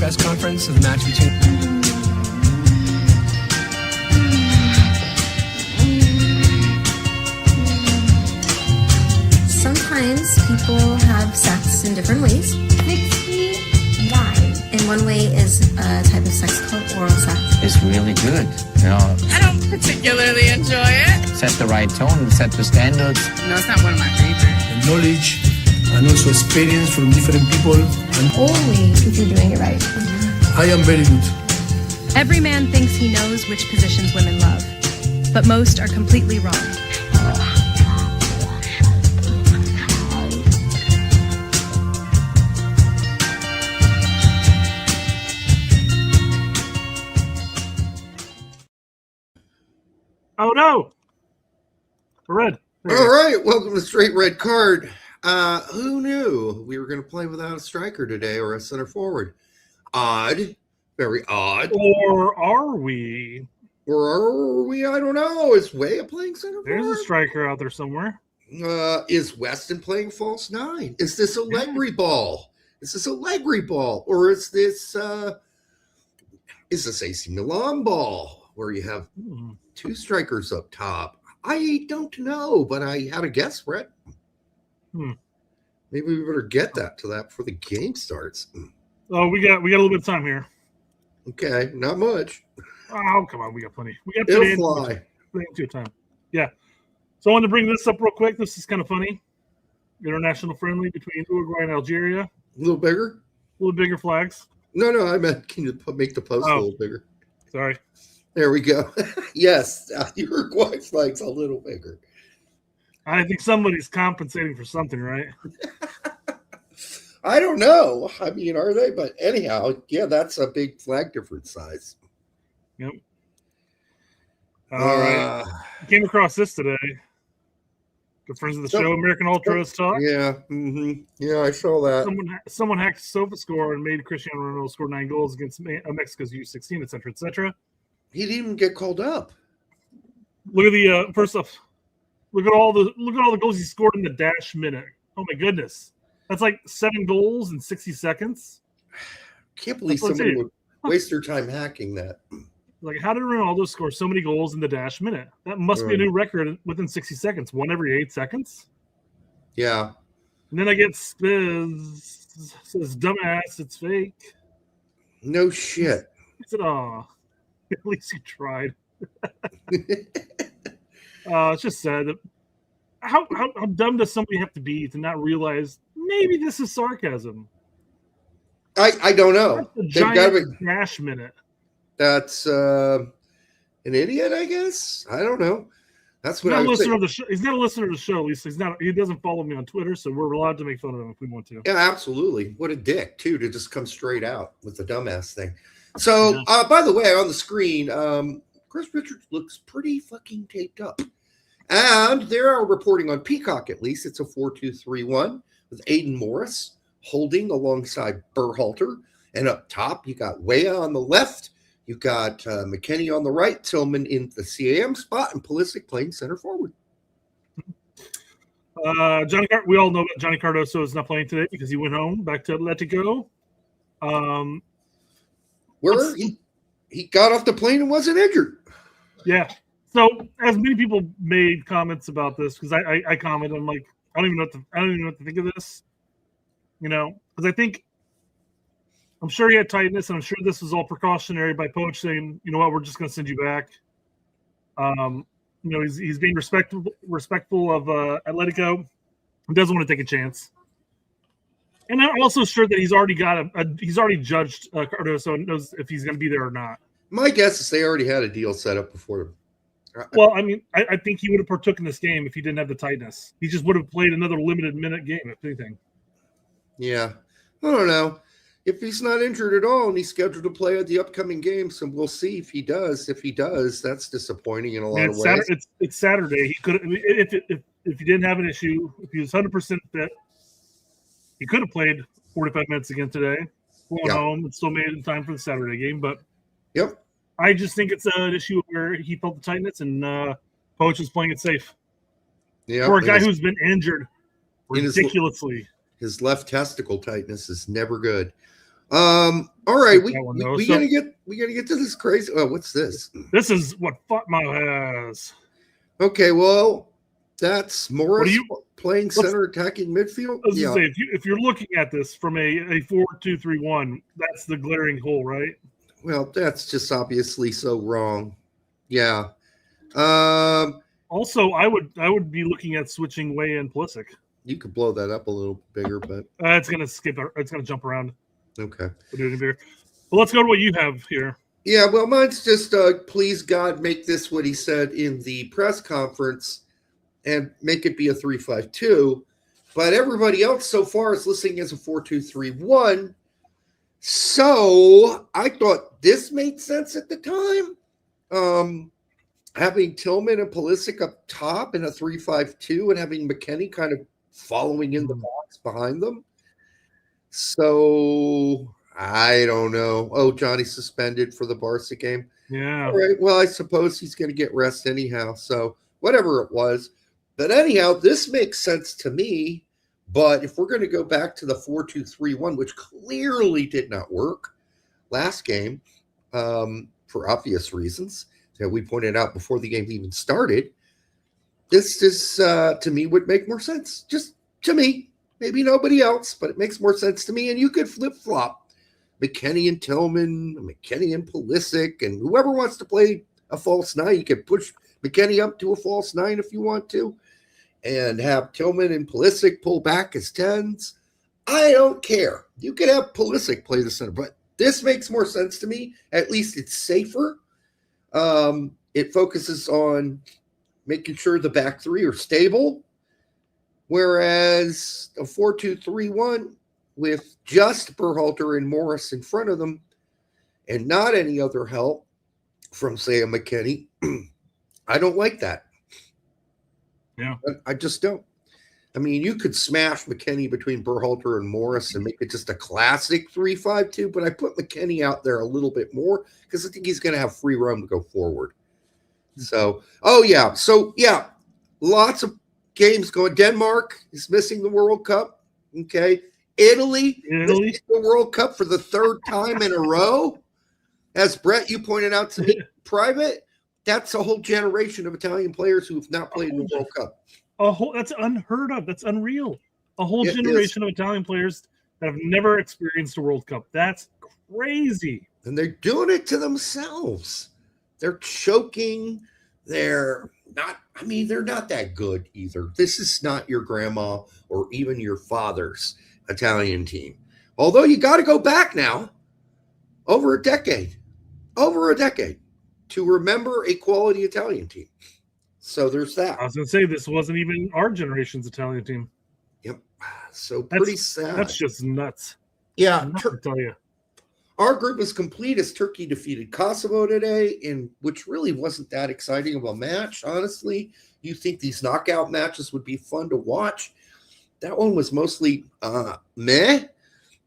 press conference of the match between... Sometimes people have sex in different ways. 69. And one way is a type of sex called oral sex. It's really good. I don't particularly enjoy it. Set the right tone, set the standards. No, it's not one of my favorites. And knowledge and also experience from different people. And Only if you're doing it right. I am very good. Every man thinks he knows which positions women love, but most are completely wrong. Oh no! We're red. All right, welcome to Straight Red Card. Who knew we were going to play without a striker today or a center forward? Odd. Very odd. Or are we? Or are we? I don't know. Is Way playing center There's forward? a striker out there somewhere. Is Weston playing false nine? Is this a Legri ball? Is this a Legri ball? Or is this AC Milan ball where you have two strikers up top? I don't know, but I had a guess, Brett. Maybe we better get to that before the game starts. Oh, we got a little bit of time here. Okay, not much. Oh, come on, we got plenty. We got It'll fly. plenty of time. Yeah. So I wanted to bring this up real quick. This is kind of funny. International friendly between Uruguay and Algeria. A little bigger? A little bigger flags. No, I meant can you make the post a little bigger? Sorry. There we go. Yes, Uruguay flag's a little bigger. I think somebody's compensating for something, right? I don't know. I mean, are they? But anyhow, yeah, that's a big flag difference size. Yep. All right. Came across this today. Good friends of the show, American Ultras Talk. Yeah. Yeah, I saw that. Someone hacked SofaScore and made Cristiano Ronaldo score 9 goals against Mexico's U16, etc., etc. He didn't even get called up. Look at the first off. Look at all the goals he scored in the dash minute. Oh my goodness, that's like 7 goals in 60 seconds. Can't believe somebody would waste their time hacking that. Like, how did Ronaldo score so many goals in the dash minute? That must be a new record within 60 seconds. 1 every 8 seconds. Yeah. And then I get Spiz says, "Dumbass, it's fake." No shit. I said, "Oh, at least you tried." It's just sad. How dumb does somebody have to be to not realize maybe this is sarcasm? I don't know. That's a giant dash minute. That's an idiot, I guess. I don't know. That's what I was saying. He's not a listener to the show. At least he's not. He doesn't follow me on Twitter, so we're allowed to make fun of him if we want to. Yeah, absolutely. What a dick, too, to just come straight out with the dumbass thing. So, by the way, on the screen, Chris Richards looks pretty fucking taped up. And they are reporting on Peacock, at least. It's a 4-2-3-1 with Aiden Morris holding alongside Berhalter. And up top, you got Weah on the left. You got McKennie on the right, Tillman in the CAM spot, and Pulisic playing center forward. We all know that Johnny Cardoso is not playing today because he went home back to Atletico. Where he got off the plane and wasn't injured. Yeah. So as many people made comments about this, because I commented, I'm like, I don't even know what to think of this. Because I'm sure he had tightness, and I'm sure this was all precautionary by Poach saying, you know what, we're just going to send you back. He's being respectful of Atletico. He doesn't want to take a chance. And I'm also sure that he's already judged Cardoso and knows if he's going to be there or not. My guess is they already had a deal set up before. Well, I mean, I think he would have partook in this game if he didn't have the tightness. He just would have played another limited minute game, if anything. Yeah. I don't know. If he's not injured at all and he's scheduled to play at the upcoming games, and we'll see if he does. If he does, that's disappointing in a lot of ways. It's Saturday. He could, if he didn't have an issue, if he was 100% fit, he could have played 45 minutes again today, going home, and still made it in time for the Saturday game. But I just think it's an issue where he felt the tightness, and Poach is playing it safe. Yeah, for a guy who's been injured ridiculously. His left testicle tightness is never good. All right, That one, though. we So- gotta get to this crazy. Oh, what's this? This is what Futmouth has. Okay, well, that's Morris you- playing center, attacking midfield. I was Yeah, gonna say, if you're looking at this from a 4-2-3-1, that's the glaring hole, right? well, that's just obviously so wrong. Yeah. Also, I would be looking at switching Way and Pulisic. You could blow that up a little bigger, but It's gonna skip. It's gonna jump around. okay. We'll do it in here. Well, let's go to what you have here. Yeah, well, mine's just please God make this what he said in the press conference and make it be a 3-5-2. But everybody else so far is listing as a 4-2-3-1. So I thought this made sense at the time. Having Tillman and Pulisic up top in a 3-5-2 and having McKennie kind of following in the box behind them. So I don't know. Oh, Johnny's suspended for the Barca game. Yeah. All right. Well, I suppose he's going to get rest anyhow. So whatever it was. But anyhow, this makes sense to me. But if we're going to go back to the 4-2-3-1, which clearly did not work last game for obvious reasons that we pointed out before the game even started, this is, to me, would make more sense. Just to me. Maybe nobody else, but it makes more sense to me. And you could flip-flop McKennie and Tillman, McKennie and Pulisic, and whoever wants to play a false nine. You can push McKennie up to a false nine if you want to, and have Tillman and Pulisic pull back as 10s. I don't care. You could have Pulisic play the center, but this makes more sense to me. At least it's safer. It focuses on making sure the back three are stable, whereas a 4-2-3-1 with just Berhalter and Morris in front of them and not any other help from, say, a McKennie, I don't like that. Yeah. I just don't. I mean, you could smash McKennie between Berhalter and Morris and make it just a classic 3-5-2, but I put McKennie out there a little bit more because I think he's going to have free roam to go forward. So, lots of games going. Denmark is missing the World Cup. Okay. Italy missing the World Cup for the third time in a row. As Brett, you pointed out to me, private, that's a whole generation of Italian players who have not played in the World Cup. That's unheard of. That's unreal. A whole It generation of Italian players that have never experienced a World Cup. That's crazy. And they're doing it to themselves. They're choking. They're not that good either. This is not your grandma or even your father's Italian team. Although you got to go back now over a decade to remember a quality Italian team. So there's that. I was going to say, this wasn't even our generation's Italian team. Yep. So pretty sad. That's just nuts. Yeah. I'll tell you. Our group is complete as Turkey defeated Kosovo today, which really wasn't that exciting of a match, honestly. You think these knockout matches would be fun to watch. That one was mostly meh.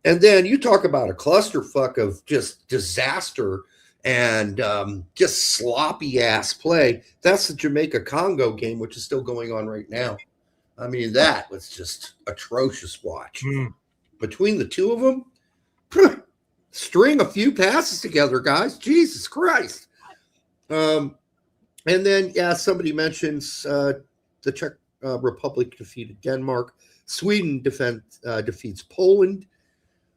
And then you talk about a clusterfuck of just disaster and just sloppy-ass play. That's the Jamaica-Congo game, which is still going on right now. I mean, that was just atrocious watch. Between the two of them, string a few passes together, guys. Jesus Christ. And then, somebody mentions the Czech Republic defeated Denmark. Sweden defeats Poland,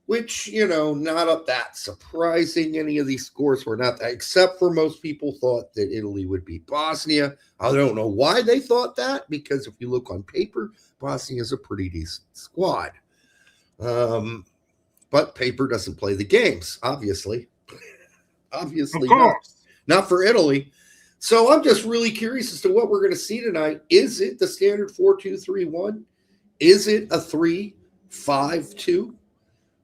which, not up that surprising. Any of these scores were not that, except for most people thought that Italy would beat Bosnia. I don't know why they thought that, because if you look on paper, Bosnia is a pretty decent squad. But paper doesn't play the games, obviously. Obviously not for Italy. So I'm just really curious as to what we're going to see tonight. Is it the standard 4-2-3-1? Is it a 3-5-2?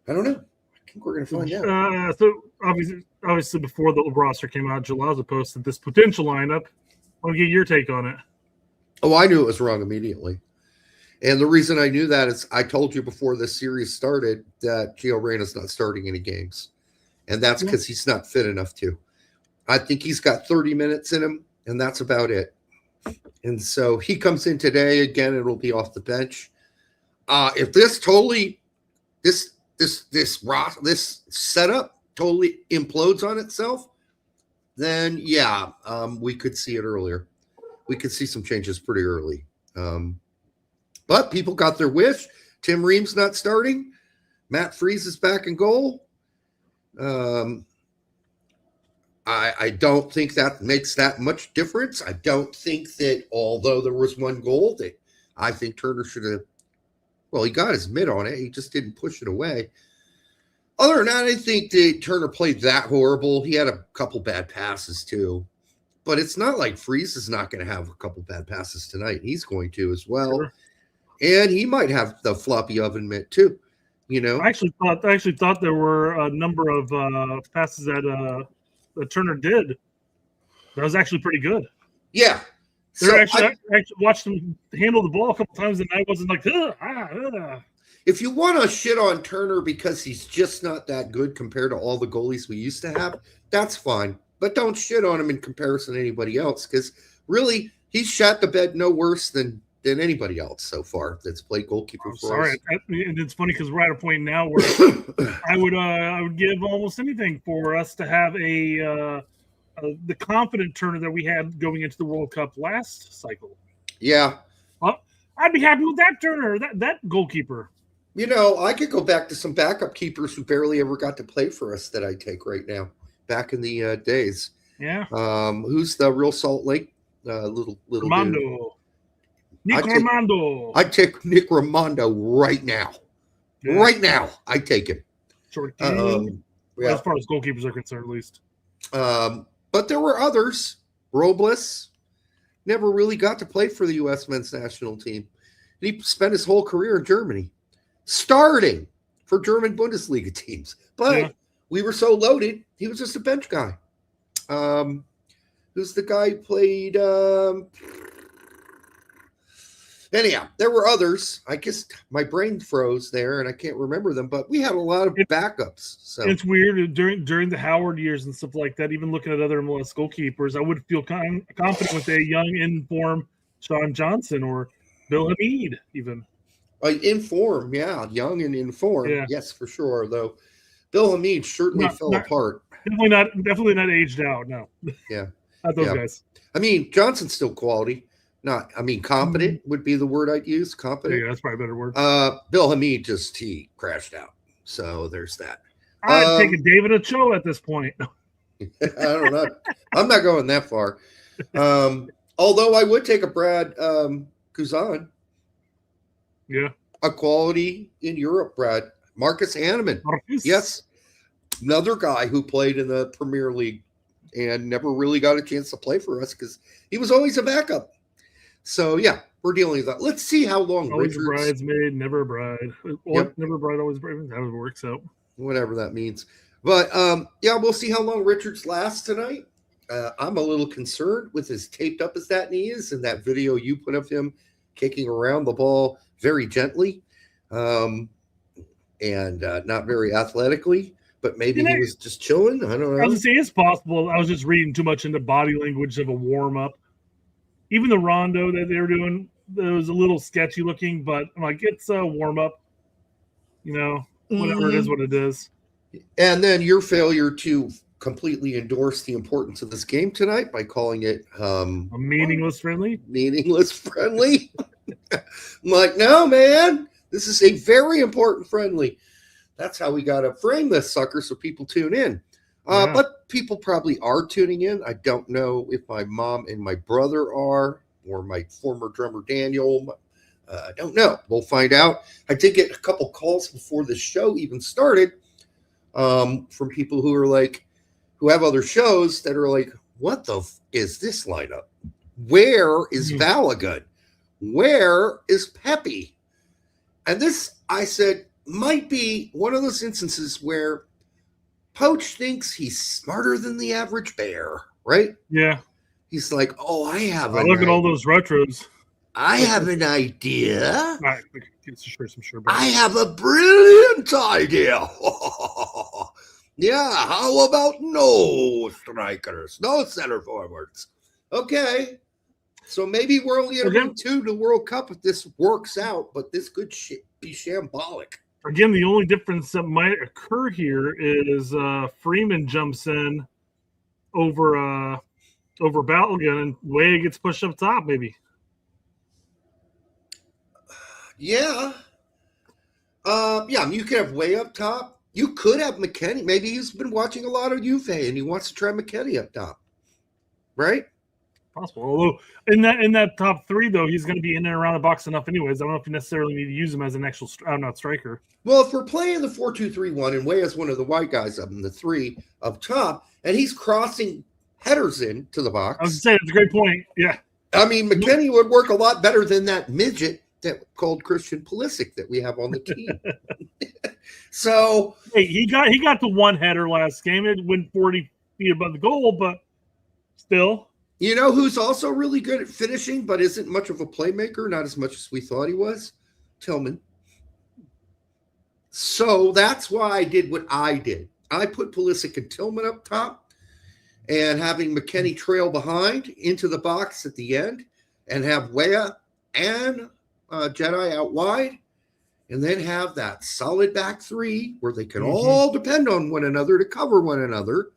I don't know. I think we're going to find out. So obviously, before the roster came out, Gelaza posted this potential lineup. I want to get your take on it. Oh, I knew it was wrong immediately. And the reason I knew that is I told you before this series started that Gio Reyna's not starting any games. And that's because he's not fit enough to. I think he's got 30 minutes in him, and that's about it. And so he comes in today. Again, it'll be off the bench. If this this setup totally implodes on itself, then yeah, we could see it earlier. We could see some changes pretty early. But people got their wish. Tim Ream's not starting. Matt Freese is back in goal. I don't think that makes that much difference. I don't think that, although there was one goal, that I think Turner should have, well, he got his mitt on it. He just didn't push it away. Other than that, I think that Turner played that horrible. He had a couple bad passes too. But it's not like Freese is not going to have a couple bad passes tonight. He's going to as well. Sure. And he might have the floppy oven mitt too. You know, I actually thought there were a number of passes that Turner did. That was actually pretty good. Yeah. I actually watched him handle the ball a couple times, and I wasn't like, If you want to shit on Turner because he's just not that good compared to all the goalies we used to have, that's fine. But don't shit on him in comparison to anybody else, because really, he's shot the bed no worse than anybody else so far that's played goalkeeper for us. And it's funny because we're at a point now where I would give almost anything for us to have the confident Turner that we had going into the World Cup last cycle. Yeah. Well, I'd be happy with that Turner, that goalkeeper. You know, I could go back to some backup keepers who barely ever got to play for us that I take right now. Back in the days. Yeah. Who's the real Salt Lake little Ramondo. dude? Nick Ramondo. I'd take Nick Ramondo right now. Yeah. Right now, I'd take him. Short game. As far as goalkeepers are concerned, at least. But there were others. Robles never really got to play for the U.S. men's national team. He spent his whole career in Germany, starting for German Bundesliga teams. But we were so loaded, he was just a bench guy. Who's the guy who played? Anyhow, there were others. I guess my brain froze there, and I can't remember them. But we had a lot of backups. So it's weird during the Howard years and stuff like that. Even looking at other MLS goalkeepers, I would feel confident with a young, in-form Sean Johnson or Bill Hamid, even. In form, yeah, young and in form, yes, for sure. Though Bill Hamid certainly fell apart. Definitely not aged out. No. Yeah, not those guys. I mean, Johnson's still quality. Competent would be the word I'd use. Competent. Yeah, that's probably a better word. Bill Hamid he crashed out. So there's that. I'd take a David Ochoa at this point. I don't know. I'm not going that far. Although I would take a Brad Guzan. Yeah. A quality in Europe, Brad. Marcus Hanneman. Yes. Another guy who played in the Premier League and never really got a chance to play for us because he was always a backup. So, yeah, we're dealing with that. Let's see how long always Richards... Always a bridesmaid, never a bride. Or never a bride, always a bride. That works out. Whatever that means. But, we'll see how long Richards lasts tonight. I'm a little concerned with as taped up as that knee is and that video you put of him kicking around the ball very gently and not very athletically. But maybe he was just chilling. I don't know. I was going to say it's possible. I was just reading too much into body language of a warm-up. Even the rondo that they were doing, it was a little sketchy looking, but I'm like, it's a warm-up. You know, whatever it is, what it is. And then your failure to completely endorse the importance of this game tonight by calling it a meaningless friendly. Meaningless friendly. I'm like, no, man, this is a very important friendly. That's how we got to frame this sucker so people tune in. But people probably are tuning in. I don't know if my mom and my brother are, or my former drummer Daniel. I don't know. We'll find out. I did get a couple calls before the show even started from people who are like, who have other shows that are like, what the is this lineup? Where is Balogun? Where is Pepe? And this, I said, might be one of those instances where Poach thinks he's smarter than the average bear, right? Yeah. He's like, oh, I have look at all those retros. I have an idea. Right. I have a brilliant idea. Yeah, how about no strikers, no center forwards? Okay. So maybe we're only going to run 2 to the World Cup if this works out, but this could be shambolic. Again, the only difference that might occur here is Freeman jumps in over Balogun and Way gets pushed up top, maybe. Yeah. You could have Way up top. You could have McKenny. Maybe he's been watching a lot of Juve and he wants to try McKenny up top. Right? Possible. Although in that top three, though, he's going to be in and around the box enough anyways. I don't know if you necessarily need to use him as an actual not striker. Well, if we're playing the 4-2-3-1 and Way is one of the white guys up in the three up top, and he's crossing headers into the box. I was going to say, that's a great point. Yeah. I mean, McKenny would work a lot better than that midget that called Christian Pulisic that we have on the team. So hey, he got the one header last game. It went 40 feet above the goal, but still. You know who's also really good at finishing, but isn't much of a playmaker, not as much as we thought he was? Tillman. So that's why I did what I did. I put Pulisic and Tillman up top and having McKenny trail behind into the box at the end and have Weah and Jedi out wide and then have that solid back three where they can all depend on one another to cover one another.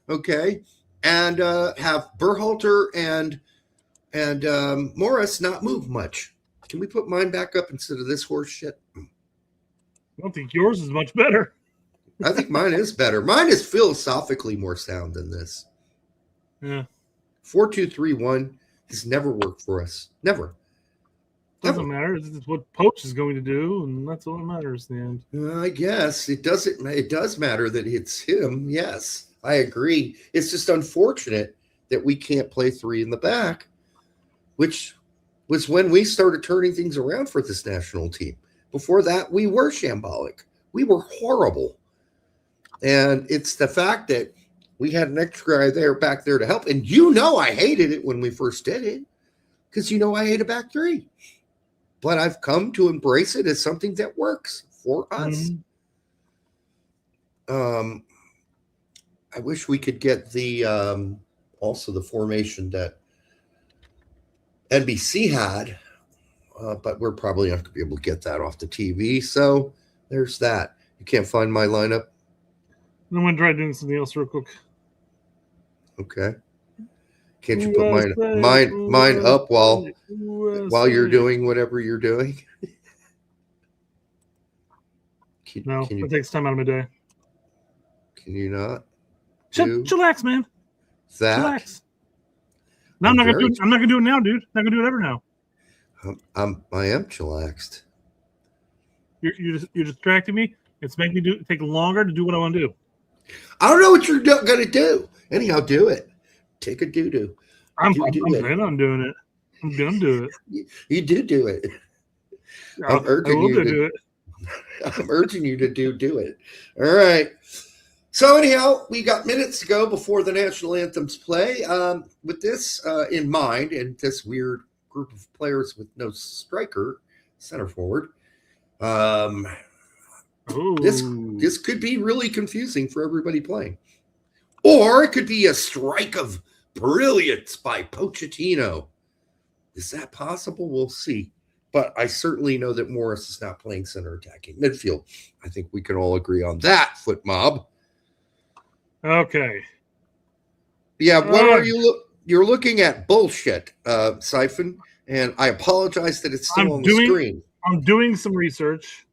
Okay. And have Berhalter and Morris not move much. Can we put mine back up instead of this horse shit? I don't think yours is much better. I think mine is better. Mine is philosophically more sound than this. Yeah. 4-2-3-1 has never worked for us. Never. Doesn't matter. It's what Poach is going to do, and that's all that matters in the end. I guess it doesn't. It does matter that it's him. Yes, I agree. It's just unfortunate that we can't play three in the back, which was when we started turning things around for this national team. Before that, we were shambolic. We were horrible. And it's the fact that we had an extra guy back there to help. And I hated it when we first did it because I hate a back three. But I've come to embrace it as something that works for us. I wish we could get the also the formation that NBC had, but we're probably not going to be able to get that off the TV. So there's that. You can't find my lineup. I'm going to try doing something else real quick. Okay. Can't you put mine up while you're doing whatever you're doing? It takes time out of my day. Can you not? Chillax, man. That? Chillax. No, I'm not gonna do it now, dude. I'm not gonna do it ever now. I am chillaxed. You're distracting me. It's making me take longer to do what I want to do. I don't know what you're gonna do. Anyhow, do it. Take a doo-doo. I'm planning on doing it. I'm gonna do it. You do it. I'm urging you to do it. I'm urging you to do it. All right. So anyhow, we got minutes to go before the national anthems play. With this in mind, and this weird group of players with no striker, center forward, this could be really confusing for everybody playing. Or it could be a strike of brilliance by Pochettino. Is that possible? We'll see. But I certainly know that Morris is not playing center attacking midfield. I think we can all agree on that, Foot Mob. Okay. Yeah, what are you you're looking at bullshit, Siphon, and I apologize that it's still on the screen. I'm doing some research.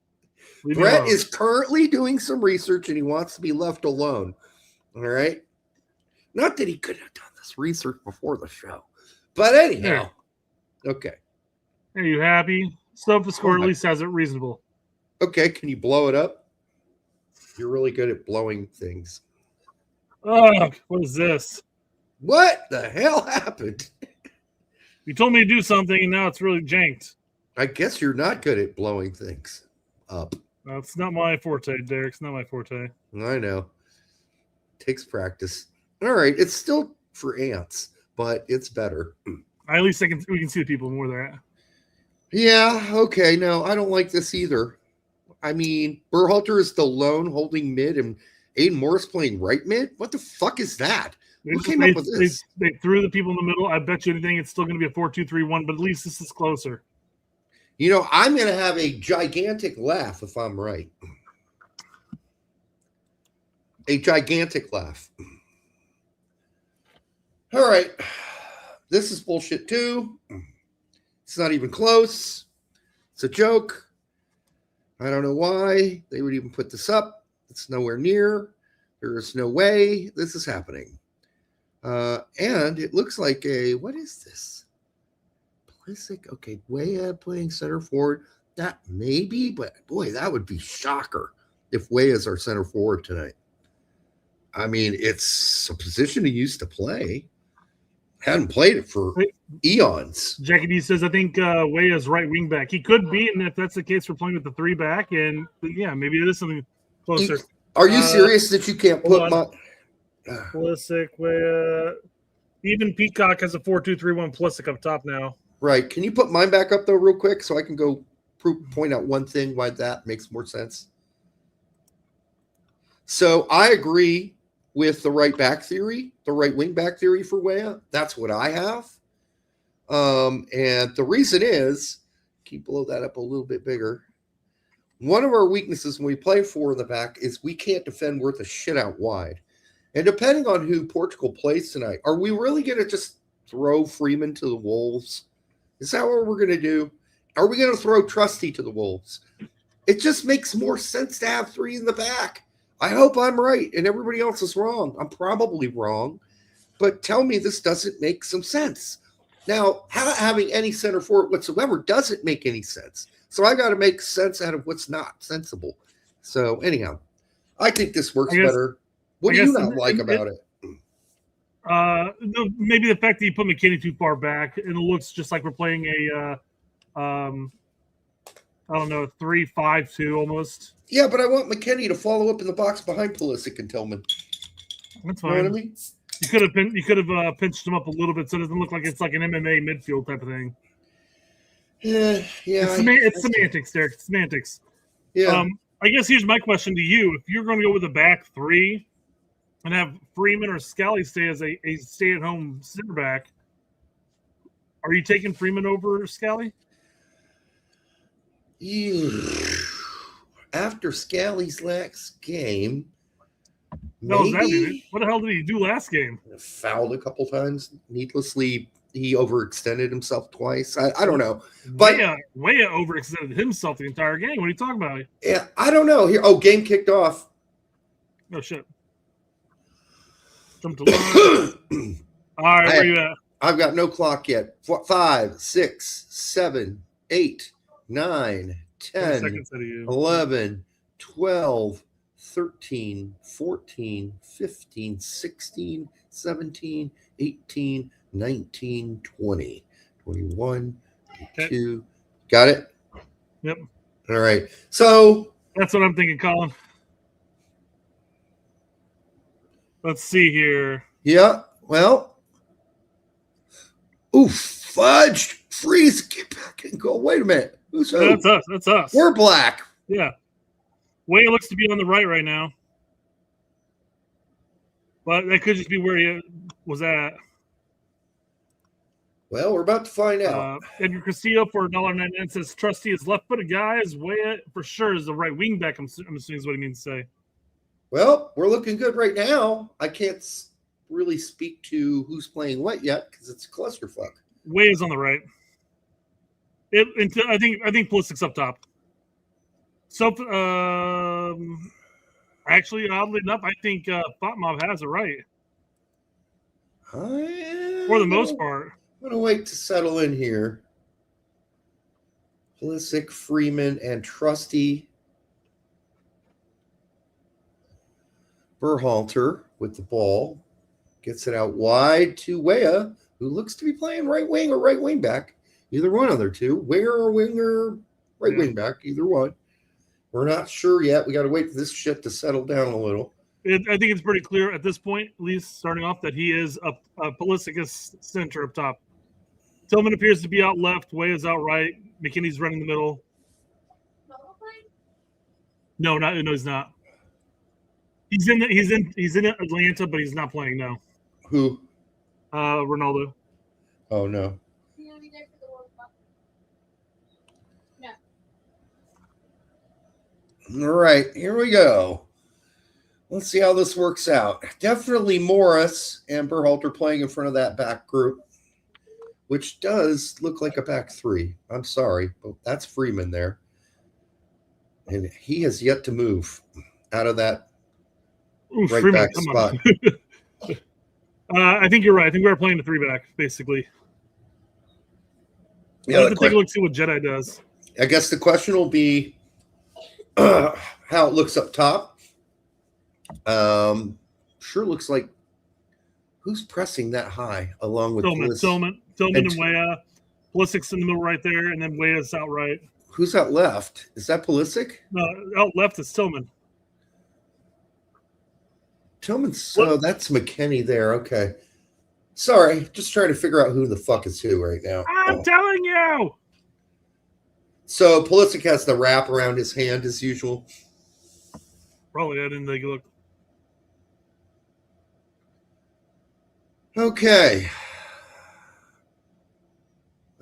Brett is currently doing some research and he wants to be left alone. All right. Not that he could have done this research before the show. But anyhow. Yeah. Okay. Are you happy? SofaScore at least has it reasonable. Okay, can you blow it up? You're really good at blowing things. Oh, what is this? What the hell happened? You told me to do something, and now it's really janked. I guess you're not good at blowing things up. It's not my forte, Derek. It's not my forte. I know. Takes practice. All right, it's still for ants, but it's better. At least we can see the people more they're at. Yeah, okay. No, I don't like this either. I mean, Berhalter is the lone holding mid and Aiden Morris playing right mid? What the fuck is that? Who came up with this? They threw the people in the middle. I bet you anything it's still going to be a 4-2-3-1, but at least this is closer. You know, I'm going to have a gigantic laugh if I'm right. A gigantic laugh. All right. This is bullshit too. It's not even close. It's a joke. I don't know why they would even put this up. It's nowhere near. There is no way this is happening. And it looks like what is this? Pulisic. Okay, Weah playing center forward. That maybe, but boy, that would be shocker if Weah is our center forward tonight. I mean, it's a position he used to play. Hadn't played it for eons. Jackie D says, I think Weah is right wing back. He could be, and if that's the case, we're playing with the 3 back, and yeah, maybe it is something closer. Are you serious that you can't put my Pulisic, Weah? Even Peacock has a 4-2-3-1 Pulisic up top now. Right. Can you put mine back up though, real quick, so I can go point out one thing why that makes more sense? So I agree with the right back theory, the right wing back theory for Weah. That's what I have. And the reason is, keep blow that up a little bit bigger. One of our weaknesses when we play 4 in the back is we can't defend worth a shit out wide. And depending on who Portugal plays tonight, are we really going to just throw Freeman to the Wolves? Is that what we're going to do? Are we going to throw Trusty to the Wolves? It just makes more sense to have 3 in the back. I hope I'm right and everybody else is wrong. I'm probably wrong, but tell me this doesn't make some sense. Now, having any center forward whatsoever doesn't make any sense. So I got to make sense out of what's not sensible. So anyhow, I think this works better. What do you not like about it? Maybe the fact that you put McKinney too far back and it looks just like we're playing a I don't know, 3-5-2 almost. Yeah, but I want McKinney to follow up in the box behind Pulisic and Tillman. That's fine. You know what I mean? You could have pinched him up a little bit so it doesn't look like it's like an MMA midfield type of thing. Yeah. It's semantics, Derek. It's semantics. Yeah. I guess here's my question to you: if you're going to go with a back 3 and have Freeman or Scally stay as a stay-at-home center back, are you taking Freeman over Scally? After Scally's last game, No, what the hell did he do last game? Fouled a couple times needlessly. He overextended himself twice. I don't know, but Weah overextended himself the entire game. What are you talking about? Yeah, I don't know. Here, game kicked off. Oh shit! Jump to line. All right, where you at? I've got no clock yet. 5, 6, 7, 8, 9, 10, 11, 12, 13, 14, 15, 16, 17, 18, 19, 20, 21, 22. Got it? Yep. All right. So that's what I'm thinking, Colin. Let's see here. Yeah. Well. Oof. Fudge. Freeze. Get back and go. Wait a minute. Who's who? That's us. That's us. We're black. Yeah. Weah looks to be on the right now. But that could just be where he was at. Well, we're about to find out. Edgar Castillo for $1.99 says Trusty is left-footed guys. Weah for sure is the right wing back. I'm assuming is what he means to say. Well, we're looking good right now. I can't really speak to who's playing what yet because it's a clusterfuck. Weah is on the right. I think Pulisic's up top. So, actually, oddly enough, I think Fatmob has it right. For the most part. I'm going to wait to settle in here. Pulisic, Freeman, and Trusty. Berhalter with the ball. Gets it out wide to Weah, who looks to be playing right wing or right wing back. Either one of their two. Winger or winger, right wing back, either one. We're not sure yet. We got to wait for this shit to settle down a little. I think it's pretty clear at this point, at least starting off, that he is Pulisic is center up top. Tillman appears to be out left. Weah is out right. McKinney's running the middle. No, he's not. He's in Atlanta, but he's not playing now. Who? Ronaldo. Oh no. All right, here we go. Let's see how this works out. Definitely Morris and Berhalter playing in front of that back group, which does look like a back three. I'm sorry, but that's Freeman there. And he has yet to move out of that Ooh, right Freeman, back come spot. on. I think you're right. I think we're playing the three back, basically. Yeah, I have to take a look, see what Jedi does. I guess the question will be how it looks up top. Sure looks like who's pressing that high along with Tillman and Weah. Pulisic's in the middle right there, and then Weah's out right. Who's out left? Is that Pulisic? No, out left is Tillman. Tillman's that's McKenny there. Okay. Sorry, just trying to figure out who the fuck is who right now. I'm telling you. So Pulisic has the wrap around his hand as usual. Probably I didn't take a look. Okay.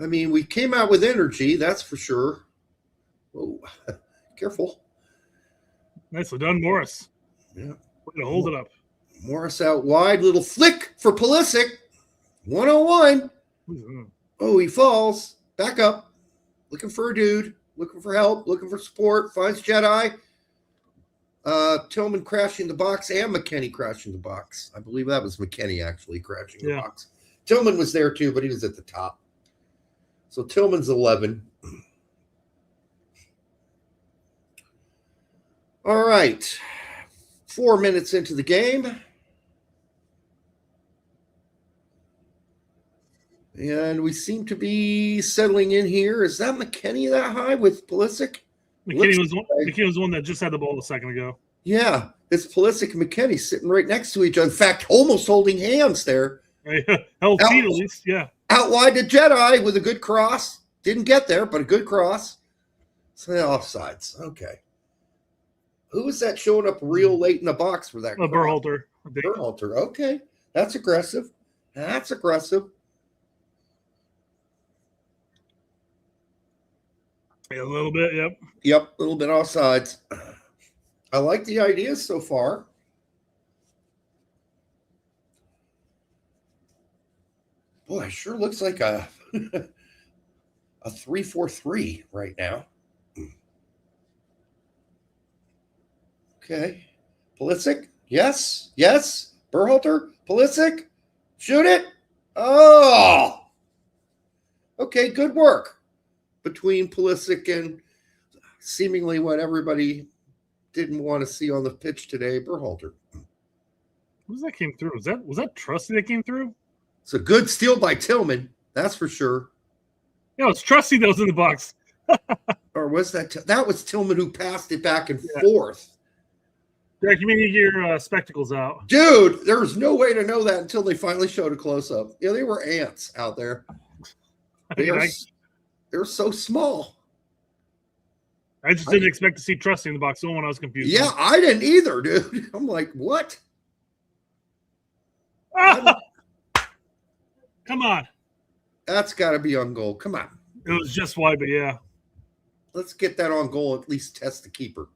I mean, we came out with energy, that's for sure. Oh, careful. Nicely done, Morris. Yeah. We're going to hold it up. Morris out wide. Little flick for Pulisic. 101. Mm-hmm. Oh, he falls. Back up. Looking for a dude. Looking for help. Looking for support. Finds Jedi. Tillman crashing the box and McKenny crashing the box. I believe that was McKenny actually crashing the box. Tillman was there too, but he was at the top. So Tillman's 11. All right. 4 minutes into the game. And we seem to be settling in here. Is that McKenny that high with Pulisic? McKenny was the one that just had the ball a second ago. Yeah, it's Pulisic and McKenny sitting right next to each other. In fact, almost holding hands there. Held feet at least, yeah. Out wide to Jedi with a good cross. Didn't get there, but a good cross. So offsides. Okay. Who was that showing up real late in the box for that? Berhalter. Berhalter. Okay. That's aggressive. That's aggressive. Yeah, a little bit, yep. Yep, a little bit offsides. I like the ideas so far. Boy, it sure looks like a 3-4-3 right now. Okay. Pulisic? Yes. Yes. Berhalter? Pulisic? Shoot it. Oh! Okay, good work between Pulisic and seemingly what everybody didn't want to see on the pitch today, Berhalter. Who's that came through? Was that Trusty that came through? It's a good steal by Tillman, that's for sure. Yeah, it's Trusty that was in the box. Or was that that was Tillman who passed it back and forth? Jack, you may need your spectacles out. Dude, there was no way to know that until they finally showed a close-up. Yeah, they were ants out there. They're so small. I just didn't expect to see Trusty in the box. The one I was confused. Yeah, I didn't either, dude. I'm like, what? Come on. That's got to be on goal. Come on. It was just wide, but yeah. Let's get that on goal. At least test the keeper.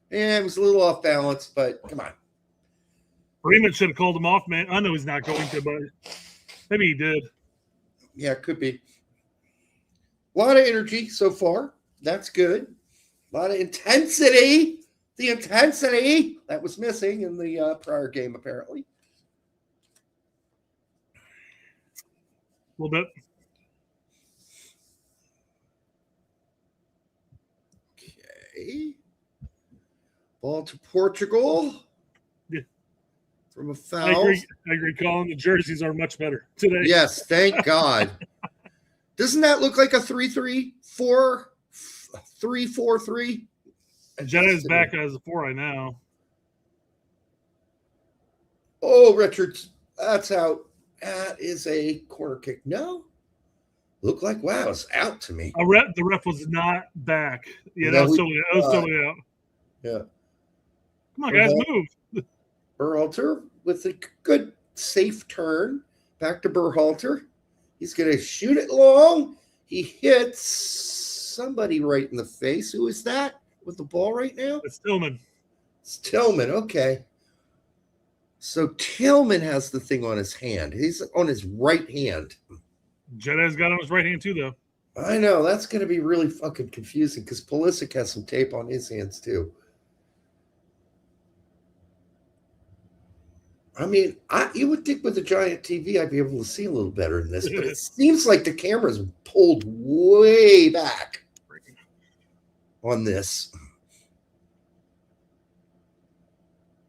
Yeah, it was a little off balance, but come on. Freeman should have called him off, man. I know he's not going to, but maybe he did. Yeah, it could be. A lot of energy so far. That's good. A lot of intensity. The intensity that was missing in the prior game, apparently. A little bit. Okay. Ball to Portugal. Yeah. From a foul. I agree, Colin. The jerseys are much better today. Yes, thank God. Doesn't that look like a 3-3-4? 3-4-3? Jedi is back as a 4 right now. Oh, Richards. That's out. That is a corner kick. No. Looked like, wow, it's out to me. The ref was not back. Yeah, that was totally out. Yeah. Come on, guys, move. Berhalter with a good, safe turn. Back to Berhalter. He's going to shoot it long. He hits somebody right in the face. Who is that? with the ball right now? It's Tillman. It's Tillman. Okay. So Tillman has the thing on his hand. He's on his right hand. Jedi's got on his right hand too, though. I know. That's going to be really fucking confusing because Pulisic has some tape on his hands too. I mean, you would think with a giant TV I'd be able to see a little better than this, but it seems like the camera's pulled way back on this.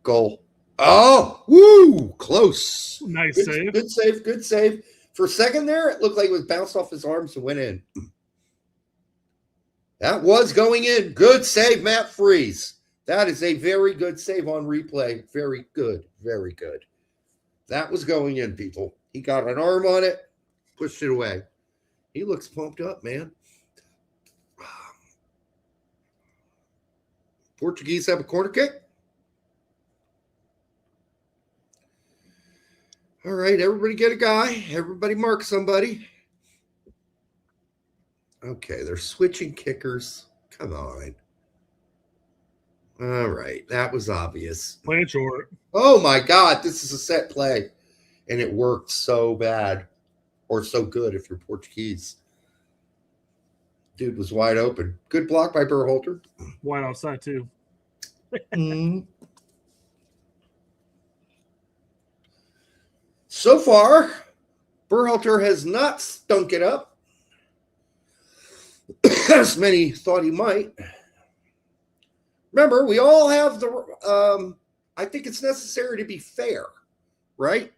Goal. Oh, woo! Close. Nice Good, save. Good save. Good save. For a second there, it looked like it was bounced off his arms and went in. That was going in. Good save, Matt Freeze. That is a very good save on replay. Very good. Very good. That was going in, people. He got an arm on it, pushed it away. He looks pumped up, man. Portuguese have a corner kick. All right, everybody get a guy. Everybody mark somebody. Okay, they're switching kickers. Come on. All right, that was obvious. Play it short. Oh, my God, this is a set play. And it worked so bad. Or so good if you're Portuguese. Dude was wide open. Good block by Berhalter. Wide outside, too. So far, Berhalter has not stunk it up as many thought he might. Remember, we all have the I think it's necessary to be fair, right?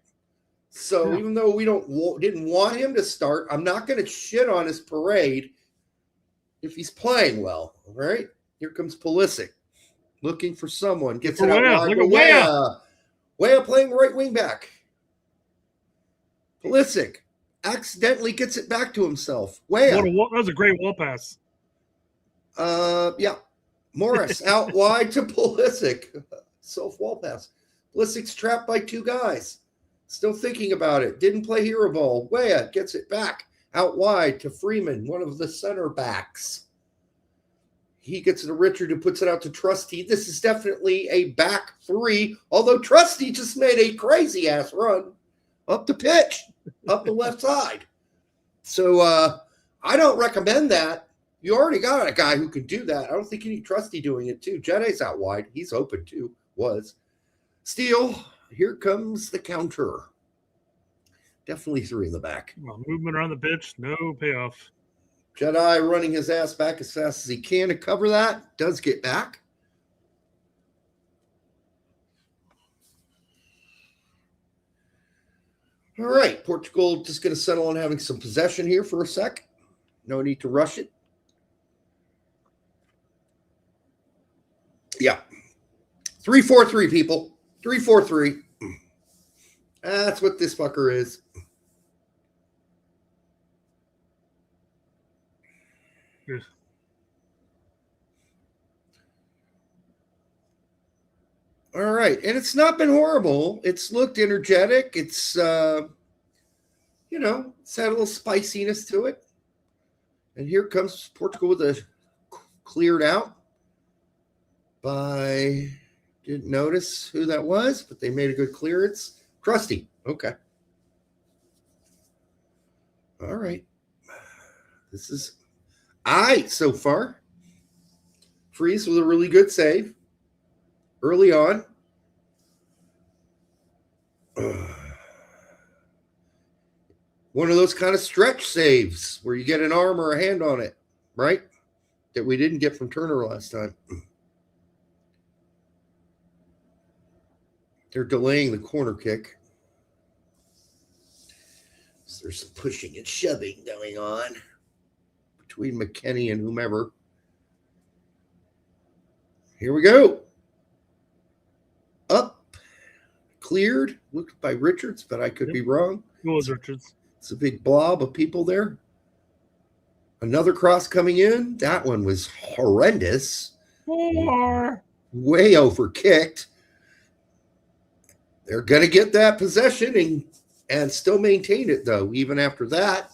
So even though we didn't want him to start, I'm not going to shit on his parade if he's playing well, right? Here comes Pulisic, looking for someone, gets it out wide. Look at Weah playing right wing back. Pulisic accidentally gets it back to himself. Weah. That was a great wall pass. Yeah. Morris out wide to Pulisic. Self wall pass. Pulisic's trapped by two guys. Still thinking about it. Didn't play hero ball. Weah gets it back out wide to Freeman, one of the center backs. He gets it to Richard, who puts it out to Trusty. This is definitely a back three, although Trusty just made a crazy ass run up the pitch, up the left side. So I don't recommend that. You already got a guy who can do that. I don't think you need Trusty doing it too. Jedi's out wide. He's open too. Was. Steele, here comes the counter. Definitely three in the back. Well, movement around the pitch, no payoff. Jedi running his ass back as fast as he can to cover that. Does get back. All right, Portugal just going to settle on having some possession here for a sec. No need to rush it. Yeah. 3-4-3, people. 3-4-3. That's what this fucker is. Yes. All right. And it's not been horrible. It's looked energetic. It's, it's had a little spiciness to it. And here comes Portugal with a cleared out by, didn't notice who that was, but they made a good clearance. Trusty. Okay. All right. This is all right so far. Freeze with a really good save early on. One of those kind of stretch saves where you get an arm or a hand on it, right? That we didn't get from Turner last time. They're delaying the corner kick. So there's some pushing and shoving going on between McKennie and whomever. Here we go. Up. Cleared. Looked by Richards, but I could be wrong. Who was Richards? It's a big blob of people there. Another cross coming in. That one was horrendous. Way overkicked. They're going to get that possession and still maintain it, though, even after that.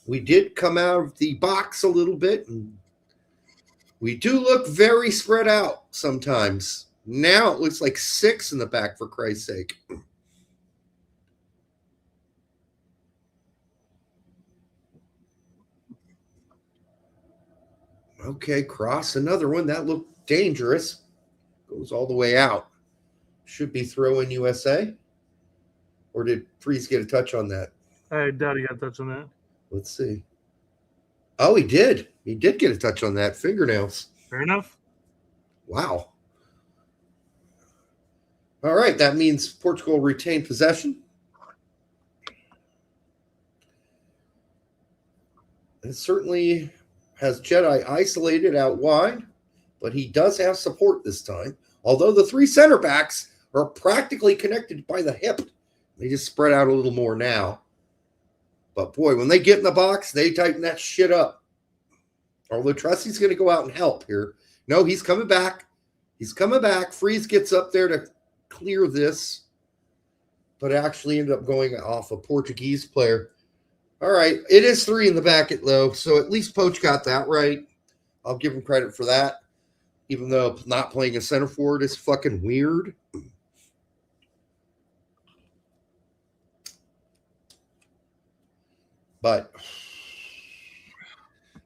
We did come out of the box a little bit and We do look very spread out sometimes. Now it looks like 6 in the back, for Christ's sake. Okay, cross another one. That looked dangerous. Goes all the way out. Should be throw-in USA. Or did Freeze get a touch on that? I doubt he got a touch on that. Let's see. Oh, he did. He did get a touch on that. Fingernails. Fair enough. Wow. All right. That means Portugal retained possession. It certainly has Jedi isolated out wide, but he does have support this time. Although the 3 center backs are practically connected by the hip. They just spread out a little more now. But boy, when they get in the box, they tighten that shit up. Although Trusty's going to go out and help here. No, he's coming back. He's coming back. Freeze gets up there to clear this, but actually ended up going off a Portuguese player. All right, it is 3 in the back though, so at least Poach got that right. I'll give him credit for that, even though not playing a center forward is fucking weird. But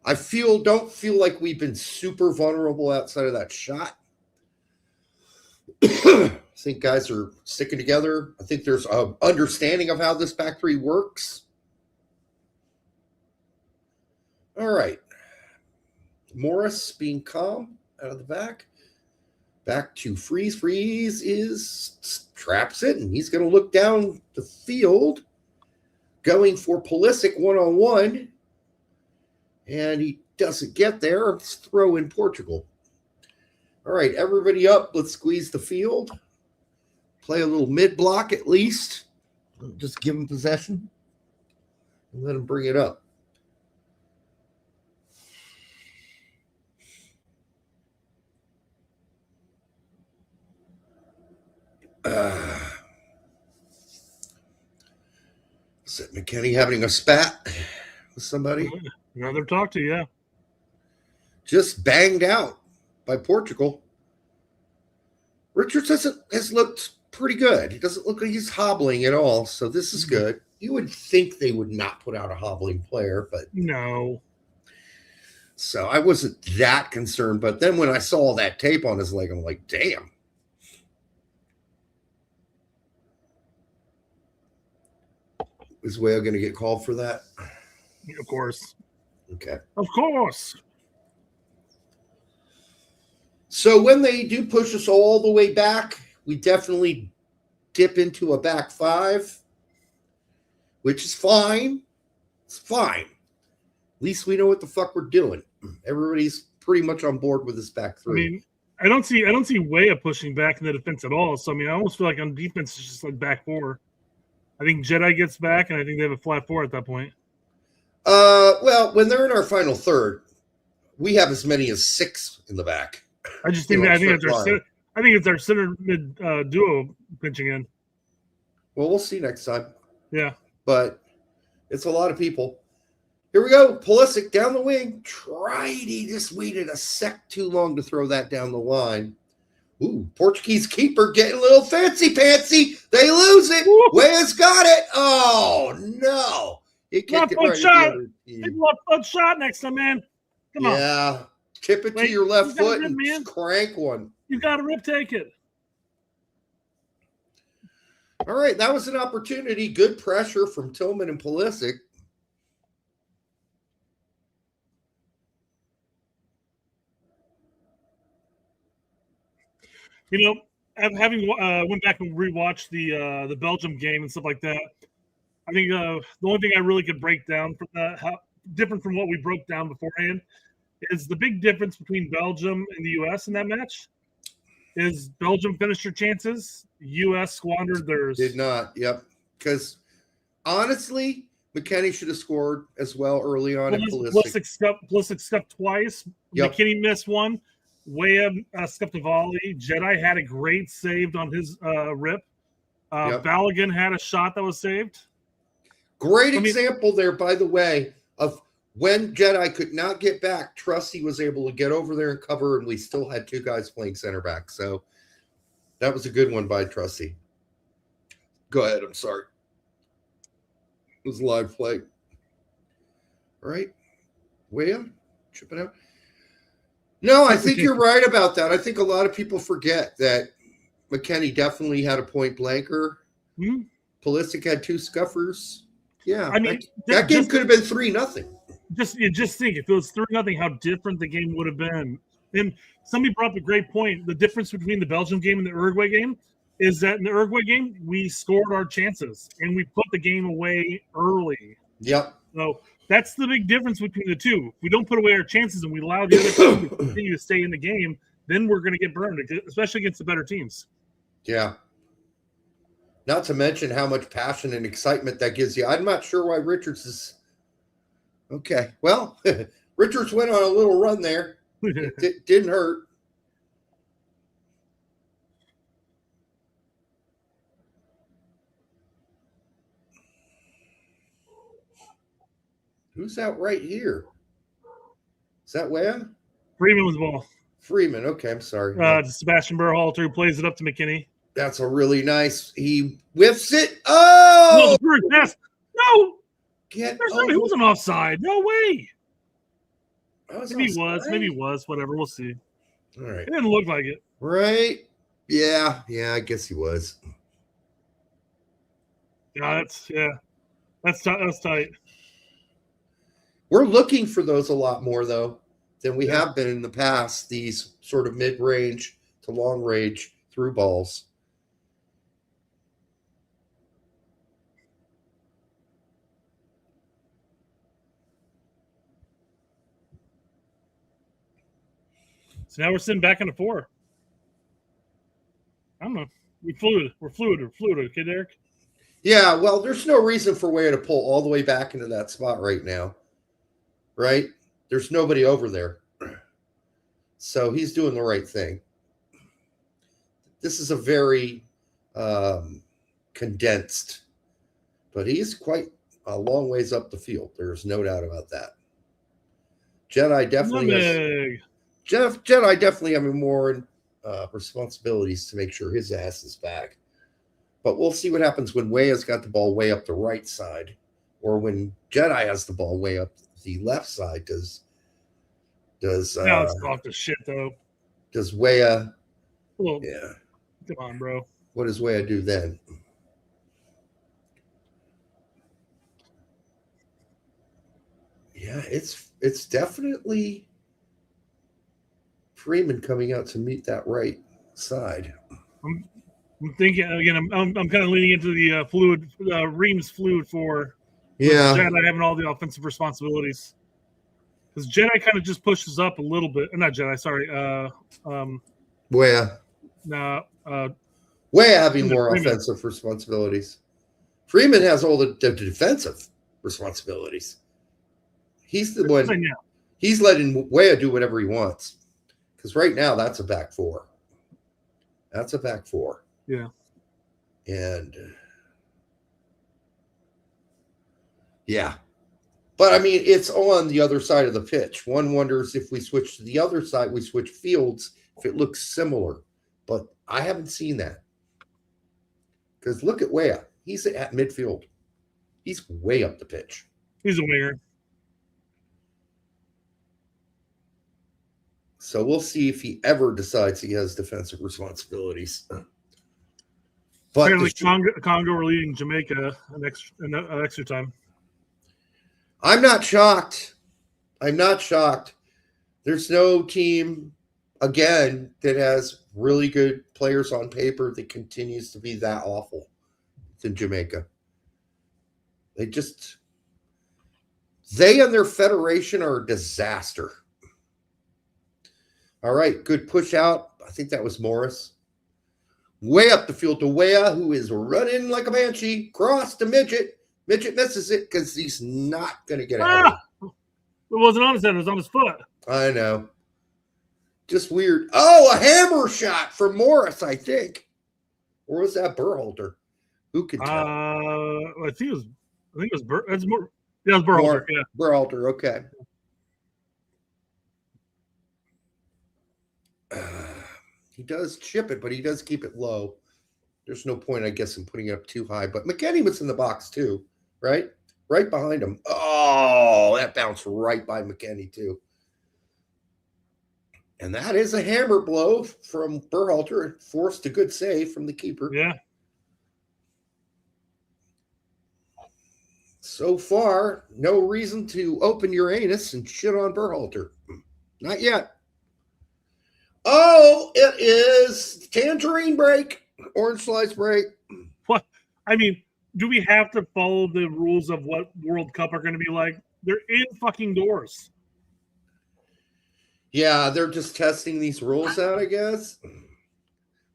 I don't feel like we've been super vulnerable outside of that shot. I think guys are sticking together. I think there's an understanding of how this back 3 works. All right. Morris being calm out of the back. Back to Freeze. Freeze traps it, and he's going to look down the field. Going for Pulisic one-on-one. And he doesn't get there. Let's throw in Portugal. All right, everybody up. Let's squeeze the field. Play a little mid-block at least. Just give him possession. And let him bring it up. Is it McKennie having a spat with somebody? Another talk to, yeah. Just banged out by Portugal. Richards has looked pretty good. He doesn't look like he's hobbling at all, so this is good. You would think they would not put out a hobbling player, but no. So I wasn't that concerned, but then when I saw that tape on his leg, I'm like, damn. Is Whale going to get called for that? Of course. Okay. Of course. So when they do push us all the way back, we definitely dip into a back 5, which is fine. It's fine. At least we know what the fuck we're doing. Everybody's pretty much on board with this back 3. I mean, I don't see Weah pushing back in the defense at all. So I mean, I almost feel like on defense it's just like back 4. I think Jedi gets back, and I think they have a flat 4 at that point. Well, when they're in our final third, we have as many as 6 in the back. I just think I think it's our center mid duo pinching in. Well, we'll see next time. Yeah, but it's a lot of people. Here we go. Pulisic down the wing. He just waited a sec too long to throw that down the line. Ooh, Portuguese keeper getting a little fancy-pantsy. They lose it. Weah's got it. Oh, no. He kicked it right shot. Left foot shot next time, man. Come on. Yeah. Tip it to your left foot and just crank one. You got to take it. All right, that was an opportunity. Good pressure from Tillman and Pulisic. You know, having went back and rewatched the Belgium game and stuff like that, I think the only thing I really could break down from that, how different from what we broke down beforehand, is the big difference between Belgium and the U.S. in that match. Is Belgium finished their chances, U.S. squandered theirs. Did not, yep. Because honestly, McKennie should have scored as well early on. Pulisic scuffed twice. Yep. McKinney missed one. Weah scuffed a volley. Jedi had a great save on his rip. Balogun had a shot that was saved. Great example there, by the way, of when Jedi could not get back, Trusty was able to get over there and cover, and we still had 2 guys playing center back. So that was a good one by Trusty. Go ahead. I'm sorry. It was live play. All right. William, tripping out. No, I think you're right about that. I think a lot of people forget that McKennie definitely had a point blanker. Hmm? Pulisic had 2 scuffers. Yeah, I mean, that game could have been 3-0. Just think if it was 3-0, how different the game would have been. And somebody brought up a great point. The difference between the Belgium game and the Uruguay game is that in the Uruguay game, we scored our chances and we put the game away early. Yep. So that's the big difference between the two. If we don't put away our chances and we allow the other team to continue to stay in the game, then we're going to get burned, especially against the better teams. Yeah. Not to mention how much passion and excitement that gives you. I'm not sure why Richards is – okay. Well, Richards went on a little run there. It didn't hurt. Who's out right here? Is that Wea? Freeman was the ball. Freeman. Okay, I'm sorry. Sebastian Berhalter who plays it up to McKinney. That's a really nice – he whiffs it. Oh! No! Get He wasn't offside. No way. Maybe he offside? was. Maybe he was. Whatever. We'll see. All right. It didn't look like it. Right. Yeah, I guess he was. That's tight. We're looking for those a lot more, though, than we have been in the past, these sort of mid-range to long-range through balls. So now we're sitting back into 4. I don't know. We're fluid, okay, Derek? Yeah, well, there's no reason for Wea to pull all the way back into that spot right now, right? There's nobody over there. So he's doing the right thing. This is a very condensed, but he's quite a long ways up the field. There's no doubt about that. Jedi definitely having more responsibilities to make sure his ass is back. But we'll see what happens when Wea's got the ball way up the right side, or when Jedi has the ball way up the left side. Does now it's off the shit though. Does Wea? Well, yeah. Come on, bro. What does Wea do then? Yeah, it's definitely Freeman coming out to meet that right side. I'm thinking again. I'm kind of leaning into the fluid Reams fluid for Jedi having all the offensive responsibilities, because Jedi kind of just pushes up a little bit. Not Jedi, sorry. Wea. No. Wea having more Freeman. offensive responsibilities. Freeman has all the defensive responsibilities. He's the one. Yeah. He's letting Wea do whatever he wants. Because right now, that's a back 4. That's a back 4. Yeah. And yeah. But I mean, it's on the other side of the pitch. One wonders if we switch to the other side, we switch fields, if it looks similar. But I haven't seen that. Because look at Wea. He's at midfield. He's way up the pitch. He's a winger. So we'll see if he ever decides he has defensive responsibilities. But Apparently, Congo are leading Jamaica an extra time. I'm not shocked. There's no team, again, that has really good players on paper that continues to be that awful than Jamaica. They and their federation are a disaster. All right, good push out. I think that was Morris. Way up the field to Wea, who is running like a banshee. Cross to Midget. Midget misses it because he's not going to get out. It wasn't on his head. It was on his foot. I know. Just weird. Oh, a hammer shot from Morris, I think. Or was that Berhalter? Who could tell? I think it was. That's more. Yeah, it's Berhalter. Yeah. Berhalter, okay. He does chip it, but he does keep it low. There's no point, I guess, in putting it up too high. But McKennie was in the box too, right? Right behind him. Oh, that bounced right by McKennie too. And that is a hammer blow from Berhalter. Forced a good save from the keeper. Yeah. So far, no reason to open your anus and shit on Berhalter. Not yet. Oh, it is tangerine break, orange slice break. What? I mean, do we have to follow the rules of what World Cup are going to be like? They're in fucking doors. Yeah, they're just testing these rules out, I guess.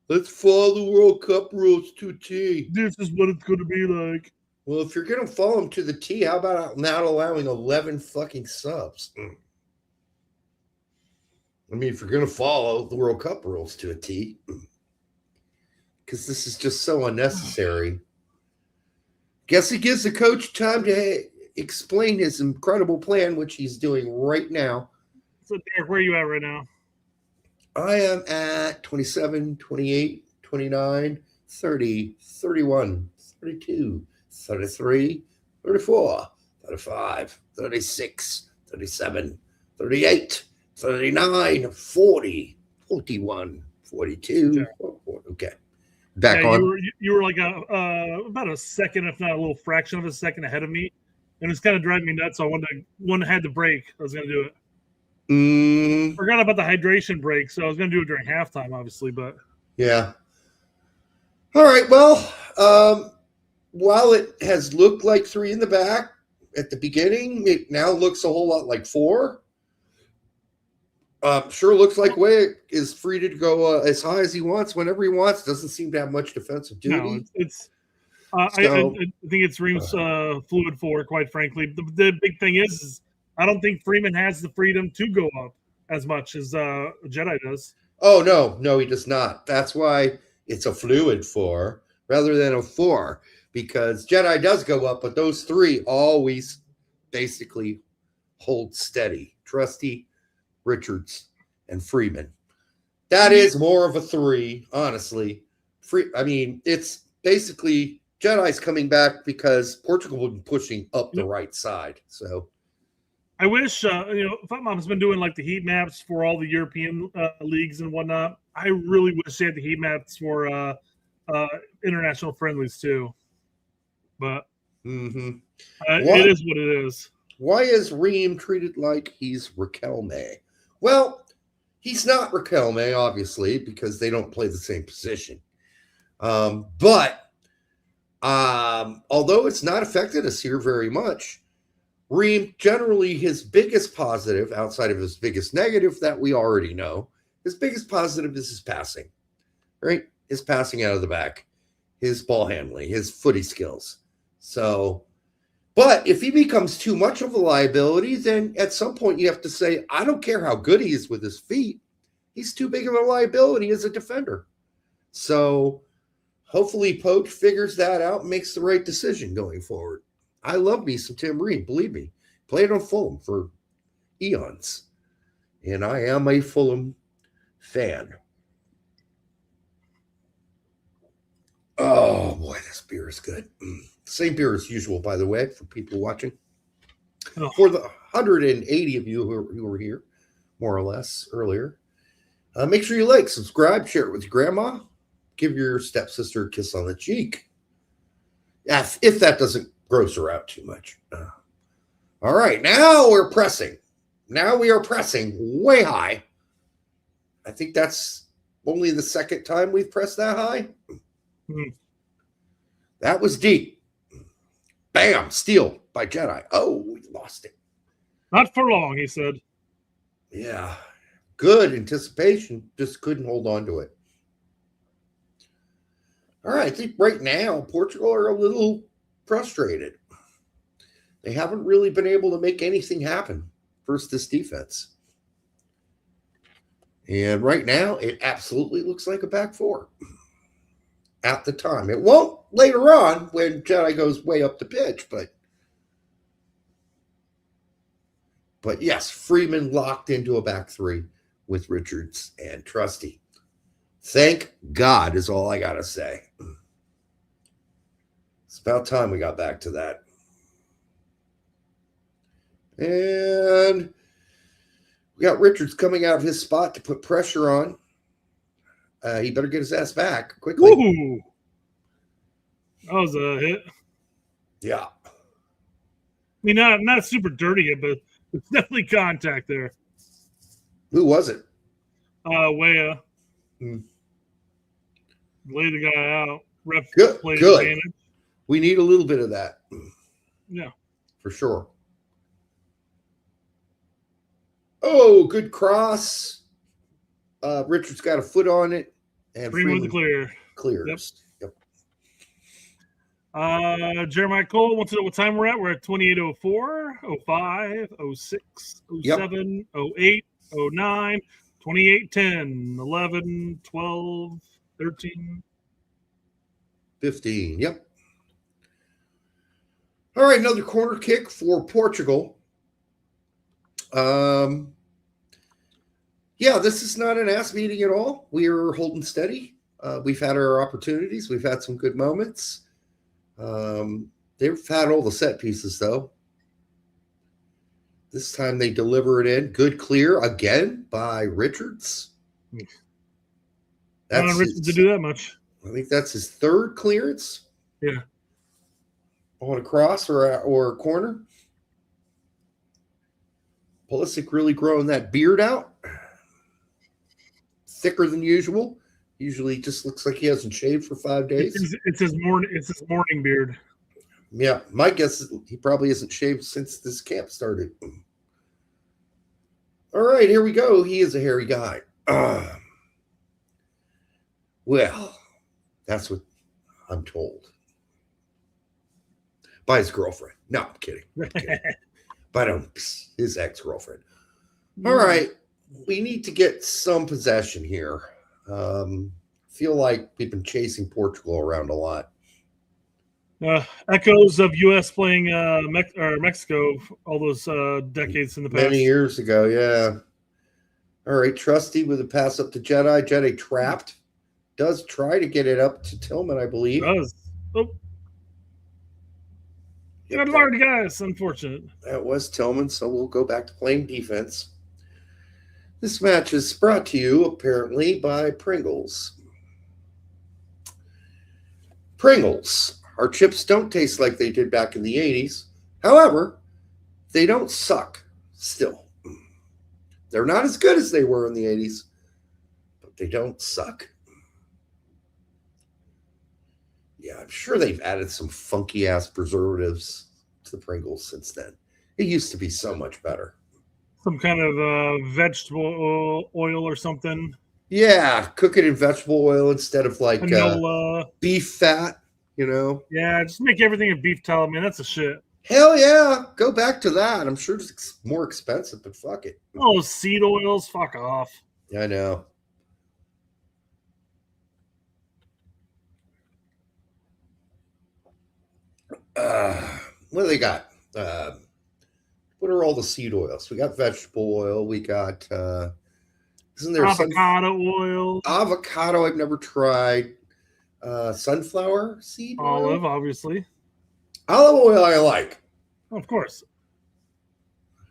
Let's follow the World Cup rules to T. This is what it's going to be like. Well, if you're going to follow them to the T, how about not allowing 11 fucking subs? I mean, if you're going to follow the World Cup rules to a T, because this is just so unnecessary. Guess it gives the coach time to explain his incredible plan, which he's doing right now. So, Derek, where are you at right now? I am at 27, 28, 29, 30, 31, 32, 33, 34, 35, 36, 37, 38, 39, 40, 41, 42. Okay. Back on. You were like about a second, if not a little fraction of a second ahead of me. And it's kind of driving me nuts. So I had to break. I was going to do it. Forgot about the hydration break. So I was going to do it during halftime, obviously. But yeah. All right. Well, while it has looked like 3 in the back at the beginning, it now looks a whole lot like 4. Sure looks like Way is free to go as high as he wants, whenever he wants. Doesn't seem to have much defensive duty. No, it's I think it's Ream's fluid forward, quite frankly. The big thing is I don't think Freeman has the freedom to go up as much as Jedi does. Oh, no, he does not. That's why it's a fluid 4 rather than a 4, because Jedi does go up, but those 3 always basically hold steady. Trusty, Richards, and Freeman. That is more of a 3, honestly. It's basically Jedi's coming back because Portugal will be pushing up the right side. So I wish, Fatmom's been doing like the heat maps for all the European leagues and whatnot. I really wish they had the heat maps for international friendlies too. But it is what it is. Why is Ream treated like he's Riquelme? Well, he's not Riquelme, obviously, because they don't play the same position. But although it's not affected us here very much, Ream, generally his biggest positive, outside of his biggest negative that we already know, his biggest positive is his passing, right? His passing out of the back, his ball handling, his footy skills. So, but if he becomes too much of a liability, then at some point you have to say, I don't care how good he is with his feet. He's too big of a liability as a defender. So hopefully Poach figures that out and makes the right decision going forward. I love me some Tim Ream, believe me. Played on Fulham for eons. And I am a Fulham fan. Oh, boy, this beer is good. Same beer as usual, by the way, for people watching. Oh. For the 180 of you who were here, more or less, earlier, make sure you like, subscribe, share it with your grandma. Give your stepsister a kiss on the cheek. If that doesn't gross her out too much. All right, now we're pressing. Now we are pressing way high. I think that's only the second time we've pressed that high. That was deep. Bam, steal by Jedi. Oh, we lost it. Not for long, he said. Yeah, good anticipation. Just couldn't hold on to it. All right, I think right now Portugal are a little frustrated. They haven't really been able to make anything happen versus this defense. And right now, it absolutely looks like a back 4 at the time. It won't later on when Jedi goes way up the pitch, but But yes, Freeman locked into a back three with Richards and Trusty. Thank God is all I got to say. It's about time we got back to that. And we got Richards coming out of his spot to put pressure on. He better get his ass back quickly. Woo! That was a hit. Yeah. I mean, not super dirty hit, but it's definitely contact there. Who was it? Wea. Hmm. Lay the guy out. Ref Good. played Good. advantage. We need a little bit of that. Yeah. For sure. Oh, good cross. Richards got a foot on it. And Freeman with the clear. Clears. Yep. Jeremiah Cole wants to know what time we're at. We're at 28:04, 05, 06, 07, 08, 09, 28, 10, 11, 12, 13. 15. Yep. All right, another corner kick for Portugal. Yeah, this is not an ass meeting at all. We are holding steady. We've had our opportunities. We've had some good moments. They've had all the set pieces, though. This time they deliver it in. Good clear again by Richards. That's Richards to do that much. I think that's his third clearance. Yeah. On a cross or a corner. Pulisic really growing that beard out. Thicker than usual. Usually just looks like he hasn't shaved for 5 days. It's his morning beard. Yeah, my guess is he probably hasn't shaved since this camp started. All right, here we go. He is a hairy guy. Well, that's what I'm told. By his girlfriend. No, I'm kidding. But his ex-girlfriend. All right, we need to get some possession here. Feel like we've been chasing Portugal around a lot. Echoes of U.S. playing Mexico all those decades in the past. Many years ago, yeah. All right, Trusty with a pass up to Jedi. Jedi trapped. Does try to get it up to Tillman, I believe. Does. Oh. Got large guys, unfortunate. That was Tillman, so we'll go back to playing defense. This match is brought to you, apparently, by Pringles. Pringles. Our chips don't taste like they did back in the 80s. However, they don't suck still. They're not as good as they were in the 80s, but they don't suck. Yeah, I'm sure they've added some funky-ass preservatives to the Pringles since then. It used to be so much better. Some kind of vegetable oil or something. Yeah, cook it in vegetable oil instead of like beef fat, you know? Yeah, just make everything in beef tallow, man. That's a shit. Hell yeah. Go back to that. I'm sure it's more expensive, but fuck it. Oh, seed oils, fuck off. I know. What do they got? What are all the seed oils? We got vegetable oil. We got isn't there avocado oil? Avocado I've never tried. Sunflower seed olive, oil? Obviously. Olive oil I like. Of course.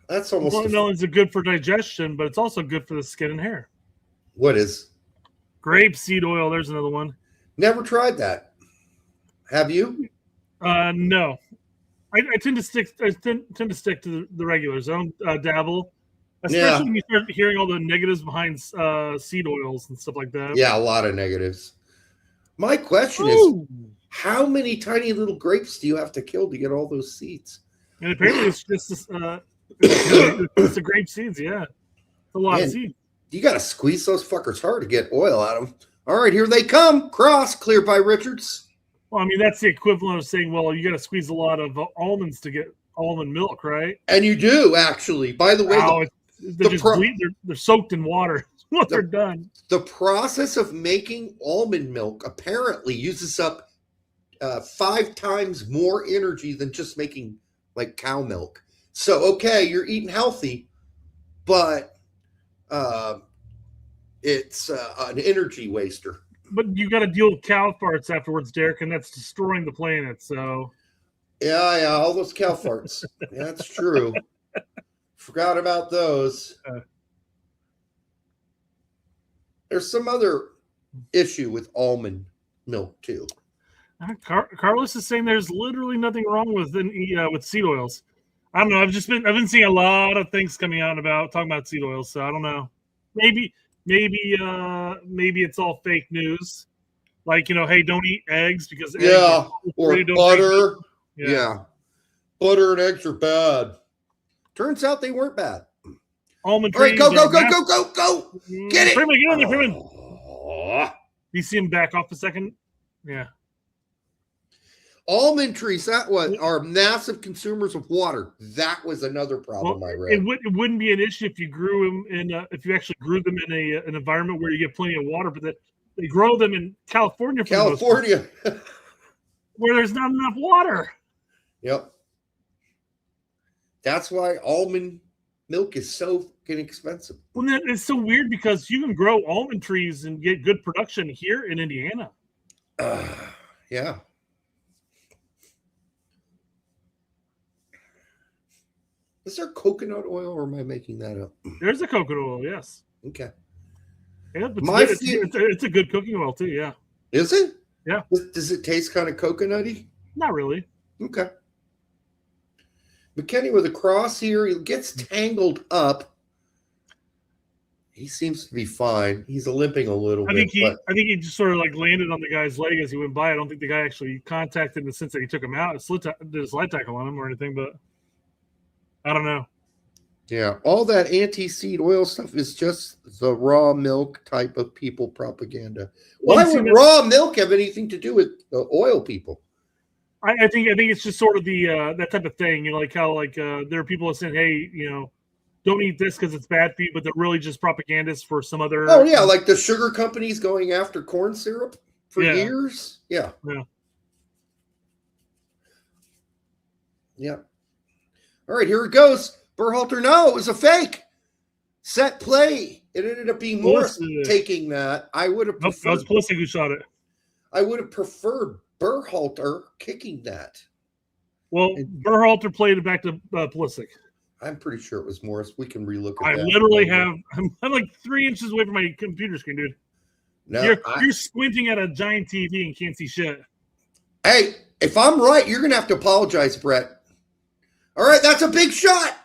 That's almost not only is it good for digestion, but it's also good for the skin and hair. What is? Grape seed oil. There's another one. Never tried that. Have you? No. I tend to stick to the regulars. I don't dabble, especially when you start hearing all the negatives behind seed oils and stuff like that. Yeah, a lot of negatives. My question is, how many tiny little grapes do you have to kill to get all those seeds? And apparently, it's just it's the grape seeds. Yeah, it's a lot of seeds. You got to squeeze those fuckers hard to get oil out of them. All right, here they come. Cross clear by Richards. Well, I mean, that's the equivalent of saying, well, you got to squeeze a lot of almonds to get almond milk, right? And you do, actually. By the way, they're soaked in water when they're done. The process of making almond milk apparently uses up 5 times more energy than just making like cow milk. So, okay, you're eating healthy, but it's an energy waster. But you got to deal with cow farts afterwards, Derek, and that's destroying the planet. So Yeah, all those cow farts. That's true. Forgot about those. There's some other issue with almond milk too. Carlos is saying there's literally nothing wrong with seed oils. I don't know. I've been seeing a lot of things coming out about talking about seed oils. So I don't know. Maybe it's all fake news. Like, hey, don't eat eggs because or butter. Yeah, butter and eggs are bad. Turns out they weren't bad. Almond trees. All right, go! Get it! Freeman, get on there, Freeman. You see him back off a second? Yeah. Almond trees, that was are massive consumers of water. That was another problem I read. It wouldn't be an issue if you grew them if you actually grew them in an environment where you get plenty of water, but they grow them in California. Where there's not enough water. Yep. That's why almond milk is so inexpensive. Well, it's so weird because you can grow almond trees and get good production here in Indiana. Yeah. Is there coconut oil, or am I making that up? There's a coconut oil, yes. Okay. Yeah, it's a good cooking oil too. Yeah. Is it? Yeah. Does it taste kind of coconutty? Not really. Okay. McKinney with a cross here. He gets tangled up. He seems to be fine. He's limping a little bit. I think he just sort of like landed on the guy's leg as he went by. I don't think the guy actually contacted in the sense that he took him out. Did a slide tackle on him or anything, but I don't know. Yeah, all that anti-seed oil stuff is just the raw milk type of people propaganda. Why would raw milk have anything to do with the oil people? I think it's just sort of the that type of thing. Like how there are people that say, hey, don't eat this because it's bad for you, but they're really just propagandists for some other. Oh yeah, like the sugar companies going after corn syrup for years. Yeah. All right, here it goes. Berhalter, no, it was a fake set play. It ended up being Morris taking that. I would have preferred. That was Pulisic who shot it. I would have preferred Berhalter kicking that. Well, Berhalter played it back to Pulisic. I'm pretty sure it was Morris. We can relook at that. I literally have. I'm like 3 inches away from my computer screen, dude. No, you're squinting at a giant TV and can't see shit. Hey, if I'm right, you're gonna have to apologize, Brett. All right, that's a big shot.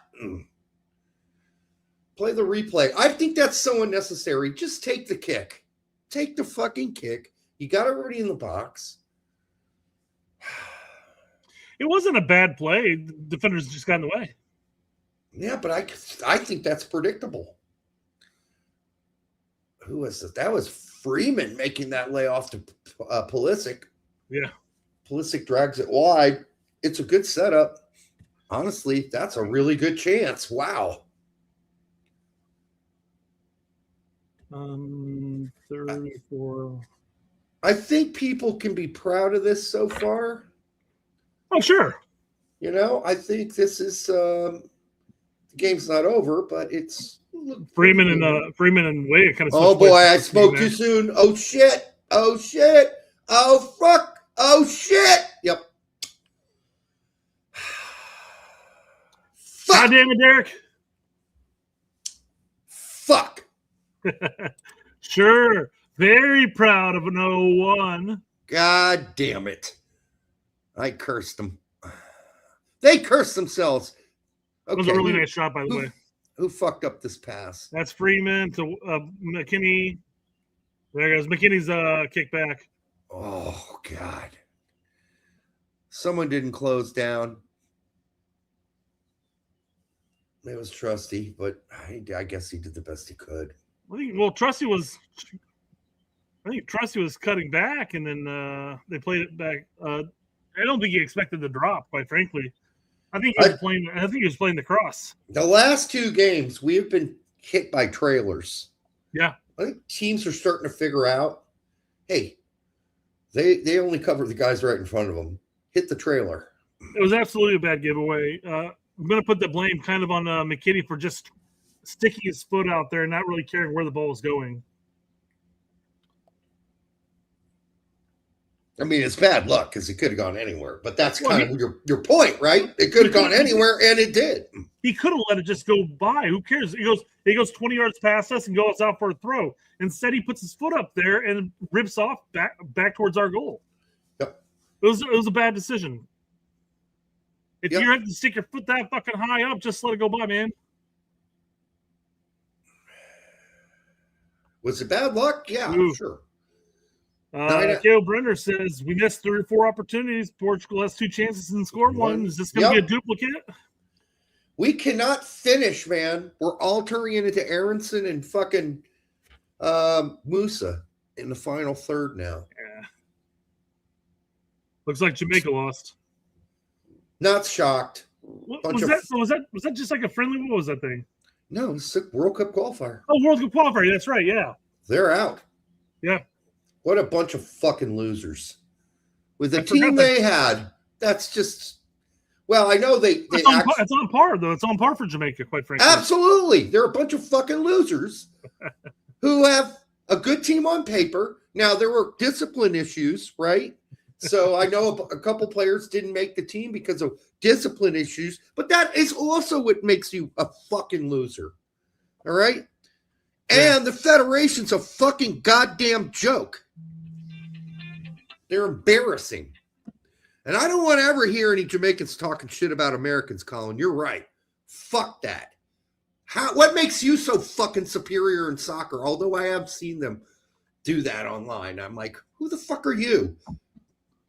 Play the replay. I think that's so unnecessary. Just take the kick. Take the fucking kick. You got everybody in the box. It wasn't a bad play. The defenders just got in the way. Yeah, but I think that's predictable. Who was it? That was Freeman making that lay off to Pulisic. Yeah. Pulisic drags it wide. It's a good setup. Honestly, that's a really good chance. Wow. 34. I think people can be proud of this so far. Oh, sure. I think this is the game's not over, but it's Freeman and Wade kind of. Oh boy, I spoke too soon. Oh shit. Oh fuck. Oh shit. Yep. God damn it, Derek. Fuck. Sure. Very proud of an 0-1. God damn it. I cursed them. They cursed themselves. Okay. It was a really nice shot, by the way. Who fucked up this pass? That's Freeman to McKinney. There goes McKinney's kick back. Oh, God. Someone didn't close down. It was Trusty, but I guess he did the best he could. Trusty was cutting back, and then they played it back. I don't think he expected the drop, quite frankly. I think he was playing the cross. The last 2 games, we have been hit by trailers. Yeah. I think teams are starting to figure out, hey, they only cover the guys right in front of them. Hit the trailer. It was absolutely a bad giveaway. I'm going to put the blame kind of on McKinney for just sticking his foot out there and not really caring where the ball is going. I mean, it's bad luck because it could have gone anywhere, but that's kind of your point, right? It could have gone anywhere, and it did. He could have let it just go by. Who cares? He goes 20 yards past us and goes out for a throw. Instead, he puts his foot up there and rips off back towards our goal. Yep. It was a bad decision. If you have to stick your foot that fucking high up, just let it go by, man. Was it bad luck? Yeah, Ooh. sure. Gail Brenner says, we missed 3 or 4 opportunities. Portugal has 2 chances and scored 1. Is this going to be a duplicate? We cannot finish, man. We're all turning it into Aronson and fucking Musa in the final third now. Yeah. Looks like Jamaica lost. Not shocked. Was that just like a friendly? What was that thing? No, it's a World Cup qualifier. Oh, World Cup qualifier. That's right. Yeah. They're out. Yeah. What a bunch of fucking losers. With the team they had, that's just... Well, I know it's on par, though. It's on par for Jamaica, quite frankly. Absolutely. They're a bunch of fucking losers who have a good team on paper. Now, there were discipline issues, right? So I know a couple players didn't make the team because of discipline issues, but that is also what makes you a fucking loser. All right? Yeah. And the federation's a fucking goddamn joke. They're embarrassing. And I don't want to ever hear any Jamaicans talking shit about Americans, Colin. You're right. Fuck that. What makes you so fucking superior in soccer? Although I have seen them do that online. I'm like, who the fuck are you?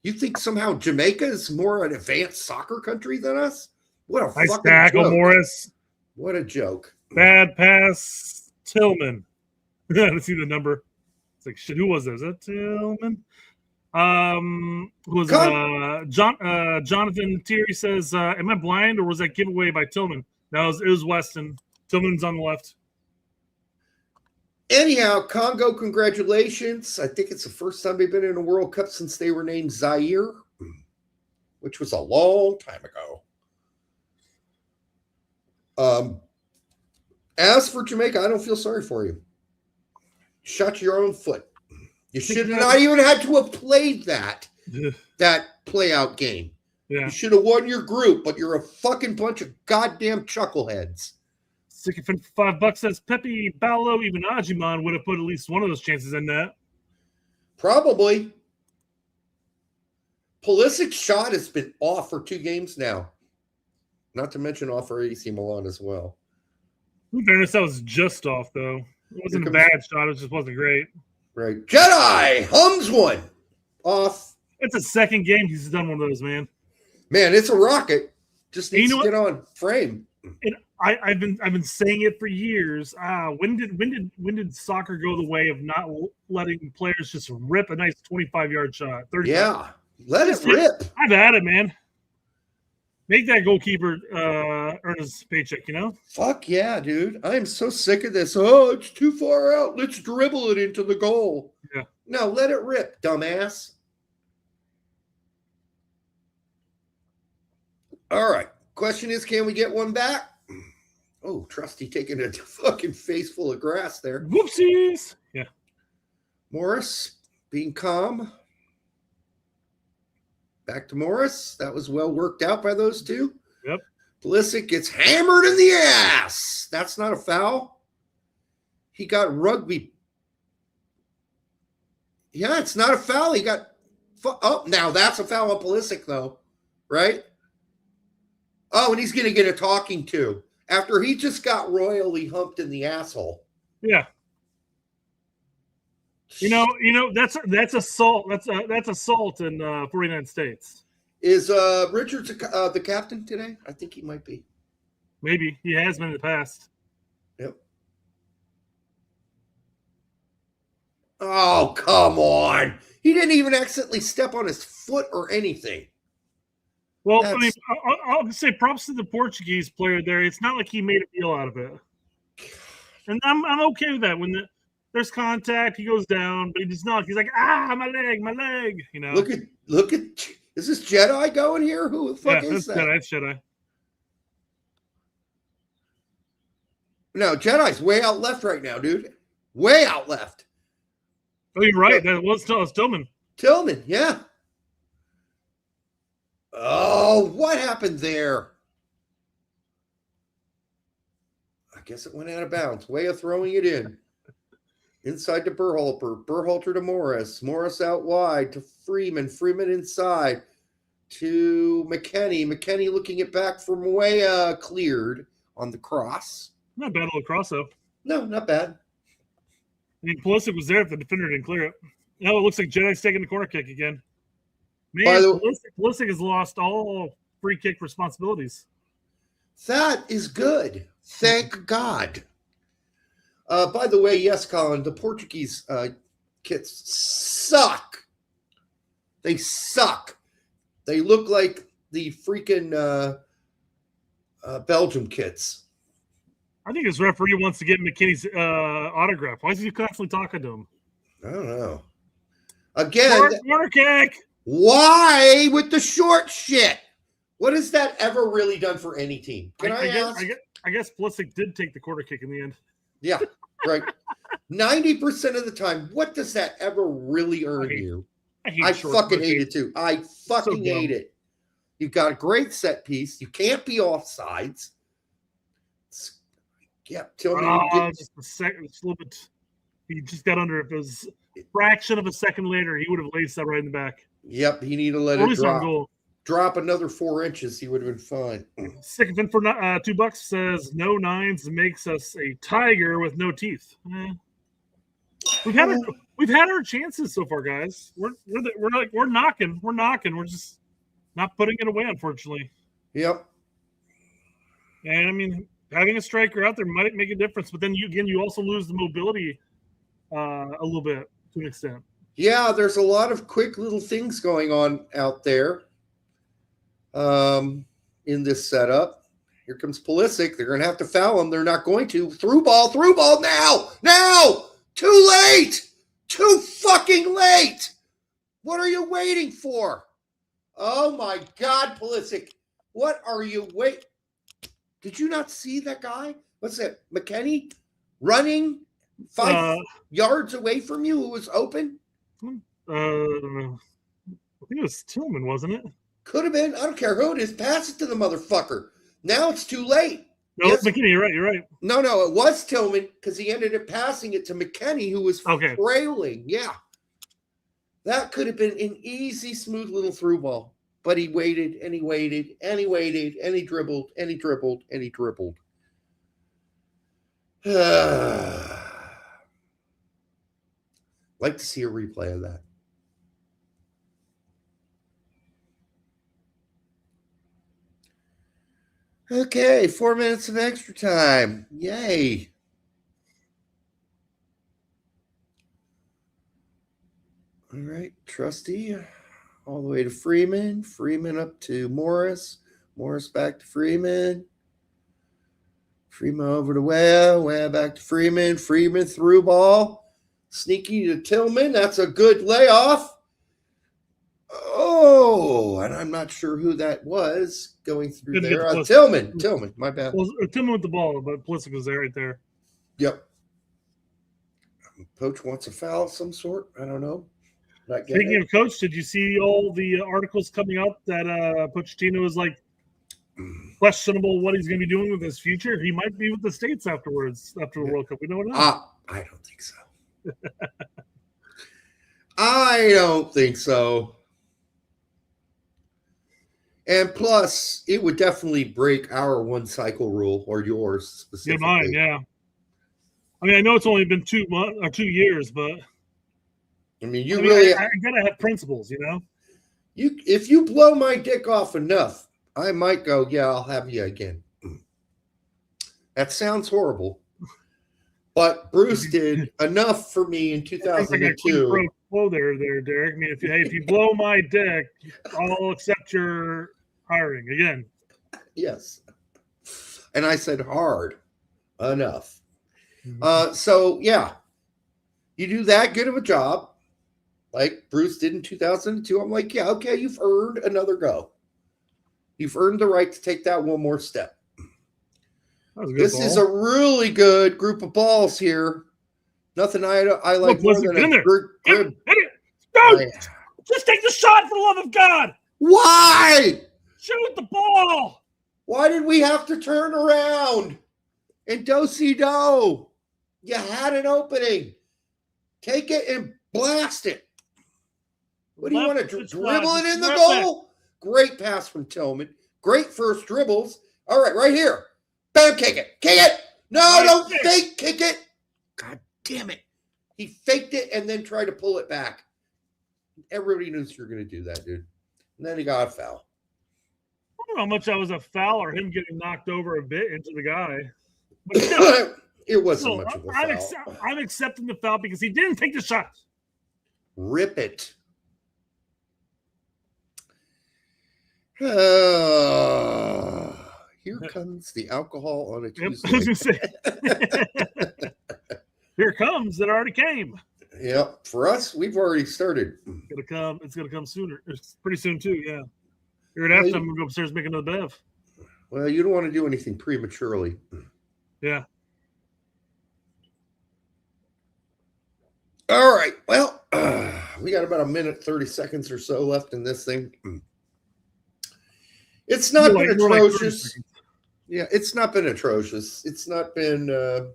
You think somehow Jamaica is more an advanced soccer country than us? What a nice fucking tackle, joke. Morris. What a joke. Bad pass, Tillman. Let's see the number. It's like, shit, who was that? Is that Tillman? Who was it? Jonathan Thierry says, am I blind or was that giveaway by Tillman? No, it was Weston. Tillman's on the left. Anyhow, Congo, congratulations. I think it's the first time they've been in a World Cup since they were named Zaire, which was a long time ago. As for Jamaica, I don't feel sorry for you. Shot your own foot. You should have not even had to have played that play-out game. Yeah. You should have won your group, but you're a fucking bunch of goddamn chuckleheads. Sticking for $5 says Pepe, Ballo, even Ajiman would have put at least one of those chances in that. Probably. Pulisic's shot has been off for 2 games now. Not to mention off for AC Milan as well. In fairness, that was just off, though. It wasn't a bad shot. It just wasn't great. Right. Jedi hums one off. It's a second game he's done one of those, man. Man, it's a rocket. Just needs to get on frame. And I've been saying it for years. When did soccer go the way of not letting players just rip a nice 25-yard shot? 30 yeah, let it rip. I've had it, man. Make that goalkeeper earn his paycheck, you know? Fuck yeah, dude. I am so sick of this. Oh, it's too far out. Let's dribble it into the goal. Yeah. No, let it rip, dumbass. All right. Question is, can we get one back? Oh, Trusty taking a fucking face full of grass there. Whoopsies. Yeah. Morris being calm. Back to Morris. That was well worked out by those two. Yep. Pulisic gets hammered in the ass. That's not a foul. He got rugby. Yeah, it's not a foul. He got... Oh, now that's a foul on Pulisic, though. Right? Oh, and he's going to get a talking to after he just got royally humped in the asshole. Yeah. You know that's assault. That's assault in 49 states. Is Richards the captain today? I think he might be. Maybe he has been in the past. Yep. Oh, come on! He didn't even accidentally step on his foot or anything. Well, I mean, I'll say props to the Portuguese player there. It's not like he made a deal out of it, and I'm okay with that. When there's contact, he goes down, but he's not. He's like, my leg. You know. Look at. Is this Jedi going here? Who the fuck is that? Jedi. It's Jedi. No, Jedi's way out left right now, dude. Way out left. Oh, you're right. That was Tillman. Tillman, yeah. Oh, what happened there? I guess it went out of bounds. Way of throwing it in. Inside to Berhalter. Berhalter to Morris. Morris out wide to Freeman. Freeman inside to McKenny. McKenny looking it back from way cleared on the cross. Not bad little cross, though. No, not bad. I mean, Pulisic was there if the defender didn't clear it. Now it looks like Jedi's taking the corner kick again. Man, Pulisic has lost all free kick responsibilities. That is good. Thank God. By the way, yes, Colin, the Portuguese kits suck. They suck. They look like the freaking Belgium kits. I think his referee wants to get McKinney's autograph. Why is he constantly talking to him? I don't know. Again, corner kick. Why with the short shit? What has that ever really done for any team? I guess Pulisic did take the corner kick in the end. Yeah, right. 90% of the time, what does that ever really earn you? I fucking hate it too. I fucking hate it. You've got a great set piece. You can't be offsides. Yeah, tell me. Just a second, just a little bit. He just got under. If it was a fraction of a second later, he would have laced that right in the back. Yep, he needed to let it drop. Drop another 4 inches, he would have been fine. Second for $2 says no nines makes us a tiger with no teeth. We've had our chances so far, guys. We're knocking. We're just not putting it away, unfortunately. Yep. And I mean, having a striker out there might make a difference, but then you also lose the mobility a little bit to an extent. Yeah, there's a lot of quick little things going on out there in this setup. Here comes Pulisic. They're going to have to foul him. They're not going to. Through ball now. Too late. Too fucking late. What are you waiting for? Oh my God, Pulisic. What are you waiting? Did you not see that guy? What's that? McKenny running 5 yards away from you who was open? I think it was Tillman, wasn't it? Could have been. I don't care who it is. Pass it to the motherfucker. Now it's too late. No, it's McKinney. You're right. No, it was Tillman because he ended up passing it to McKenny, who was trailing. Yeah. That could have been an easy, smooth little through ball. But he waited, and he waited, and he waited, and he dribbled, and he dribbled, and he dribbled. Like to see a replay of that. Okay, 4 minutes of extra time. Yay. All right, Trusty. All the way to Freeman. Freeman up to Morris. Morris back to Freeman. Freeman over to Wea back to Freeman. Freeman through ball. Sneaky to Tillman. That's a good layoff. Oh, and I'm not sure who that was going through there. Tillman, my bad. Well, Tillman with the ball, but Pulisic was there right there. Yep. Coach wants a foul of some sort. I don't know. Speaking of coach, did you see all the articles coming out that Pochettino is like questionable what he's going to be doing with his future? He might be with the States afterwards, after the World Cup. We don't know. I don't think so. I don't think so. And plus, it would definitely break our one cycle rule or yours specifically. Mine, yeah. I mean, I know it's only been 2 months or 2 years, but I mean, I gotta have principles, you know. If you blow my dick off enough, I might go, yeah, I'll have you again. That sounds horrible, but Bruce did enough for me in 2002. Whoa there, Derek. I mean, if you blow my dick, I'll accept your hiring again. Yes, and I said hard enough. So yeah, you do that good of a job, like Bruce did in 2002. I'm like, yeah, okay, you've earned another go. You've earned the right to take that one more step. That was a good This ball. is a really good group of balls here. Nothing I like more Pleasant, than get in a there. grip. Hit it. No! Just take the shot for the love of God. Why? Shoot the ball. Why did we have to turn around? And do-si-do. You had an opening. Take it and blast it. What do you want to dribble it in the goal? Great pass from Tillman. Great first dribbles. All right, right here. Bam, kick it. Kick it. No, don't fake kick it. God damn it. He faked it and then tried to pull it back. Everybody knows you're going to do that, dude. And then he got a foul. I don't know how much that was a foul or him getting knocked over a bit into the guy. But still, it wasn't much of a foul. I'm accepting the foul because he didn't take the shot. Rip it. Here comes the alcohol on a Tuesday. Here comes. It already came. Yep. For us, we've already started. It's gonna come sooner. It's pretty soon too. Yeah. You're gonna have to go upstairs and make another bev. Well, you don't want to do anything prematurely. Yeah. All right. Well, we got about a minute, 30 seconds or so left in this thing. It's not been atrocious. Yeah, it's not been atrocious. It's not been, the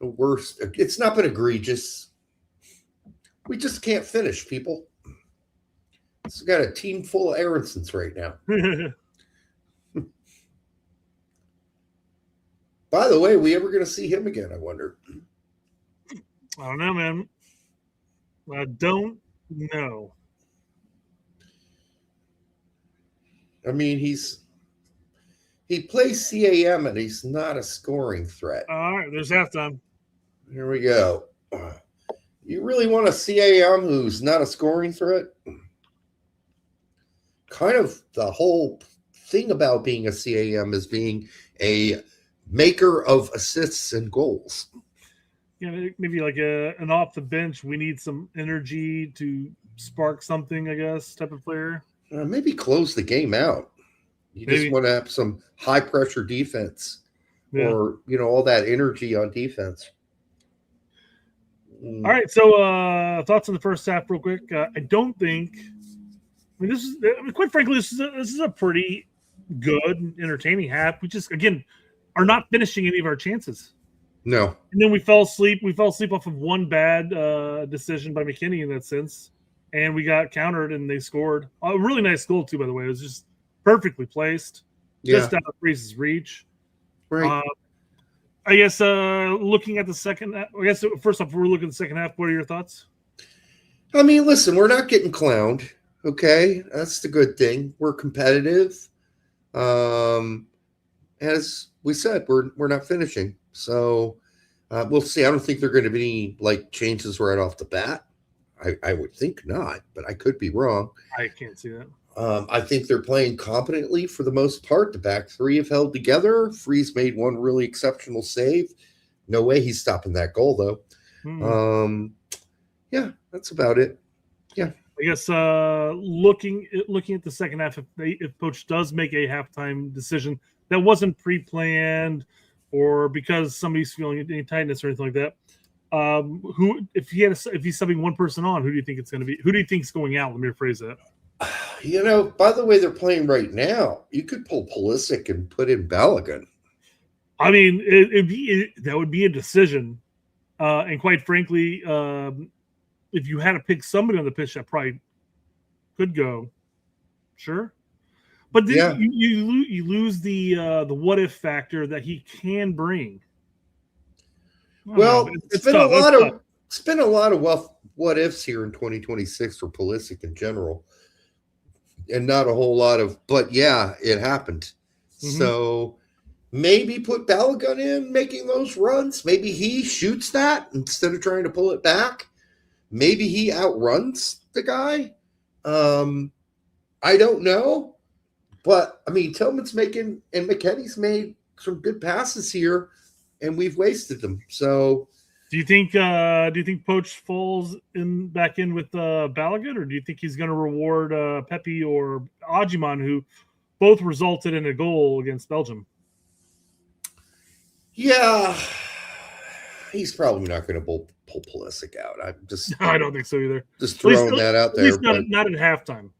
worst. It's not been egregious. We just can't finish, people. It's got a team full of Aaronsons right now. By the way, we ever going to see him again, I wonder? I don't know, man. I don't know. I mean, he plays CAM and he's not a scoring threat. All right, there's halftime. Here we go. You really want a CAM who's not a scoring threat? Kind of the whole thing about being a CAM is being a maker of assists and goals. Yeah, maybe like an off the bench. We need some energy to spark something, I guess, type of player. Maybe close the game out. You just want to have some high pressure defense, or all that energy on defense. All right, so thoughts on the first half, real quick. I don't think. I mean, quite frankly, this is a pretty good and entertaining half. We just again are not finishing any of our chances. No. And then we fell asleep. We fell asleep off of one bad decision by McKinney in that sense. And we got countered and they scored. A really nice goal, too, by the way. It was just perfectly placed. Just out of Freeze's reach. Right. I guess looking at the second half, first off, we're looking at the second half. What are your thoughts? I mean, listen, we're not getting clowned. Okay. That's the good thing. We're competitive. As we said, we're not finishing. So we'll see. I don't think there are going to be any changes right off the bat. I would think not, but I could be wrong. I can't see that. I think they're playing competently for the most part. The back three have held together. Freeze made one really exceptional save. No way he's stopping that goal, though. Yeah, that's about it. Yeah. I guess looking at the second half, if Poach does make a halftime decision that wasn't pre-planned or because somebody's feeling any tightness or anything like that, if he's subbing one person on, who do you think it's going to be? Who do you think is going out? Let me rephrase that. By the way they're playing right now, you could pull Pulisic and put in Balogun. I mean, that would be a decision. And quite frankly, if you had to pick somebody on the pitch that probably could go, sure. But then you lose the what if factor that he can bring. Well, it's been a lot of what ifs here in 2026 for Pulisic in general. And not a whole lot of, but yeah, it happened. Mm-hmm. So maybe put Balogun in making those runs. Maybe he shoots that instead of trying to pull it back. Maybe he outruns the guy. I don't know. But, I mean, Tillman's making, and McKennie's made some good passes here, and we've wasted them. So Do you think Poach falls back in with Balogun, or do you think he's going to reward Pepe or Ajiman, who both resulted in a goal against Belgium? Yeah, he's probably not going to pull Pulisic out. I'm just I don't think so either. just throwing that out At there. least But not at halftime.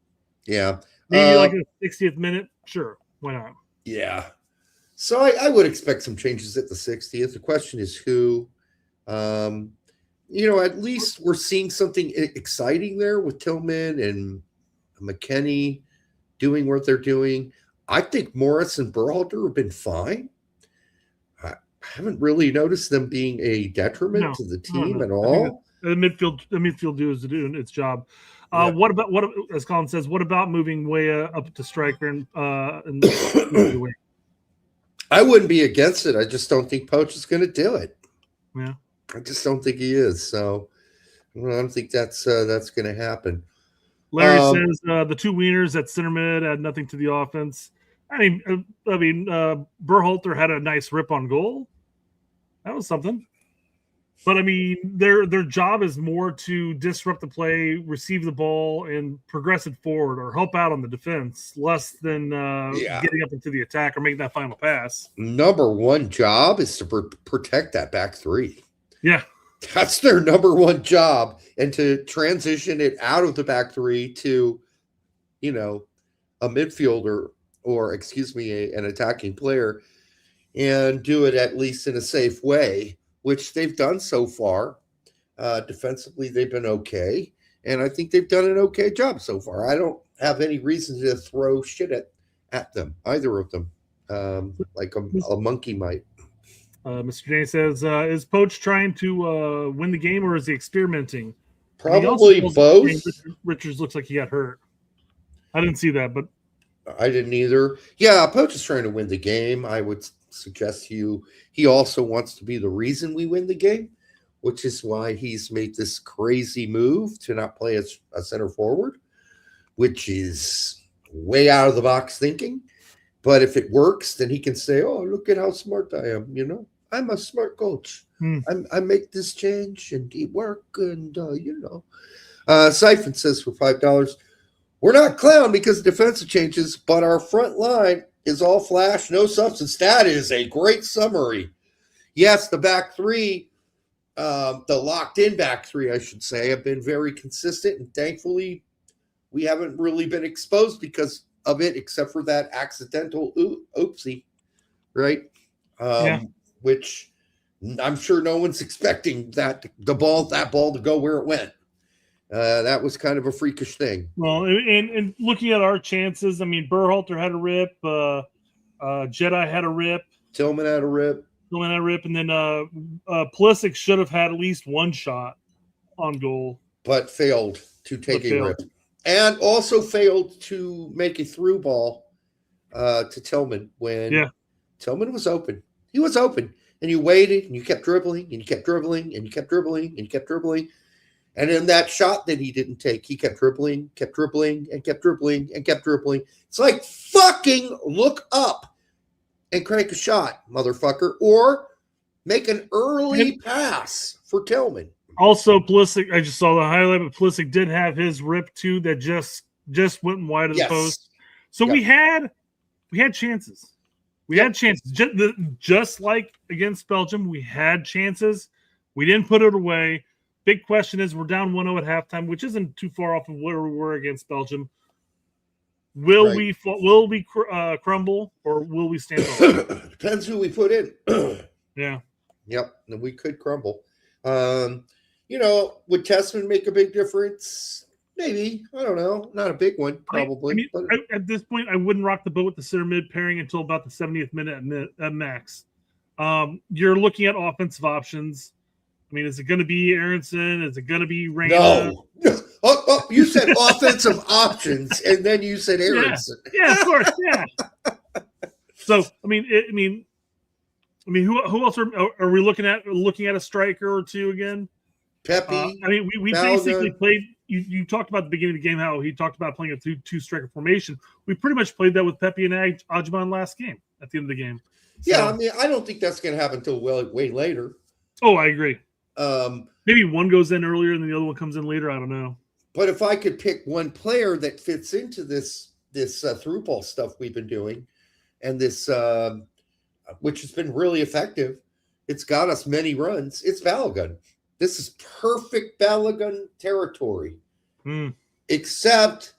yeah, Maybe like in the 60th minute. Sure, why not? yeah. So I would expect some changes at the 60th. The question is who. At least we're seeing something exciting there with Tillman and McKennie doing what they're doing. I think Morris and Berhalter have been fine. I haven't really noticed them being a detriment to the team at all. The midfield is doing its job. Yeah. What as Colin says? What about moving Weah up to striker and I wouldn't be against it. I just don't think Poach is going to do it. Yeah, I just don't think he is. So I don't think that's going to happen. Larry says the two wieners at center mid add nothing to the offense. Berhalter had a nice rip on goal. That was something. But I mean, their job is more to disrupt the play, receive the ball, and progress it forward, or help out on the defense, less than getting up into the attack or making that final pass. Number one job is to protect that back three. Yeah, that's their number one job, and to transition it out of the back three to, a midfielder or an attacking player, and do it at least in a safe way, which they've done so far. Defensively, they've been okay, and I think they've done an okay job so far. I don't have any reason to throw shit at them, either of them, like a monkey might. Mr. J says, is Poach trying to win the game, or is he experimenting? Probably both. Richards looks like he got hurt. I didn't see that, but I didn't either. Yeah, Poach is trying to win the game. I would suggest to you he also wants to be the reason we win the game, which is why he's made this crazy move to not play as a center forward, which is way out of the box thinking. But if it works, then he can say, oh, look at how smart I am. I'm a smart coach. I make this change and it work. And, Siphon says for $5, we're not clown because of defensive changes, but our front line is all flash, no substance. That is a great summary. Yes, the back three, the locked-in back three, I should say, have been very consistent, and thankfully we haven't really been exposed because of it, except for that accidental oopsie, right? Which I'm sure no one's expecting that ball to go where it went. That was kind of a freakish thing. Well, and looking at our chances, I mean, Berhalter had a rip, Jedi had a rip, Tillman had a rip, and then Pulisic should have had at least one shot on goal, but failed to take a rip, and also failed to make a through ball to Tillman when Tillman was open. He was open, and you waited, and you kept dribbling, and you kept dribbling, and you kept dribbling, and you kept dribbling. And in that shot that he didn't take, he kept dribbling, and kept dribbling. It's like, fucking look up and crank a shot, motherfucker, or make an early pass for Tillman. Also, Pulisic, I just saw the highlight, but Pulisic did have his rip too that just went wide of the post. So we had chances. We had chances. Just like against Belgium, we had chances. We didn't put it away. Big question is, we're down 1-0 at halftime, which isn't too far off of where we were against Belgium. Will we crumble, or will we stand up? Depends who we put in. Yeah. Yep. And we could crumble. Would Tessman make a big difference? Maybe. I don't know. Not a big one, probably. At this point, I wouldn't rock the boat with the center mid pairing until about the 70th minute at max. You're looking at offensive options. I mean, is it going to be Aronson? Is it going to be Reyna? No. Oh, you said offensive options, and then you said Aronson. Yeah, of course. Yeah. So, I mean, who else are we looking at? Looking at a striker or two again? Pepe. We basically played. You talked about at the beginning of the game how he talked about playing a two striker formation. We pretty much played that with Pepe and Ajman last game at the end of the game. So, yeah, I don't think that's going to happen until way later. Oh, I agree. Maybe one goes in earlier and the other one comes in later. I don't know. But if I could pick one player that fits into this through ball stuff we've been doing, and this which has been really effective, It's got us many runs. It's Balogun. This is perfect Balogun territory. Except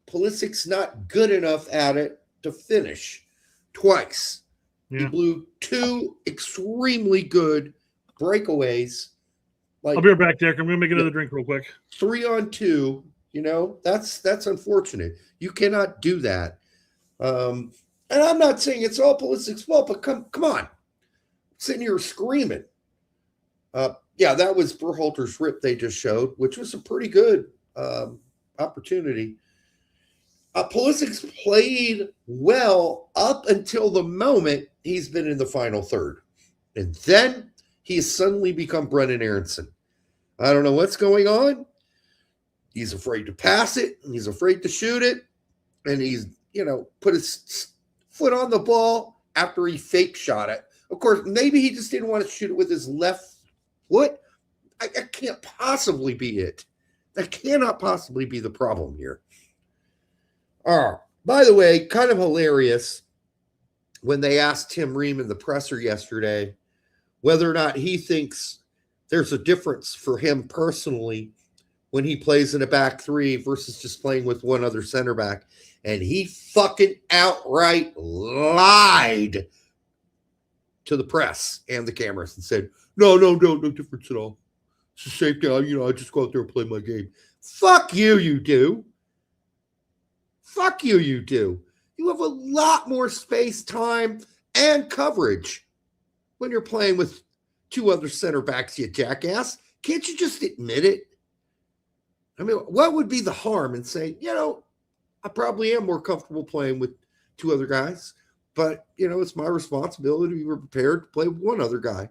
Pulisic's not good enough at it to finish twice. Yeah. He blew 2 extremely good breakaways. Like, I'll be right back, Derek. I'm going to make another drink real quick. 3 on 2. That's unfortunate. You cannot do that. And I'm not saying it's all Pulisic's fault, but come on. Sitting here screaming. Yeah, that was Berhalter's rip they just showed, which was a pretty good opportunity. Pulisic's played well up until the moment he's been in the final third. And then he's suddenly become Brendan Aronson. I don't know what's going on. He's afraid to pass it. He's afraid to shoot it. And he's, put his foot on the ball after he fake shot it. Of course, maybe he just didn't want to shoot it with his left foot. That can't possibly be it. That cannot possibly be the problem here. By the way, kind of hilarious when they asked Tim Ream in the presser yesterday whether or not he thinks there's a difference for him personally when he plays in a back three versus just playing with one other center back. And he fucking outright lied to the press and the cameras and said, no difference at all. It's the same thing. I just go out there and play my game. Fuck you, you do. Fuck you, you do. You have a lot more space, time, and coverage when you're playing with 2 other center backs, you jackass. Can't you just admit it? I mean, what would be the harm in saying, I probably am more comfortable playing with 2 other guys, but, it's my responsibility to be prepared to play with one other guy.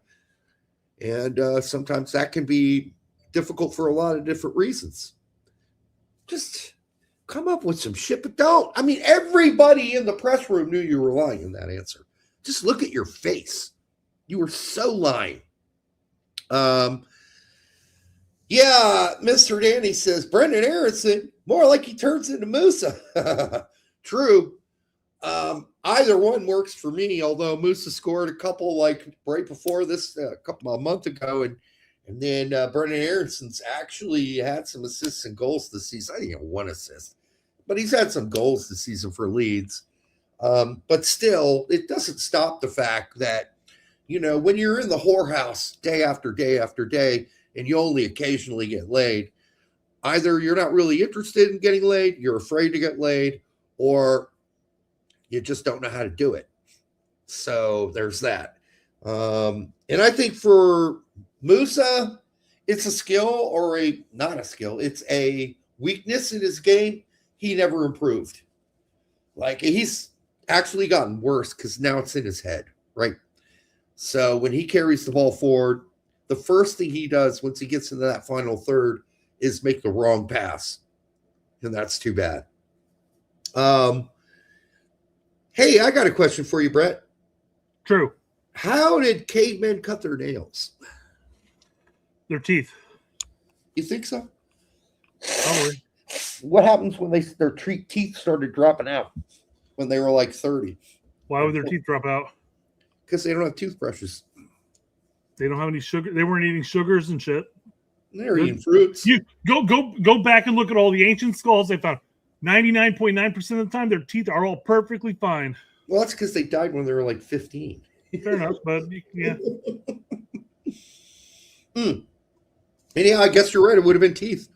And sometimes that can be difficult for a lot of different reasons. Just come up with some shit, but don't. I mean, everybody in the press room knew you were lying in that answer. Just look at your face. You were so lying. Yeah, Mr. Danny says, Brendan Aronson, more like he turns into Musa. True. Either one works for me, although Musa scored a couple like right before this, a couple of months ago, and then Brendan Aronson's actually had some assists and goals this season. I think he had 1 assist, but he's had some goals this season for Leeds. But still, it doesn't stop the fact that, when you're in the whorehouse day after day after day, and you only occasionally get laid, either you're not really interested in getting laid, you're afraid to get laid, or you just don't know how to do it. So there's that. And I think for Musa, it's a skill or not a skill. It's a weakness in his game. He never improved. Like, he's actually gotten worse because now it's in his head, right? So when he carries the ball forward, the first thing he does once he gets into that final third is make the wrong pass. And that's too bad. Hey, I got a question for you, Brett. True. How did cavemen cut their nails? Their teeth. You think so? Probably. What happens when their teeth started dropping out when they were like 30? Why would their teeth drop out? Because they don't have toothbrushes. They don't have any sugar. They weren't eating sugars and shit. They're eating fruits. You go back and look at all the ancient skulls. They found 99.9% of the time their teeth are all perfectly fine. Well, that's because they died when they were like 15. Fair enough, but yeah. Anyhow, I guess you're right. It would have been teeth.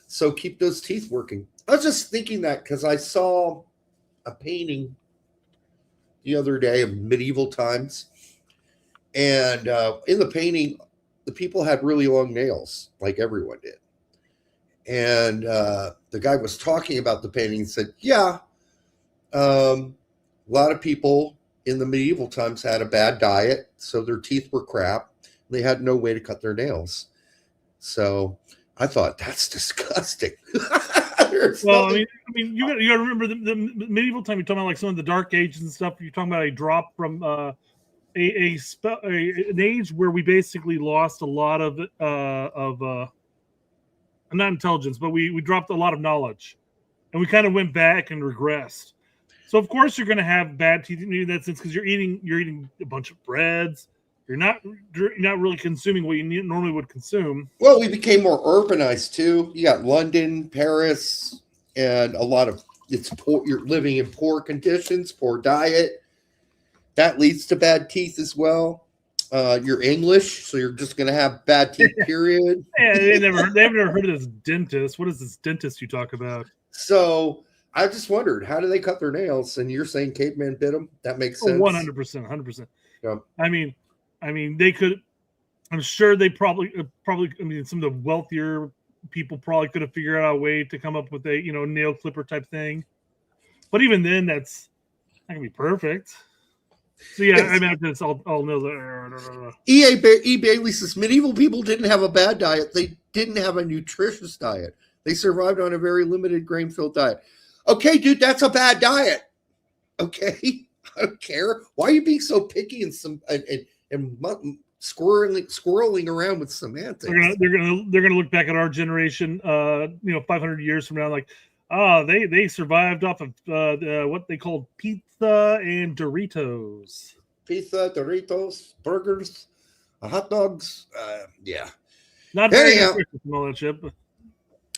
So keep those teeth working. I was just thinking that because I saw a painting the other day of medieval times. And in the painting, the people had really long nails, like everyone did. And the guy was talking about the painting and said, yeah, a lot of people in the medieval times had a bad diet, so their teeth were crap. They had no way to cut their nails. So I thought, that's disgusting. Well, I mean, you got to remember the medieval time. You're talking about like some of the dark ages and stuff. You're talking about a drop from an age where we basically lost a lot of not intelligence, but we dropped a lot of knowledge, and we kind of went back and regressed. So of course you're going to have bad teeth in that sense because you're eating a bunch of breads, You're not really consuming what you normally would consume. Well, we became more urbanized too. You got London, Paris, and a lot of it's poor. You're living in poor conditions, poor diet. That leads to bad teeth as well. You're English, so you're just going to have bad teeth. Period. Yeah, they've never heard of this dentist. What is this dentist you talk about? So I just wondered, how do they cut their nails? And you're saying caveman bit them? That makes sense. 100%, 100%. Yeah. I mean, they could. I'm sure they probably. I mean, some of the wealthier people probably could have figured out a way to come up with a nail clipper type thing. But even then, that's not gonna be perfect. So yeah, I imagine it's all nails. E. Bailey says medieval people didn't have a bad diet. They didn't have a nutritious diet. They survived on a very limited grain-filled diet. Okay, dude, that's a bad diet. Okay, I don't care. Why are you being so picky and squirreling around with semantics? They're gonna look back at our generation, 500 years from now, like, they survived off of what they called pizza and Doritos. Pizza, Doritos, burgers, hot dogs. Yeah. Not very nutritious and all that shit. But.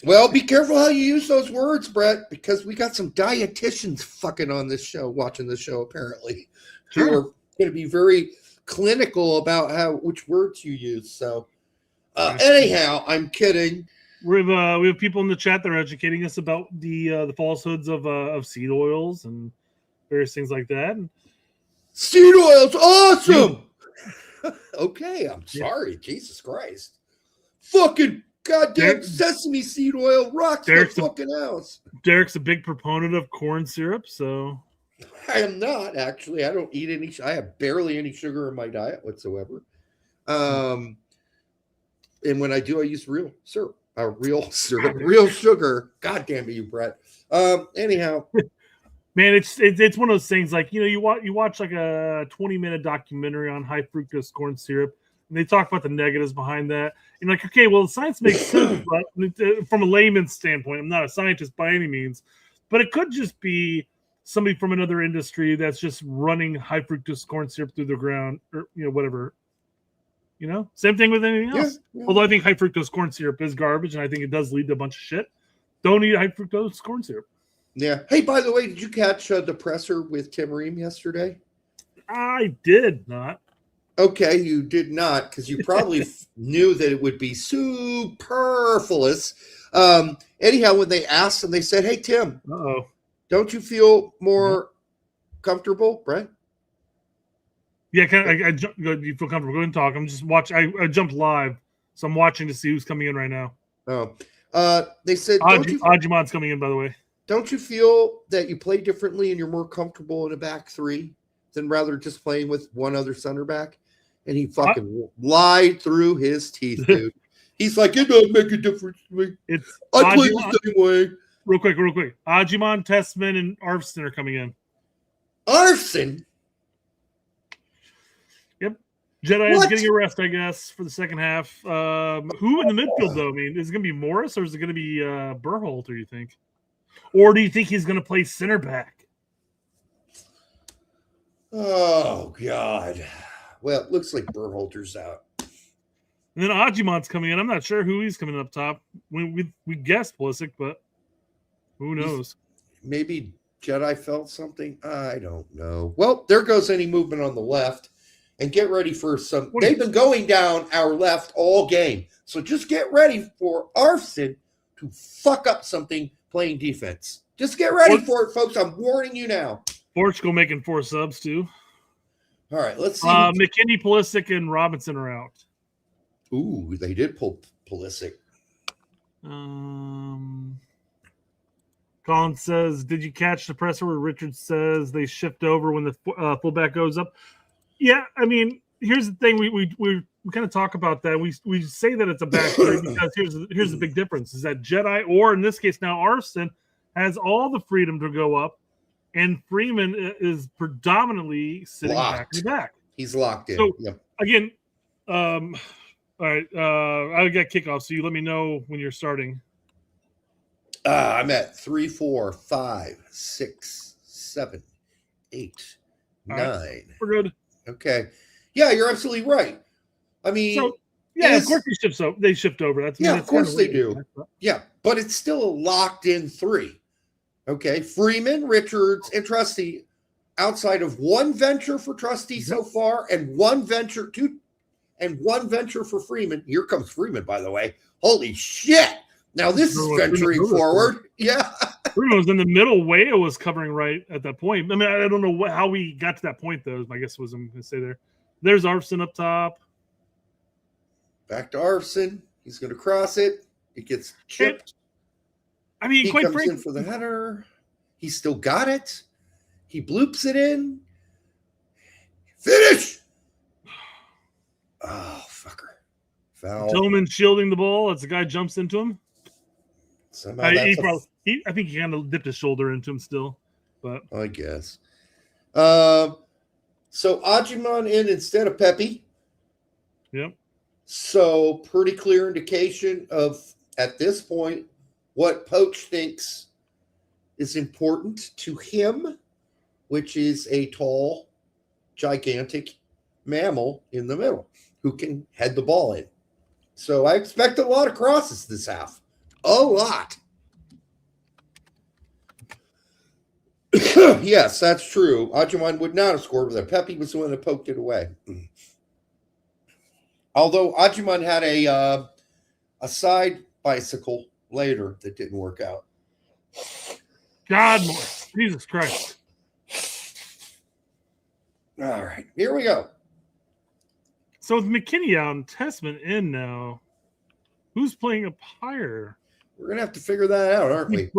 Well, be careful how you use those words, Brett, because we got some dietitians fucking on this show, watching the show apparently, who are going to be very clinical about which words you use. So, anyhow, I'm kidding. We have people in the chat that are educating us about the falsehoods of seed oils and various things like that. Seed oils, awesome. Okay, I'm sorry, Jesus Christ, fucking goddamn sesame seed oil rocks the fucking house. Derek's a big proponent of corn syrup, so I am not actually. I don't eat any. I have barely any sugar in my diet whatsoever. And when I do, I use real syrup. Real syrup, real sugar. God damn it, you Brett. Anyhow, man, it's one of those things like you watch like a 20-minute documentary on high fructose corn syrup, and they talk about the negatives behind that. And like, okay, well, the science makes sense, but from a layman's standpoint, I'm not a scientist by any means, but it could just be somebody from another industry that's just running high fructose corn syrup through the ground, or whatever. Same thing with anything else. Yeah. Although I think high fructose corn syrup is garbage, and I think it does lead to a bunch of shit. Don't eat high fructose corn syrup. Yeah. Hey, by the way, did you catch the presser with Tim Ream yesterday? I did not. Okay, you did not, because you probably knew that it would be superfluous. Anyhow, when they asked him, they said, "Hey, Tim, don't you feel more comfortable, Brent?" Yeah, you feel comfortable? Go ahead and talk. I'm just watching. I jumped live, so I'm watching to see who's coming in right now. They said Ajiman's coming in, by the way. Don't you feel that you play differently and you're more comfortable in a back three than rather just playing with one other center back? And he fucking lied through his teeth, dude. He's like, it doesn't make a difference to me. I play the same way. Real quick. Ajiman, Testman, and Arfson are coming in. Arfson? Yep. Jedi is getting a rest, I guess, for the second half. Who in the midfield, though? I mean, is it going to be Morris or is it going to be Berhalter, you think? Or do you think he's going to play center back? Oh, God. Well, it looks like Berhalter's out. And then Ajiman's coming in. I'm not sure who he's coming up top. We guessed Pulisic, but who knows? Maybe Jedi felt something. I don't know. Well, there goes any movement on the left. And get ready for some. They've been going down our left all game. So just get ready for Arfson to fuck up something playing defense. Just get ready for it, folks. I'm warning you now. Portugal making 4 subs, too. All right, let's see. McKinney, Pulisic, and Robinson are out. Ooh, they did pull Pulisic. Colin says, did you catch the presser where Richard says they shift over when the fullback goes up? Yeah, I mean, here's the thing. We kind of talk about that. We say that it's a back three because here's the big difference is that Jedi, or in this case now Arfson, has all the freedom to go up, and Freeman is predominantly sitting back in the back. He's locked in. So, again, all right, I got kickoff, so you let me know when you're starting. I'm at 3, 4, 5, 6, 7, 8, 9. Right, we're good. Okay. Yeah, you're absolutely right. I mean, So yeah, is- of course they shift over. That's yeah, that's of course kind they weird. do. Yeah, but it's still a locked in 3. Okay, Freeman, Richards, and Trusty. Outside of one venture for Trusty so far, and one venture for Freeman. Here comes Freeman, by the way. Holy shit! Now this is venturing forward. Yeah. Bruno was in the middle. Waya was covering right at that point. I mean, I don't know how we got to that point, though. I guess was I'm going to say there. There's Arfson up top. Back to Arfson. He's going to cross it. It gets chipped. I mean, he quite comes frankly, in for the header. He's still got it. He bloops it in. Finish! Oh, fucker. Foul. Tillman shielding the ball as the guy jumps into him. Somehow I that's think he kind of dipped his shoulder into him still, but I guess. So Ajimon in instead of Pepe. Yep. So pretty clear indication of, at this point, what Poach thinks is important to him, which is a tall, gigantic mammal in the middle who can head the ball in. So I expect a lot of crosses this half. A lot. Yes, that's true. Ajimon would not have scored with it. Pepe was the one that poked it away. Although Ajimon had a side bicycle later that didn't work out. God, Jesus Christ. All right, here we go. So with McKinney out and Tessman in now, who's playing up higher? We're going to have to figure that out, aren't we?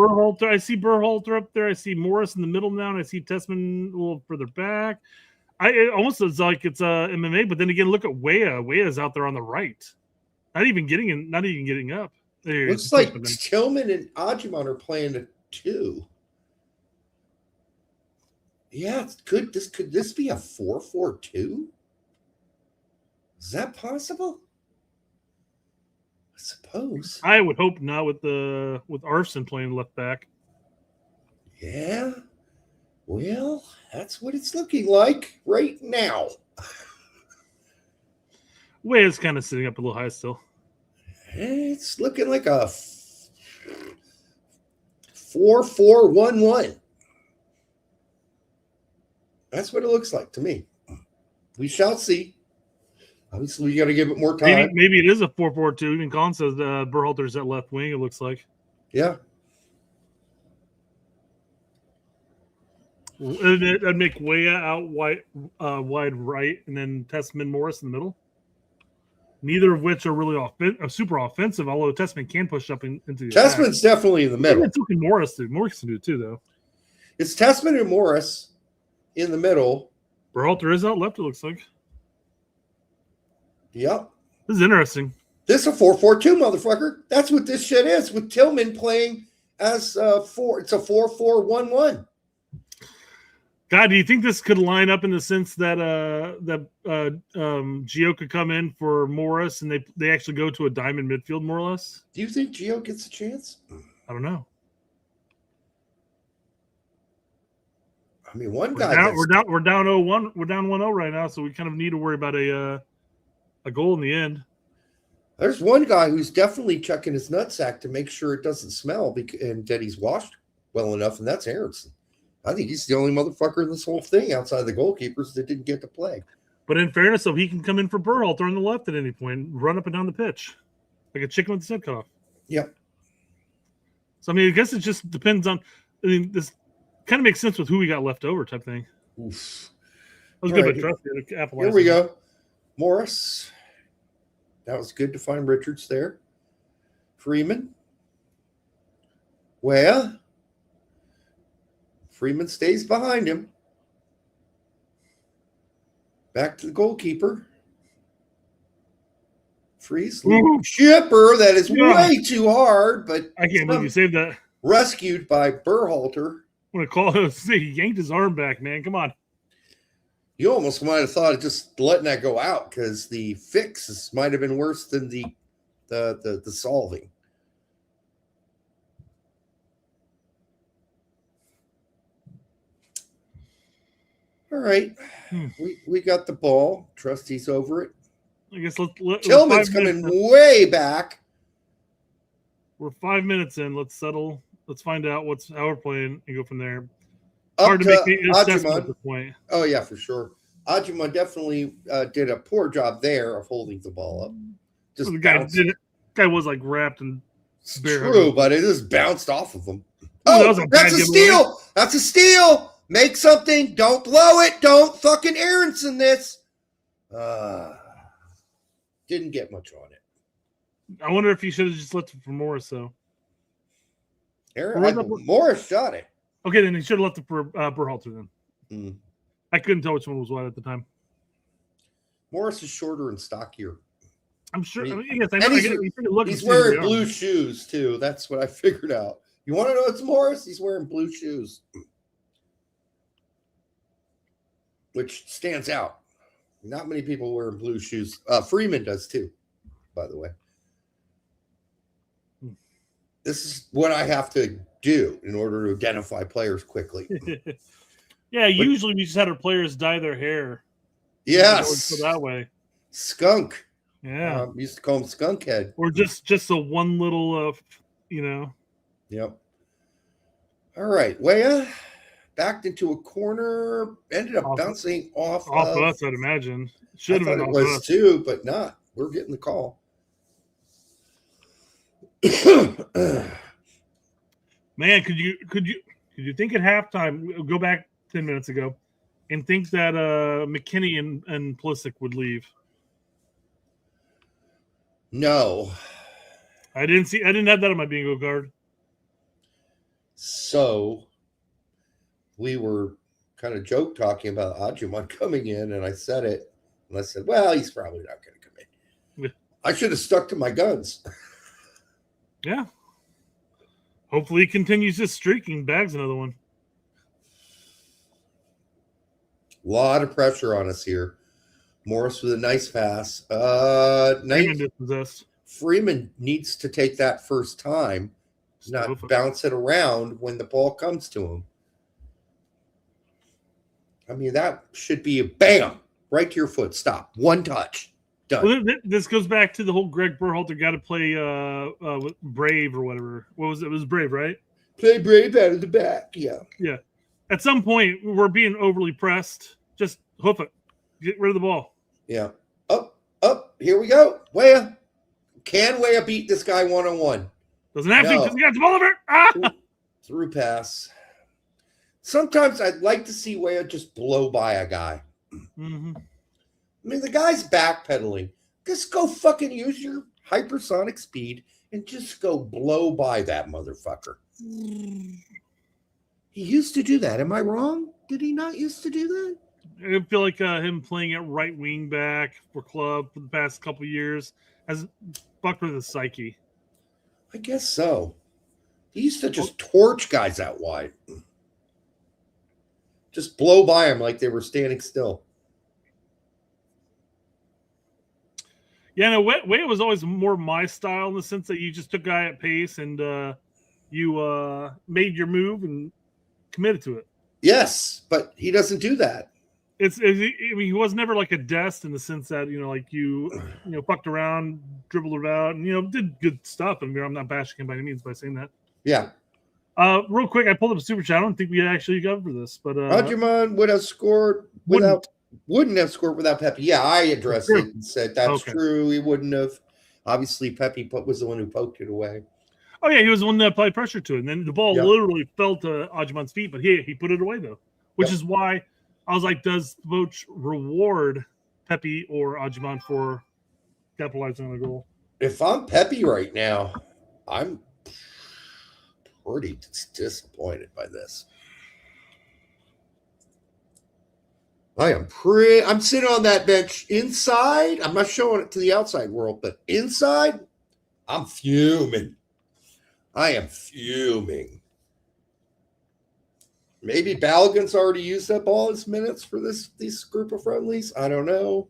I see Berhalter up there. I see Morris in the middle now, and I see Tessman a little further back. It almost looks like it's MMA, but then again, look at Waya. Waya's out there on the right. Not even getting up. Looks like Tillman and Ajimon are playing a 2. Yeah, it's good. Could this be a 4-4-2? Is that possible? I suppose. I would hope not with Arfson playing left back. Yeah. Well, that's what it's looking like right now. Waya's kind of sitting up a little high still. It's looking like a 4-4-1-1. That's what it looks like to me. We shall see. Obviously, we got to give it more time. Maybe it is a 4-4-2. Even Colin says Berhalter's at left wing, it looks like. Yeah. I'd make Waya out wide right, and then Tessman Morris in the middle. Neither of which are really super offensive, although Tessman can push up into the Tessman's definitely in the middle. It's looking Morris can do it too, though. It's Tessman and Morris in the middle. Berhalter is out left, it looks like. Yep. This is interesting. This is a 4-4-2, motherfucker. That's what this shit is, with Tillman playing as it's a 4-4-1-1. God, do you think this could line up in the sense that Gio could come in for Morris and they actually go to a diamond midfield more or less? Do you think Gio gets a chance? I don't know. I mean, one guy we're down 0-1. We're down 1-0 right now, so we kind of need to worry about a goal in the end. There's one guy who's definitely checking his nutsack to make sure it doesn't smell and that he's washed well enough, and that's Aronson. I think he's the only motherfucker in this whole thing outside of the goalkeepers that didn't get to play. But in fairness, though, he can come in for Berhalter on the left at any point, run up and down the pitch like a chicken with his head cut off. Yep. So, I mean, I guess it just depends on – I mean, this kind of makes sense with who we got left over type thing. Oof. That was good, but trust me. Here we go. Morris. That was good to find Richards there. Freeman. Well, Freeman stays behind him. Back to the goalkeeper. Freeze. Chipper. That is way too hard, but I can't believe you saved that. Rescued by Berhalter. I'm going to call him. He yanked his arm back, man. Come on. You almost might have thought of just letting that go out because the fix might have been worse than the solving. All right. We got the ball. Trustee's over it. I guess Tillman's coming way back. We're 5 minutes in. Let's settle. Let's find out how we're playing and go from there. Up Hard to make an assessment at Ajimon. this point. Oh, yeah, for sure. Ajimon definitely did a poor job there of holding the ball up. Just The guy bounced. did it. Guy was like wrapped in It's bare. true, but it just bounced off of him. That was a bad that's a giveaway. steal. That's a steal. Make something. Don't blow it. Don't fucking Aronson this. Didn't get much on it. I wonder if he should have just left it for Morris, though. Morris shot it. Okay, then he should have left it for Berhalter then. Mm. I couldn't tell which one was what at the time. Morris is shorter and stockier. I'm sure. And Yes, I know. He's wearing blue shoes, too. That's what I figured out. You want to know it's Morris? He's wearing blue shoes. Which stands out. Not many people wearing blue shoes. Freeman does, too, by the way. This is what I have to do in order to identify players quickly. Yeah, usually we just had our players dye their hair. Yes. So that way. Skunk. Yeah. Used to call him Skunk Head. Or just a one little, Yep. All right. Weah backed into a corner. Ended up bouncing off of us, I'd imagine. Should have been off us too, but not. We're getting the call. Man, could you think at halftime, go back 10 minutes ago, and think that McKinney and Pulisic would leave? No. I didn't have that on my bingo card. So we were kind of joke talking about Ajimon coming in, and I said it, and I said, well, he's probably not going to come in. Yeah. I should have stuck to my guns. Yeah. Hopefully he continues this streak and bags another one. A lot of pressure on us here. Morris with a nice pass. Freeman needs to take that first time, not bounce it around when the ball comes to him. I mean, that should be a bam, right to your foot. Stop. One touch. Done. Well, this goes back to the whole Greg Berhalter got to play with Brave or whatever. What was it? It was Brave, right? Play Brave out of the back. Yeah. Yeah. At some point, we're being overly pressed. Just hoof it. Get rid of the ball. Yeah. Up. Here we go. Weah. Can Weah beat this guy one-on-one? Doesn't have to because he got the ball over. Ah! Through pass. Sometimes I'd like to see Weah just blow by a guy. Mm-hmm. I mean, the guy's backpedaling. Just go fucking use your hypersonic speed and just go blow by that motherfucker. He used to do that. Am I wrong? Did he not used to do that? I feel like him playing at right wing back for club for the past couple of years has fucked with his psyche. I guess so. He used to just torch guys out wide. Just blow by them like they were standing still. Yeah, no, Weah was always more my style in the sense that you just took a guy at pace and you made your move and committed to it. Yes, but he doesn't do that. I mean, he was never like a Dest in the sense that, like you fucked around, dribbled it out, and, did good stuff. I mean, I'm not bashing him by any means by saying that. Yeah. Real quick, I pulled up a super chat. I don't think we actually got for this, but Ajimon would have scored wouldn't have scored without Pepe. Yeah, I addressed it and said that's true. He wouldn't have. Obviously, Pepe was the one who poked it away. Oh yeah, he was the one that applied pressure to it, and then the ball literally fell to Ajimon's feet, but he put it away though, which is why I was like, does the coach reward Pepe or Ajimon for capitalizing on a goal? If I'm Pepe right now, I'm pretty disappointed by this. I'm sitting on that bench inside. I'm not showing it to the outside world, but inside, I'm fuming. I am fuming. Maybe Balogun's already used up all his minutes for these group of friendlies. I don't know.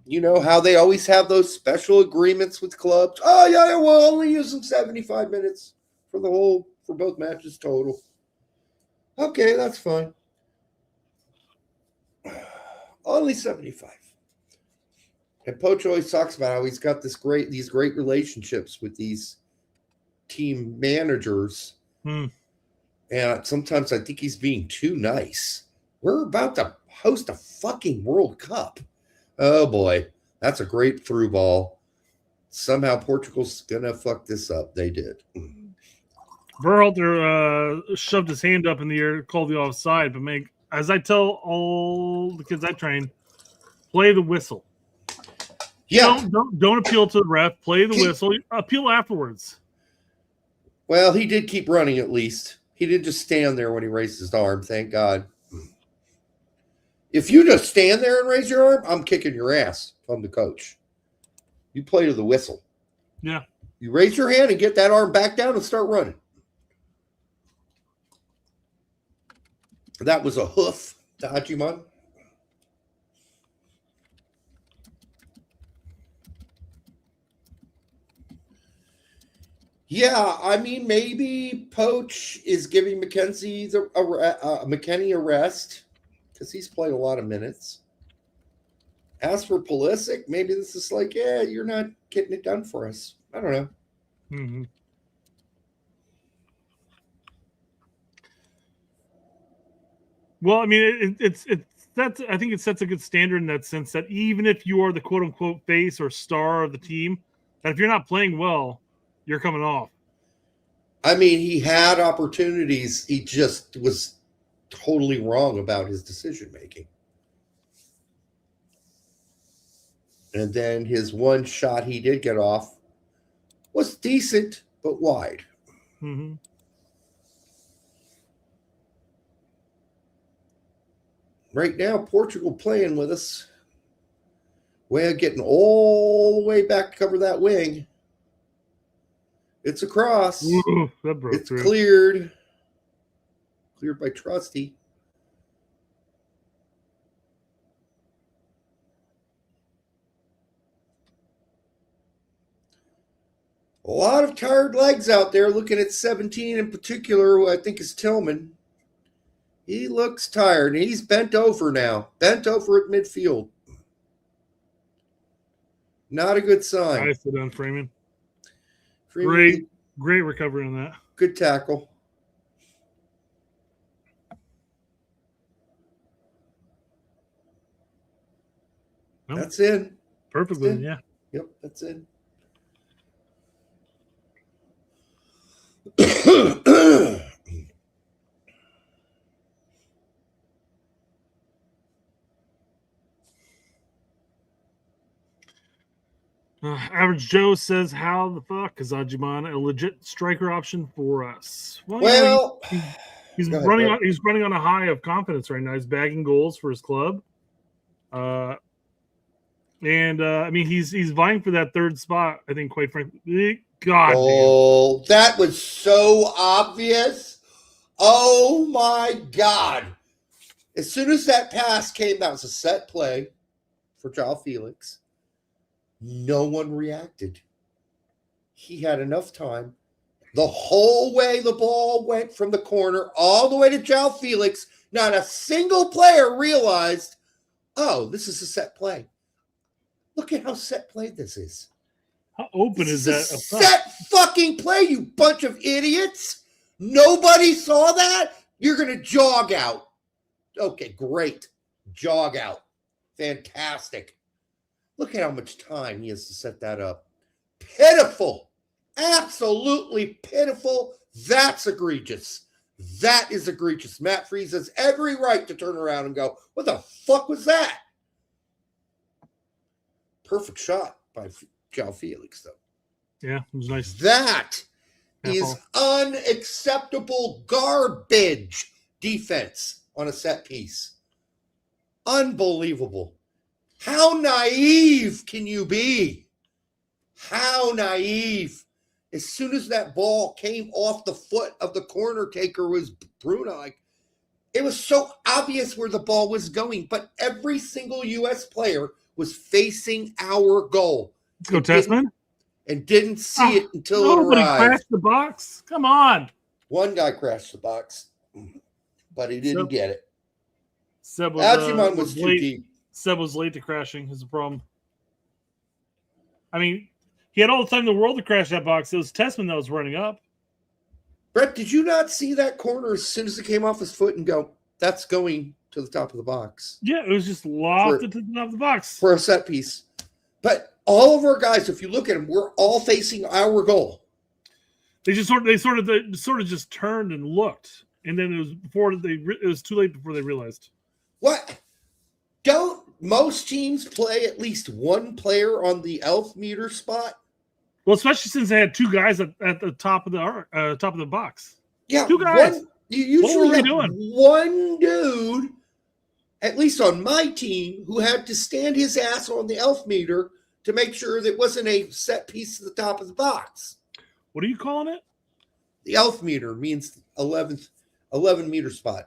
You know how they always have those special agreements with clubs. Oh yeah, we'll only use them 75 minutes for both matches total. Okay, that's fine. Only 75. And Poach always talks about how he's got these great relationships with these team managers. And sometimes I think he's being too nice. We're about to host a fucking World Cup. Oh boy, that's a great through ball. Somehow Portugal's gonna fuck this up. They did. Berhalter shoved his hand up in the air, called the offside, but as I tell all the kids I train, play the whistle. Yeah. Don't appeal to the ref. Play the whistle. Appeal afterwards. Well, he did keep running at least. He didn't just stand there when he raised his arm, thank God. If you just stand there and raise your arm, I'm kicking your ass if I'm the coach. You play to the whistle. Yeah. You raise your hand and get that arm back down and start running. That was a hoof to Hachiman. Yeah, I mean, maybe Poach is giving McKenzie McKennie a rest because he's played a lot of minutes. As for Pulisic, maybe this is like, yeah, you're not getting it done for us. I don't know. Mm-hmm. Well, I mean, I think it sets a good standard in that sense that even if you are the quote unquote face or star of the team, that if you're not playing well, you're coming off. I mean, he had opportunities. He just was totally wrong about his decision making. And then his one shot he did get off was decent, but wide. Mm-hmm. Right now, Portugal playing with us. We're getting all the way back to cover that wing. It's across. Ooh, it's through. Cleared. Cleared by Trusty. A lot of tired legs out there looking at 17 in particular, who I think is Tillman. He looks tired. He's bent over now. Bent over at midfield. Not a good sign. Nice done, Freeman. Great recovery on that. Good tackle. Nope. That's in. Perfectly, yeah. Yep, that's in. Average Joe says, "How the fuck is Ajimana a legit striker option for us?" Well, he's running on. He's running on a high of confidence right now. He's bagging goals for his club, I mean, he's vying for that third spot. I think, quite frankly, God, that was so obvious. Oh my God! As soon as that pass came, that was a set play for Joao Felix. No one reacted. He had enough time. The whole way the ball went from the corner all the way to Joao Felix, not a single player realized, oh, this is a set play. Look at how set play this is. How open is that? A set fucking play, you bunch of idiots. Nobody saw that? You're going to jog out. Okay, great. Jog out. Fantastic. Look at how much time he has to set that up. Pitiful. Absolutely pitiful. That's egregious. That is egregious. Matt Freese has every right to turn around and go, what the fuck was that? Perfect shot by Joao Felix, though. Yeah, it was nice. That is unacceptable garbage defense on a set piece. Unbelievable. How naive can you be? How naive. As soon as that ball came off the foot of the corner taker was Bruno. It was so obvious where the ball was going, but every single U.S. player was facing our goal. Let's go, Testman. And didn't see it until it arrived. Nobody crashed the box. Come on. One guy crashed the box, but he didn't get it. Seb Achiman was too deep. Seb was late to crashing is the problem. I mean, he had all the time in the world to crash that box. It was Tessman that was running up. Brett, did you not see that corner as soon as it came off his foot and go, that's going to the top of the box? Yeah, it was just lofted to the top of the box. For a set piece. But all of our guys, if you look at them, we're all facing our goal. They sort of just turned and looked. And then it was too late before they realized. What? Don't most teams play at least one player on the elf meter spot? Well, especially since they had two guys at the top of the box. Yeah, two guys. You usually have one dude, at least on my team, who had to stand his ass on the elf meter to make sure that it wasn't a set piece at the top of the box. What are you calling it? The elf meter means 11 meter spot.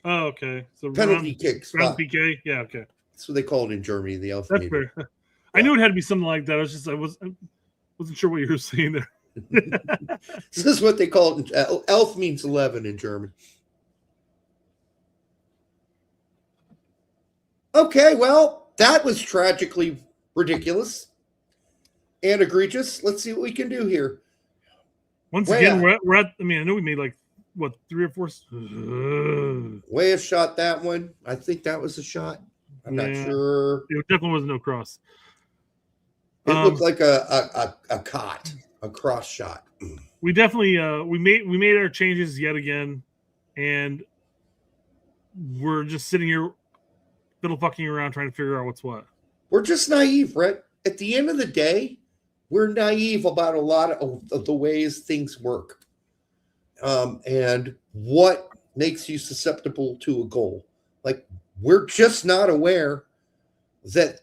Oh, okay. So penalty kick spot. Round PK? Yeah, okay. That's what they call it in Germany, the elf That's meter. fair. I knew it had to be something like that. I wasn't sure what you were saying there. This is what they call it. Elf means 11 in German. Okay, well, that was tragically ridiculous and egregious. Let's see what we can do here. Once again, we're at. I mean, I know we made like what 3 or 4. Weah shot that one. I think that was a shot. I'm not sure. It definitely was no cross. It looked like a cross shot. We definitely we made our changes yet again, and we're just sitting here fiddle fucking around trying to figure out what's what. We're just naive, Brett. At the end of the day, we're naive about a lot of the ways things work, and what makes you susceptible to a goal. Like, we're just not aware that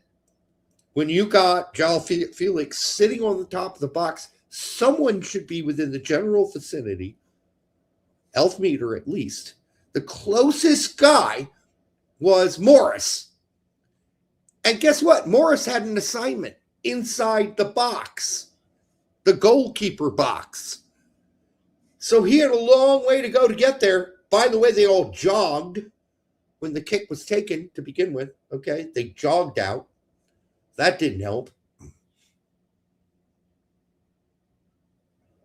when you got João Felix sitting on the top of the box, someone should be within the general vicinity, elf meter at least. The closest guy was Morris. And guess what? Morris had an assignment inside the box, the goalkeeper box. So he had a long way to go to get there. By the way, they all jogged when the kick was taken to begin with. Okay, they jogged out. That didn't help.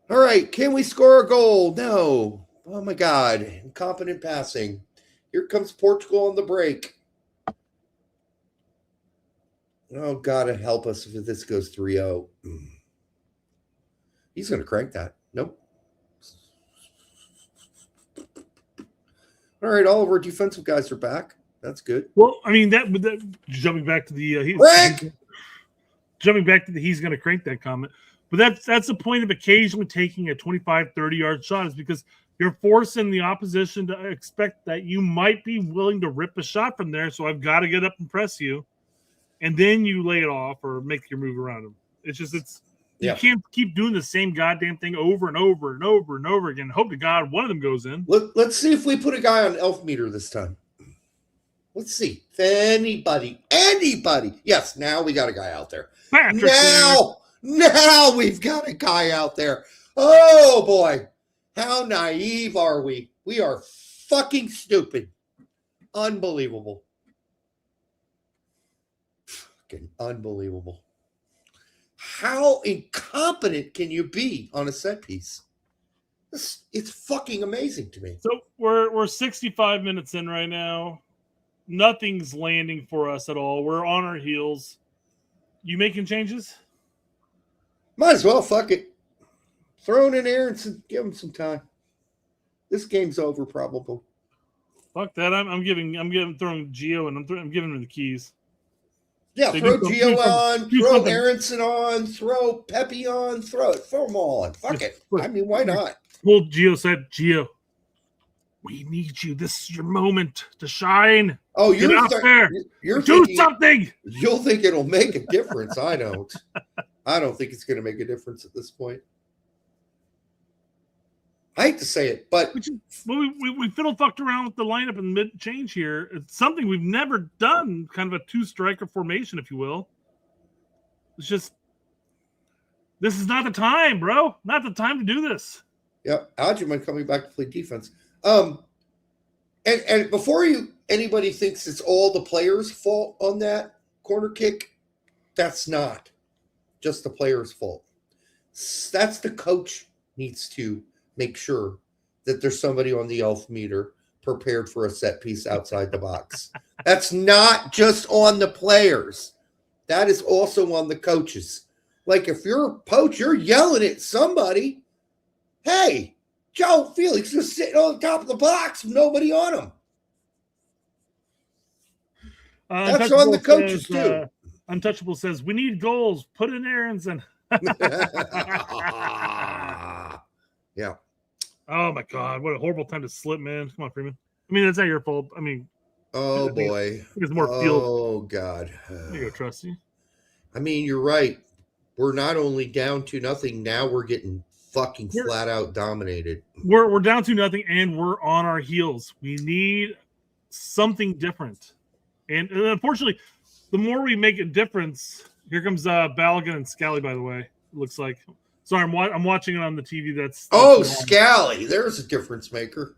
All right, can we score a goal? No. Oh, my God. Incompetent passing. Here comes Portugal on the break. Oh, God, help us if this goes 3-0. He's going to crank that. Nope. All right, all of our defensive guys are back. That's good. Well, I mean, that jumping back to the he's going to crank that comment. But that's the point of occasionally taking a 25, 30-yard shot, is because you're forcing the opposition to expect that you might be willing to rip a shot from there. So I've got to get up and press you, and then you lay it off or make your move around him. You can't keep doing the same goddamn thing over and over and over and over again. Hope to God one of them goes in. Let's see if we put a guy on elf meter this time. Let's see if anybody. Yes, now we got a guy out there. Now we've got a guy out there. Oh boy, how naive are we? We are fucking stupid. Unbelievable. Fucking unbelievable. How incompetent can you be on a set piece? It's fucking amazing to me. So we're 65 minutes in right now. Nothing's landing for us at all. We're on our heels. You making changes? Might as well. Fuck it. Throw it in there and give him some time. This game's over, probably. Fuck that. I'm throwing Gio and I'm giving him the keys. Yeah, So throw Gio on, throw Aronson on, throw Pepe on, throw them all on. Fuck it. I mean, why not? Well, Gio said, Gio, we need you. This is your moment to shine. Oh, Get out there. You're do something. You'll think it'll make a difference. I don't. I don't think it's going to make a difference at this point. I hate to say it, but we fiddle-fucked around with the lineup and mid-change here. It's something we've never done, kind of a two-striker formation, if you will. It's just, this is not the time, bro. Not the time to do this. Yeah, Algerman coming back to play defense. And before anybody thinks it's all the players' fault on that corner kick, that's not just the players' fault. That's the coach needs to make sure that there's somebody on the elf meter prepared for a set piece outside the box. That's not just on the players. That is also on the coaches. Like if you're a coach, you're yelling at somebody, hey, Joe Felix is sitting on the top of the box with nobody on him. That's on the coaches too. Untouchable says, we need goals. Put in errands and Yeah. Oh my God, what a horrible time to slip, man. Come on, Freeman. I mean, that's not your fault. I mean, oh boy. There's more field. Oh God. There you go, Trusty. I mean, you're right. We're not only down 2-0, now we're getting fucking flat out dominated. We're down 2-0 and we're on our heels. We need something different. And unfortunately, the more we make a difference, here comes Balogun and Scally, by the way. It looks like. Sorry, I'm watching it on the TV. That's Scally. There's a difference maker.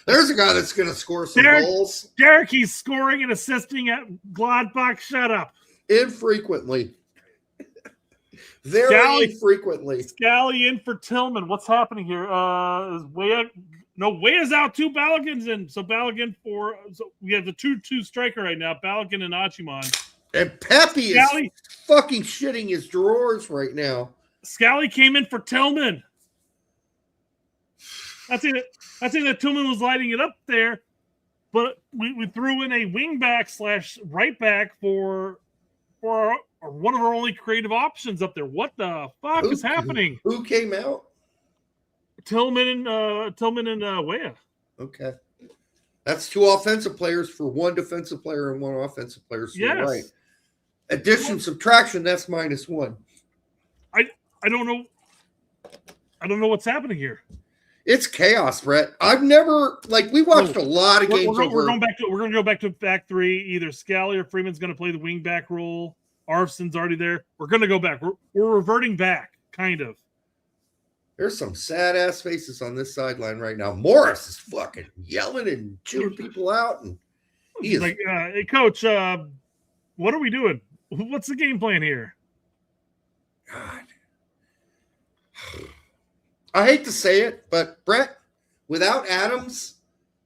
There's a guy that's going to score some goals. Derek, he's scoring and assisting at Gladbach. Shut up. Infrequently. Very infrequently. Scally in for Tillman. What's happening here? Is Weah's out, 2 Balagans in. So Balogun so we have the 2-2 striker right now, Balogun and Achimon. And Pepe is fucking shitting his drawers right now. Scally came in for Tillman. That's it that Tillman was lighting it up there, but we threw in a wingback / right back for one of our only creative options up there. What the fuck is happening? Who came out? Tillman and Weah. Okay. That's 2 offensive players for 1 defensive player and 1 offensive player. So yes. Right. Addition, subtraction, that's -1. I don't know. I don't know what's happening here. It's chaos, Brett. I've never we watched a lot of games. We're going to go back to back 3. Either Scally or Freeman's going to play the wing back role. Arfson's already there. We're going to go back. We're reverting back, kind of. There's some sad ass faces on this sideline right now. Morris is fucking yelling and chewing people out, and he is like, "Hey, coach, what are we doing? What's the game plan here?" God, I hate to say it, but Brett, without Adams,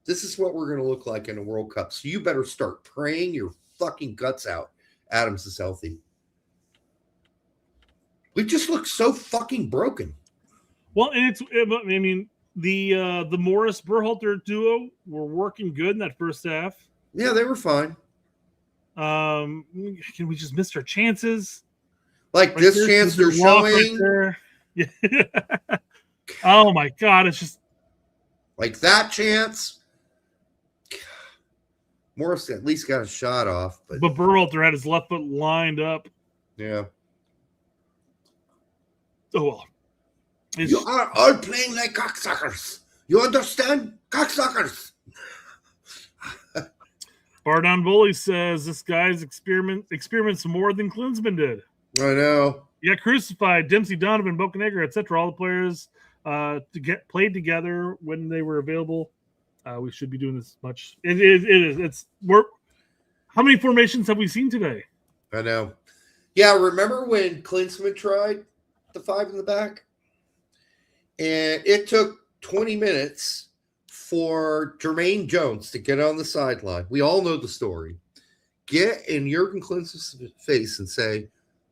this is what we're going to look like in a World Cup. So you better start praying your fucking guts out. Adams is healthy. We just look so fucking broken. Well, and the Morris Berhalter duo were working good in that first half. Yeah, they were fine. Can we just miss our chances? Like this chance they're showing. Right yeah. Oh my God, it's just like that chance. Morris at least got a shot off, but Berhalter had his left foot lined up. Yeah. Oh well. You are all playing like cocksuckers. You understand? Cocksuckers. Bardon Bully says this guy's experiments more than Klinsmann did. I know. Yeah, Crucified, Dempsey, Donovan, Bocanegra, etc. All the players played together when they were available. We should be doing this much. It is. How many formations have we seen today? I know. Yeah, remember when Klinsmann tried the 5 in the back? And it took 20 minutes for Jermaine Jones to get on the sideline. We all know the story. Get in Jurgen Klinsmann's face and say,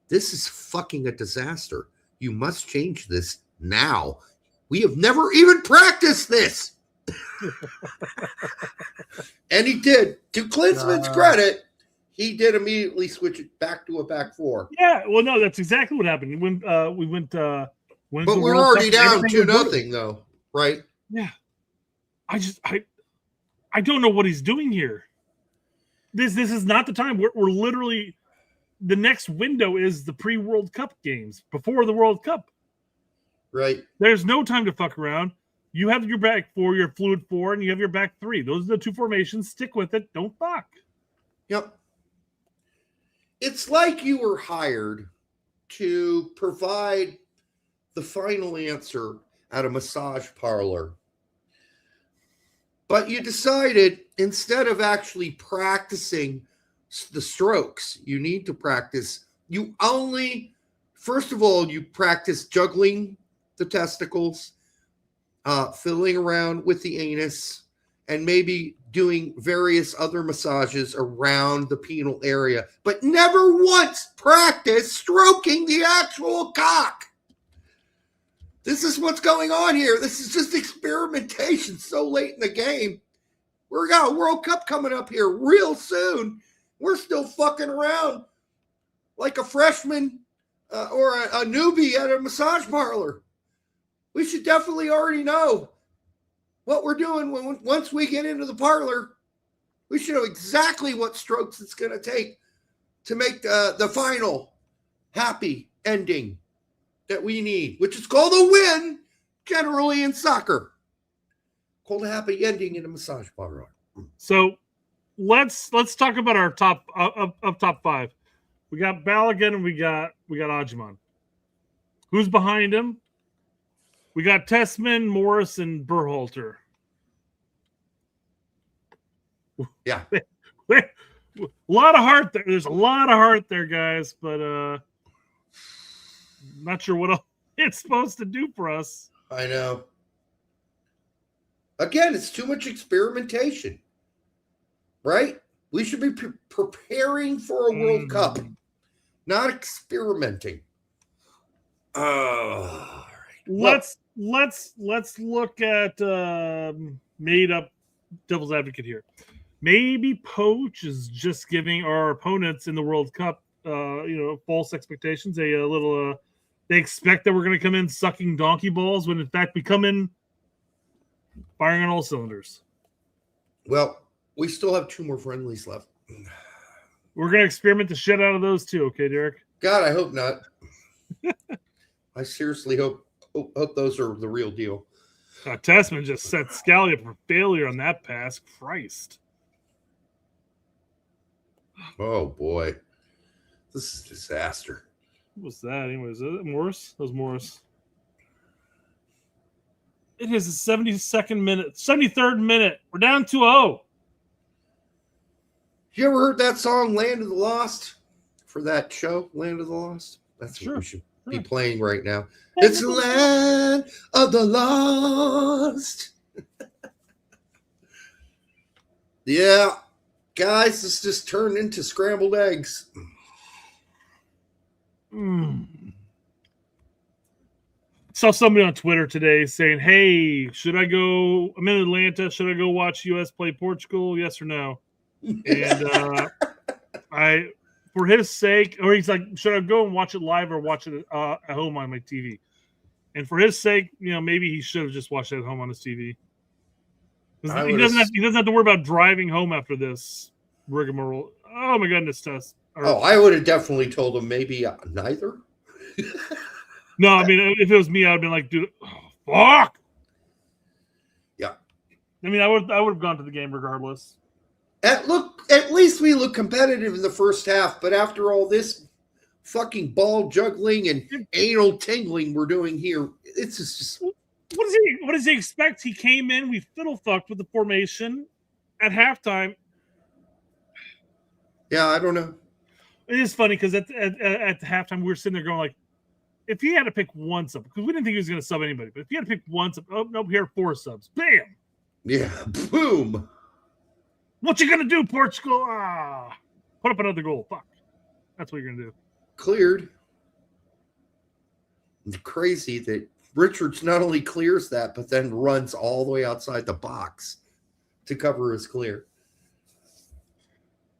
this is fucking a disaster. You must change this now. We have never even practiced this. And he did. To Klinsmann's credit, he did immediately switch it back to a back 4. Yeah, well, no, that's exactly what happened. We went. But we're already down 2-0, though, right? Yeah. I don't know what he's doing here. This is not the time. We're literally the next window is the pre-World Cup games before the World Cup. Right. There's no time to fuck around. You have your back 4, your fluid 4, and you have your back 3. Those are the 2 formations. Stick with it. Don't fuck. Yep. It's like you were hired to provide the final answer at a massage parlor. But you decided instead of actually practicing the strokes, you need to practice. First of all, you practice juggling the testicles, fiddling around with the anus, and maybe doing various other massages around the penile area, but never once practice stroking the actual cock. This is what's going on here. This is just experimentation so late in the game. We've got a World Cup coming up here real soon. We're still fucking around like a freshman or a newbie at a massage parlor. We should definitely already know what we're doing once we get into the parlor. We should know exactly what strokes it's going to take to make the final happy ending that we need, which is called a win, generally in soccer. Called a happy ending in a massage parlor. So let's talk about our top five. We got Balogun and we got Ajman. Who's behind him? We got Tessman, Morris, and Berhalter. Yeah. A lot of heart there. There's a lot of heart there, guys, but not sure what else it's supposed to do for us. I know. Again, it's too much experimentation, right? We should be preparing for a World Cup, not experimenting. All right. Let's look at made up devil's advocate here. Maybe Poach is just giving our opponents in the World Cup, false expectations. They expect that we're going to come in sucking donkey balls when in fact we come in firing on all cylinders. Well, we still have 2 more friendlies left. We're going to experiment the shit out of those too. Okay, Derek? God, I hope not. I seriously hope those are the real deal. Tessman just set Scally up for failure on that pass. Christ. Oh, boy. This is a disaster. What was that? Anyways, is it Morris? That was Morris. It is the 72nd minute, 73rd minute. We're down 2-0. You ever heard that song, Land of the Lost? For that show, Land of the Lost? That's what we should be playing right now. It's the Land of the Lost. Yeah. Guys, this just turned into scrambled eggs. Saw somebody on Twitter today saying, hey, should I go? I'm in Atlanta. Should I go watch U.S. play Portugal? Yes or no? And for his sake, or he's like, should I go and watch it live or watch it at home on my TV? And for his sake, maybe he should have just watched it at home on his TV. He doesn't have to worry about driving home after this rigmarole. Oh my goodness, Tess. I would have definitely told him maybe neither. No, I mean, if it was me, I'd been like, dude, fuck. Yeah. I mean, I would have gone to the game regardless. At least we look competitive in the first half, but after all this fucking ball juggling and anal tingling we're doing here, it's just what does he expect? He came in, we fiddle fucked with the formation at halftime. Yeah, I don't know. It is funny because at the halftime we were sitting there going like, if he had to pick one sub, because we didn't think he was going to sub anybody, but if he had to pick one sub, oh nope, here are 4 subs, bam, yeah, boom. What you gonna do, Portugal? Put up another goal. Fuck, that's what you're gonna do. Cleared. It's crazy that Richards not only clears that, but then runs all the way outside the box to cover his clear.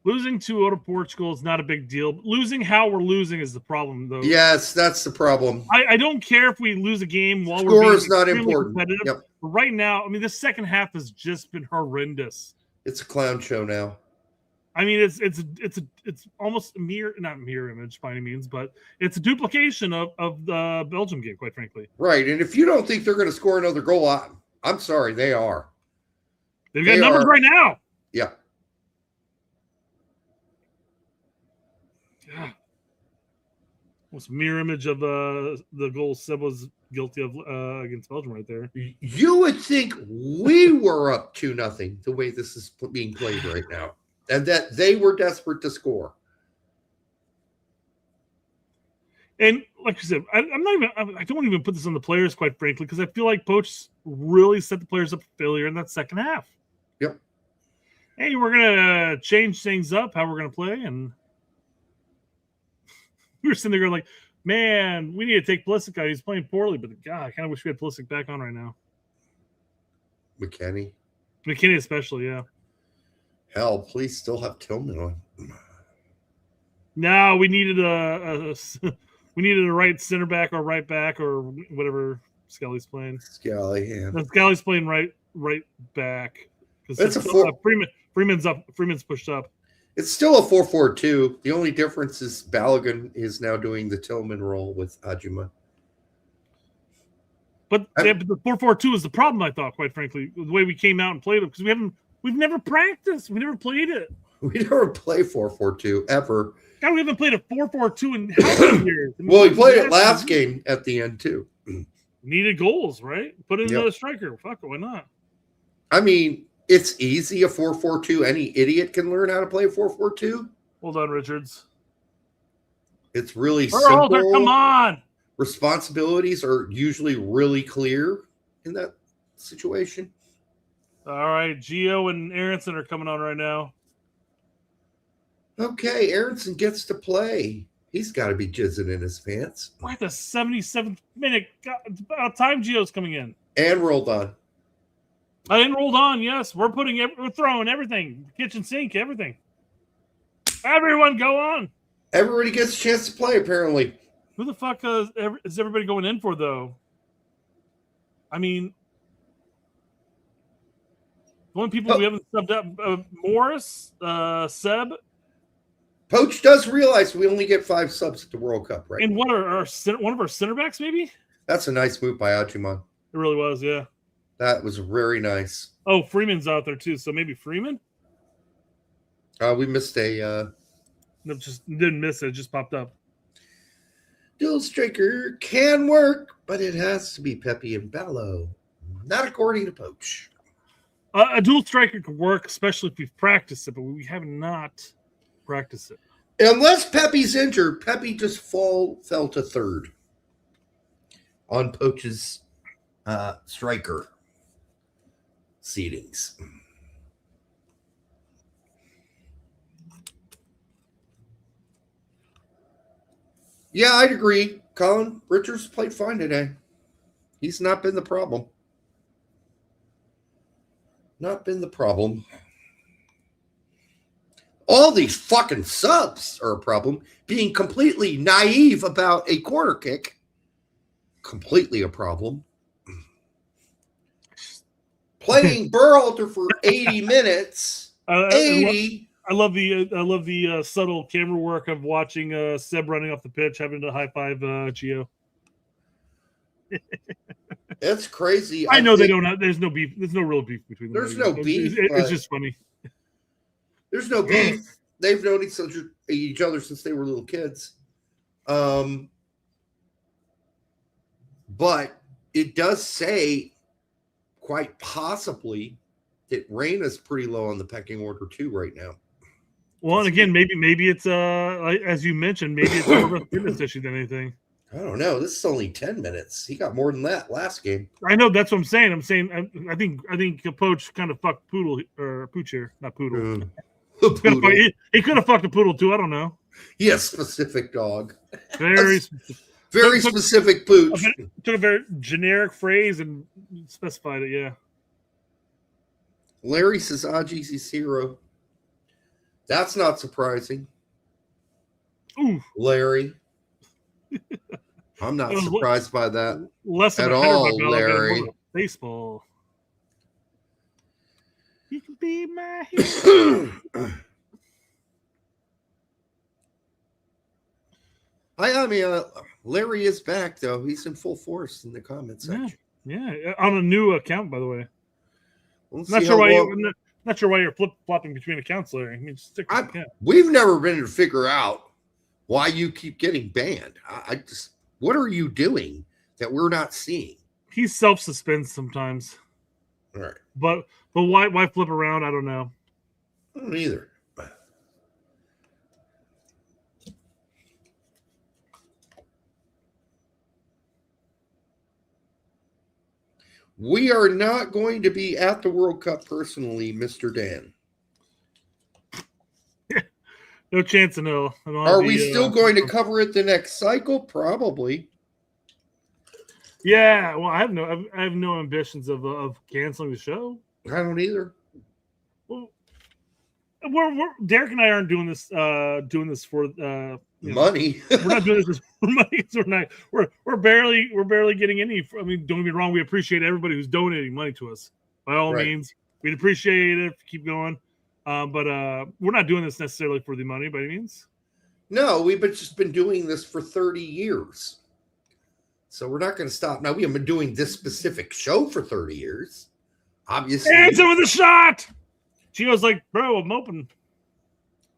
Losing 2-0 to Portugal is not a big deal. Losing how we're losing is the problem, though. Yes, that's the problem. I don't care if we lose a game while Score we're being is not important. competitive. Yep. But right now, I mean, the second half has just been horrendous. It's a clown show now. I mean, it's almost not mirror image by any means, but it's a duplication of the Belgium game, quite frankly. Right, and if you don't think they're going to score another goal, I'm sorry, they are. They've got numbers right now. Yeah. Yeah. Almost mirror image of the goal Seb was guilty of against Belgium right there. You would think we were up 2-0 the way this is being played right now, and that they were desperate to score. And like you said, I don't even put this on the players, quite frankly, because I feel like Poach really set the players up for failure in that second half. Yep. Hey, we're gonna change things up, how we're gonna play, and we were sitting there going like, man, we need to take Pulisic out. He's playing poorly, but God, I kind of wish we had Pulisic back on right now. McKennie, especially, yeah. hell, please still have Tillman on. No, we needed a right center back or right back or whatever Skelly's playing. Scally, yeah. No, Skelly's playing right back. It's a four. Freeman's pushed up. It's still a 4-4-2. The only difference is Balogun is now doing the Tillman role with Ajuma. But the 4-4-2 is the problem, I thought, quite frankly, the way we came out and played it, because we've never practiced. We never played it. We never play 4-4-2 ever. God, we haven't played a 4-4-2 in how many years? Well, we played it last game at the end, too. Needed goals, right? Put in another striker. Fuck it, why not? I mean, it's easy, a 4-4-2. Any idiot can learn how to play a 4-4-2. Hold on, Richards. It's really simple. Come on. Responsibilities are usually really clear in that situation. All right, Gio and Aronson are coming on right now. Okay, Aronson gets to play. He's got to be jizzing in his pants. We're at the 77th minute. God, it's about time Gio's coming in. And rolled on. I didn't roll on. Yes, we're throwing everything, kitchen sink, everything. Everyone, go on. Everybody gets a chance to play. Apparently, who the fuck is everybody going in for though? I mean, the only people we haven't subbed up: Morris, Seb. Poach does realize we only get 5 subs at the World Cup, right? And what are one of our center backs? Maybe that's a nice move by Ajuman. It really was, yeah. That was very nice. Oh, Freeman's out there too, so maybe Freeman? We missed a... No, just didn't miss it. It just popped up. Dual striker can work, but it has to be Pepe and Ballo. Not according to Poach. A dual striker could work, especially if we've practiced it, but we have not practiced it. Unless Pepe's injured, Pepe just fell to third on Poach's striker seedings. Yeah, I'd agree. Colin Richards played fine today. He's not been the problem. Not been the problem. All these fucking subs are a problem. Being completely naive about a corner kick, completely a problem. Playing Berhalter for 80 minutes. 80. I love the subtle camera work of watching Seb running off the pitch, having to high five Gio. That's crazy. I know they don't have. There's no beef. There's no real beef between them. There's no beef. It's just funny. There's no beef. They've known each other since they were little kids. But it does say quite possibly that Reyna's pretty low on the pecking order too right now. Well, and again, maybe it's as you mentioned, maybe it's more of a fitness issue than anything. I don't know. This is only 10 minutes. He got more than that last game. I know, that's what I'm saying. I think Poach kind of fucked Poodle or Pooch here, not Poodle. He could have fucked a Poodle too. I don't know. Yes, specific dog. Very specific Pooch. Took a very generic phrase and specified it. Yeah. Larry says Aji's his hero. That's not surprising. Ooh, Larry. I'm not surprised by that less at all, Larry. Baseball. You can be my hero. I mean, Larry is back though. He's in full force in the comments section. Yeah, on a new account, by the way. Not sure why you're flip flopping between accounts, Larry. I mean, stick with the account. We've never been able to figure out why you keep getting banned. I just, what are you doing? that we're not seeing? He self-suspends sometimes. All right. But why flip around? I don't know. I don't either. We are not going to be at the World Cup personally, Mr. Dan. No chance in hell. Are we still going to cover it the next cycle? Probably. Yeah. Well, I have no ambitions of canceling the show. I don't either. Well, we're Derek and I aren't doing this for money. We're not doing this for money. We're barely getting any. I mean, don't get me wrong. We appreciate everybody who's donating money to us. By all means, we'd appreciate it. Keep going. But we're not doing this necessarily for the money by any means. No, we've just been doing this for 30 years. So we're not going to stop. Now, we have been doing this specific show for 30 years. Obviously. Answer with a shot! Gio's like, bro, I'm open.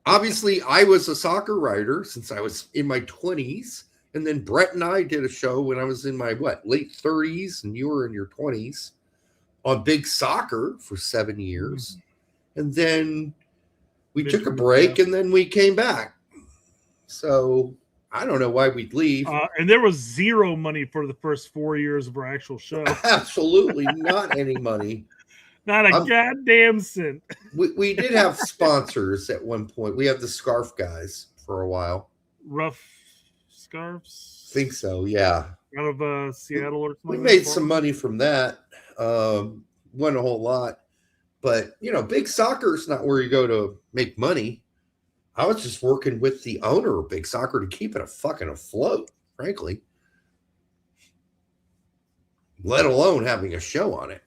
Obviously, I was a soccer writer since I was in my 20s. And then Brett and I did a show when I was in my, late 30s, and you were in your 20s, on Big Soccer for 7 years. Mm-hmm. And then we took a break, and then we came back. So I don't know why we'd leave. And there was zero money for the first 4 years of our actual show. Absolutely not any money. Not a goddamn cent. We did have sponsors at one point. We had the scarf guys for a while. Rough Scarves? Think so, yeah. Out of Seattle or something. We made some money from that. Wasn't a whole lot. But, Big Soccer is not where you go to make money. I was just working with the owner of Big Soccer to keep it fucking afloat, frankly. Let alone having a show on it.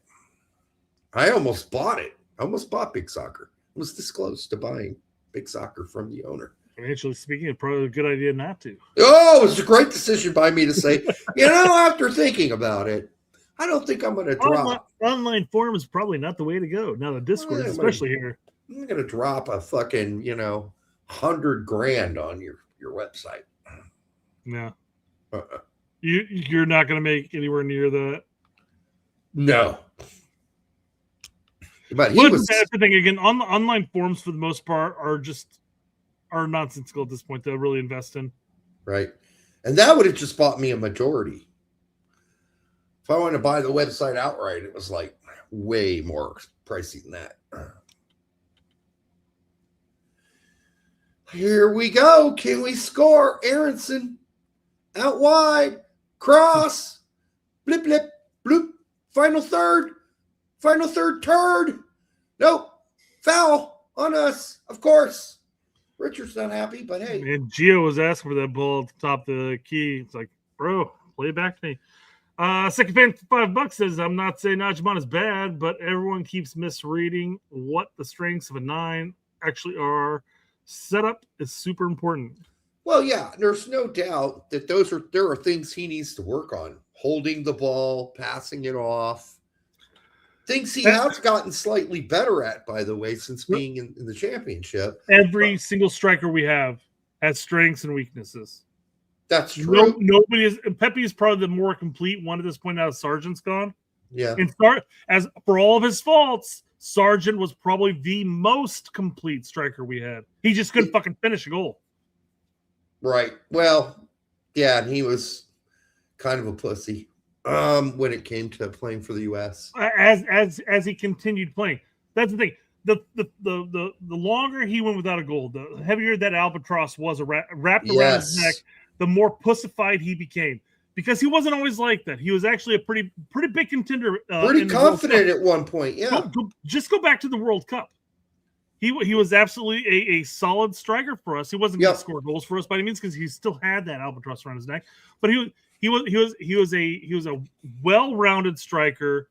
I almost bought it. I almost bought Big Soccer. I was this close to buying Big Soccer from the owner. Financially speaking, it's probably a good idea not to. Oh, it was a great decision by me to say, after thinking about it, I don't think I'm going to drop. Online forum is probably not the way to go. Now the Discord, especially here. I'm going to drop a fucking, $100,000 on your website. No. You're not going to make anywhere near that. No. But that's the thing. Again, online forums for the most part are nonsensical at this point to really invest in. Right. And that would have just bought me a majority. If I wanted to buy the website outright, it was like way more pricey than that. Here we go. Can we score? Aronson out wide. Cross. Blip, blip, bloop. Final third. Turd. Nope. Foul on us, of course. Richard's not happy, but hey. And Gio was asking for that ball at the top of the key. It's like, bro, play it back to me. Second fan for $5 says, I'm not saying Najman is bad, but everyone keeps misreading what the strengths of a 9 actually are. Setup is super important. Well, yeah, there's no doubt that there are things he needs to work on. Holding the ball, passing it off. Things he has gotten slightly better at, by the way, since being in the championship. Every single striker we have has strengths and weaknesses. That's true. Nobody is. Pepe is probably the more complete one at this point now that Sargent's gone. Yeah. And as for all of his faults, Sargent was probably the most complete striker we had. He just couldn't fucking finish a goal. Right. Well, yeah, and he was kind of a pussy when it came to playing for the U.S. As he continued playing. That's the thing. The longer he went without a goal, the heavier that albatross was wrapped around his neck, the more pussified he became. Because he wasn't always like that. He was actually a pretty big contender. Pretty confident at one point, yeah. Just go back to the World Cup. He was absolutely a solid striker for us. He wasn't going to score goals for us by any means because he still had that albatross around his neck. But he was a well-rounded striker.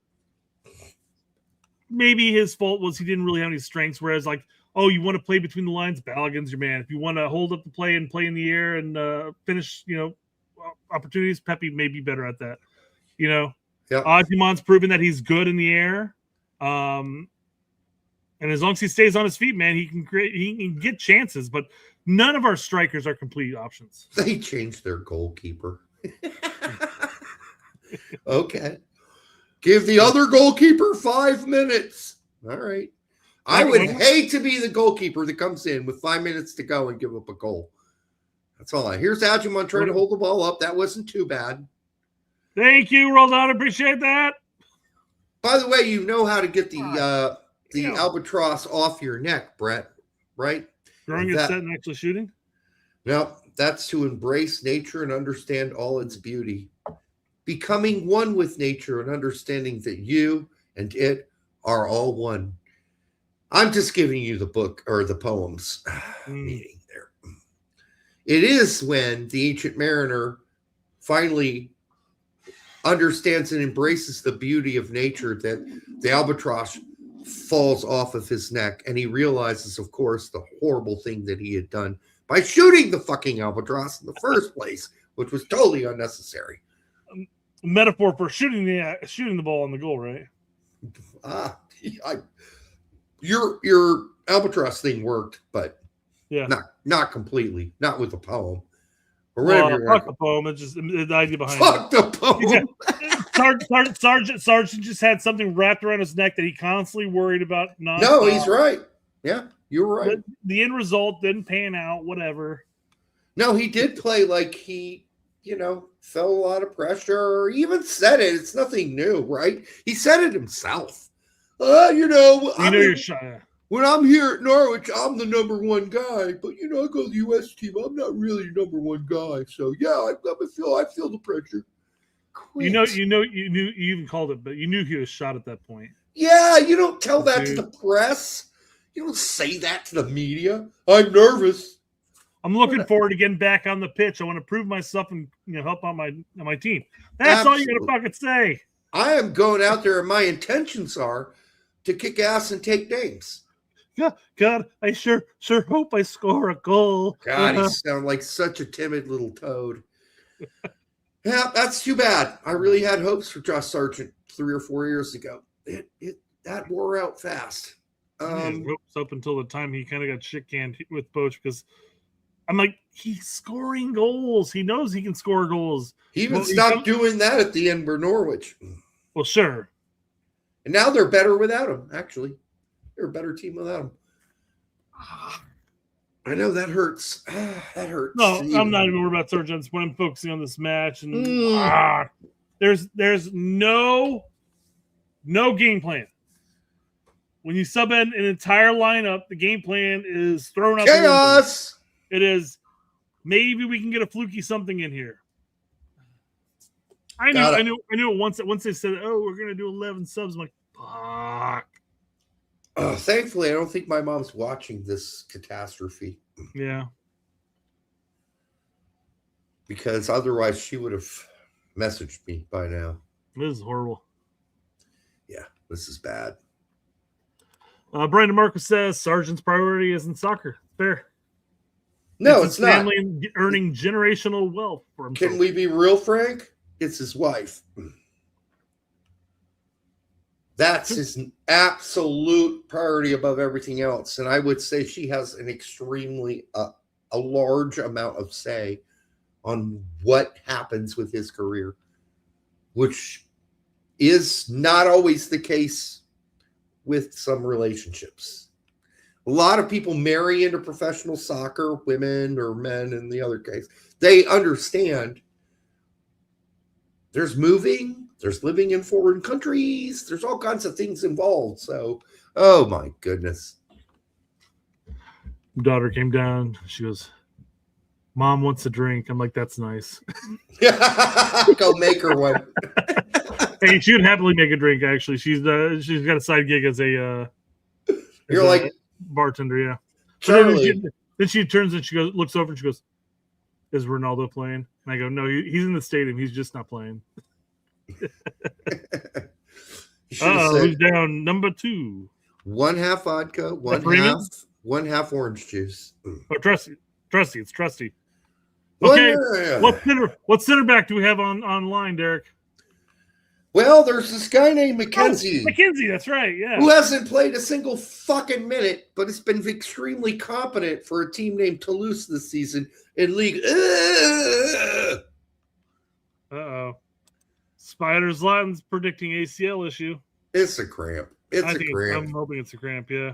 Maybe his fault was he didn't really have any strengths. Whereas, like, you want to play between the lines, Balogun's your man. If you want to hold up the play and play in the air and finish, opportunities, Pepe may be better at that. Ozyman's proven that he's good in the air. And as long as he stays on his feet, man, he can get chances. But none of our strikers are complete options. They changed their goalkeeper. Okay. Give the other goalkeeper 5 minutes. All right. I would hate to be the goalkeeper that comes in with 5 minutes to go and give up a goal. That's all. Here's Agumon trying to hold the ball up. That wasn't too bad. Thank you, Roldan. Appreciate that. By the way, you know how to get the albatross off your neck, Brett, right? Throwing it set and actually shooting? No, that's to embrace nature and understand all its beauty. Becoming one with nature and understanding that you and it are all one. I'm just giving you the book or the poems meaning there. It is when the ancient mariner finally understands and embraces the beauty of nature that the albatross falls off of his neck, and he realizes, of course, the horrible thing that he had done by shooting the fucking albatross in the first place, which was totally unnecessary. Metaphor for shooting the ball on the goal, right? Your albatross thing worked, but yeah, not completely, not with the poem. Or fuck the poem. It's just the idea behind fuck it. The poem. Sergeant just had something wrapped around his neck that he constantly worried about. No, he's right. Yeah, you're right. The end result didn't pan out. Whatever. No, he did play like he, felt a lot of pressure. He even said it. It's nothing new, right? He said it himself. You're shy. When I'm here at Norwich, I'm the number one guy. But I go to the U.S. team. I'm not really the number one guy. So yeah, I feel the pressure. Quit. You even called it, but you knew he was shot at that point. Yeah, you don't tell that to the press. You don't say that to the media. I'm nervous. I'm looking forward to getting back on the pitch. I want to prove myself and help out my team. That's all you gotta fucking say. I am going out there, and my intentions are to kick ass and take names. Yeah, God, I sure hope I score a goal. God, he sounds like such a timid little toad. Yeah, that's too bad. I really had hopes for Josh Sargent 3 or 4 years ago. That wore out fast. Hopes up until the time he kind of got shit canned with Boch, because I'm like, he's scoring goals. He knows he can score goals. He even stopped doing that at the end for Norwich. Well, sure. And now they're better without him, actually. They're a better team without him. I know that hurts. That hurts. No, I'm not even worried about Sargent when I'm focusing on this match. And there's no game plan. When you sub in an entire lineup, the game plan is thrown out. Chaos. It is, maybe we can get a fluky something in here. I knew it once they said, "Oh, we're gonna do 11 subs." I'm like, fuck. Thankfully, I don't think my mom's watching this catastrophe. Yeah. Because otherwise she would have messaged me by now. This is horrible. Yeah, this is bad. Brandon Marcus says Sargent's priority isn't soccer. Fair. No, it's not. Family earning generational wealth for himself. Can we be real frank? It's his wife. That's his absolute priority above everything else. And I would say she has an extremely, a large amount of say on what happens with his career, which is not always the case with some relationships. A lot of people marry into professional soccer, women or men in the other case. They understand there's moving, there's living in foreign countries, there's all kinds of things involved. So, oh my goodness. Daughter came down. She goes, "Mom wants a drink." I'm like, "That's nice." Go make her one. Hey, she would happily make a drink. Actually, she's got a side gig as a. You're like bartender, yeah. Charlie. Then she turns and she goes, looks over and she goes, "Is Ronaldo playing?" And I go, "No, he's in the stadium. He's just not playing." Who's down? Number 2. 1/2 vodka, one half orange juice. Oh, Trusty, it's Trusty. Okay, what center back do we have online, Derek? Well, there's this guy named Mackenzie. Mackenzie, that's right, yeah. Who hasn't played a single fucking minute, but has been extremely competent for a team named Toulouse this season in League. Uh-oh. Spiders Latin's predicting ACL issue. It's a cramp. I'm hoping it's a cramp, yeah.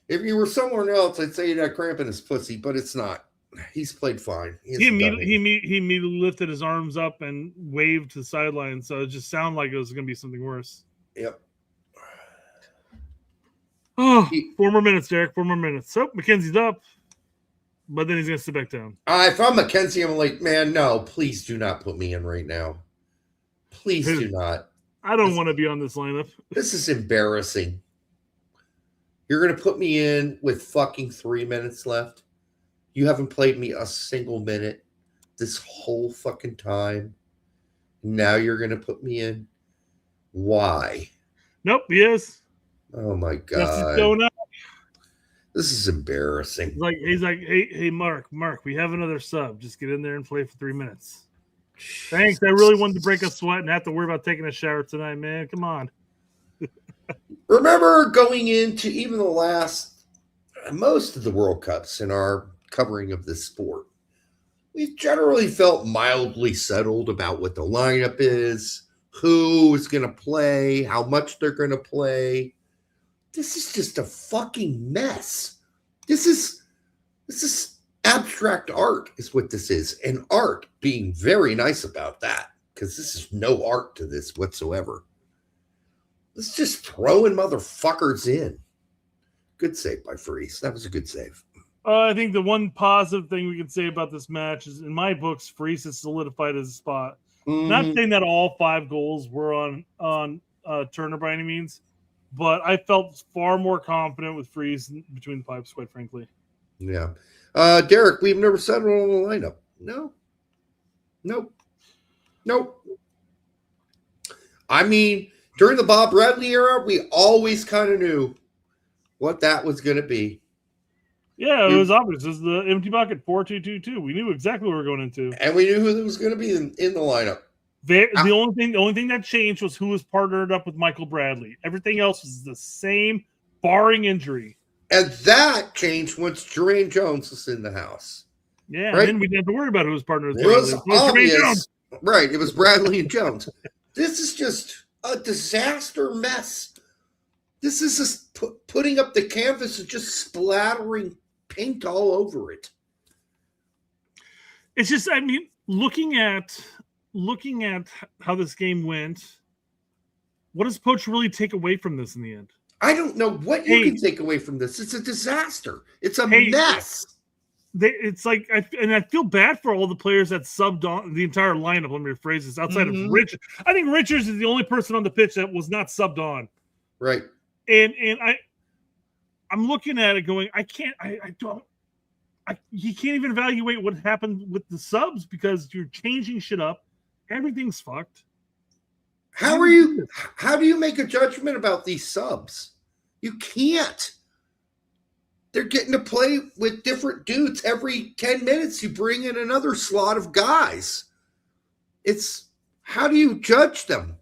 If you were somewhere else, I'd say he'd have cramp in his pussy, but it's not. He's played fine. He immediately lifted his arms up and waved to the sideline, so it just sounded like it was going to be something worse. Yep. Oh, 4 more minutes, Derek. 4 more minutes. So McKenzie's up, but then he's going to sit back down. If I'm McKenzie, I'm like, man, no, please do not put me in right now. Please do not. I don't want to be on this lineup. This is embarrassing. You're going to put me in with fucking 3 minutes left. You haven't played me a single minute this whole fucking time. Now you're going to put me in. Why? Nope, he is. Oh my God. That's going up. This is embarrassing. He's like, hey, Mark, we have another sub. Just get in there and play for 3 minutes. Thanks. I really wanted to break a sweat and have to worry about taking a shower tonight, man. Come on. Remember going into even most of the World Cups in our covering of this sport, we've generally felt mildly settled about what the lineup is, who is going to play, how much they're going to play. This is just a fucking mess. This is abstract art is what this is. And art being very nice about that, because this is no art to this whatsoever. Let's just throwing motherfuckers in. Good save by Freese. That was a good save. I think the one positive thing we can say about this match is, in my books, Freese has solidified his spot. Mm-hmm. Not saying that all 5 goals were on Turner by any means, but I felt far more confident with Freese between the pipes, quite frankly. Yeah. Derek, we've never settled on the lineup. No. Nope. I mean, during the Bob Bradley era, we always kind of knew what that was going to be. Yeah, it was obvious. It was the empty bucket 4-2-2-2. We knew exactly what we were going into, and we knew who was going to be in the lineup. The only thing that changed was who was partnered up with Michael Bradley. Everything else was the same, barring injury. And that changed once Jermaine Jones was in the house. Yeah, right? And then we didn't have to worry about who was partnered. It was obvious, right? It was Bradley and Jones. This is just a disaster mess. This is just putting up the canvas and just splattering paint all over it. It's just, I mean, looking at how this game went, what does Poach really take away from this in the end? I don't know what you can take away from this. It's a disaster. It's a mess. It's like, I feel bad for all the players that subbed on the entire lineup. Let me rephrase this. Outside of Richard, I think Richards is the only person on the pitch that was not subbed on. Right. And I'm looking at it going, you can't even evaluate what happened with the subs because you're changing shit up. Everything's fucked. How do you make a judgment about these subs? You can't. They're getting to play with different dudes every 10 minutes. You bring in another slot of guys. How do you judge them?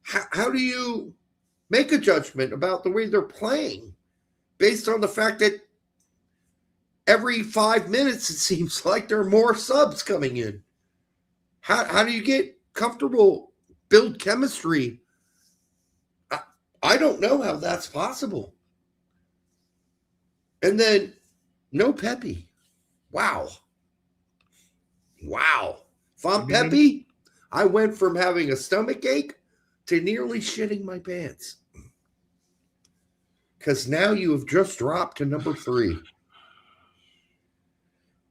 How do you make a judgment about the way they're playing based on the fact that every 5 minutes it seems like there are more subs coming in? How do you get comfortable, build chemistry? I don't know how that's possible. And then no Pepe. Wow. If I'm Pepe, I went from having a stomach ache to nearly shitting my pants. Because now you have just dropped to number 3.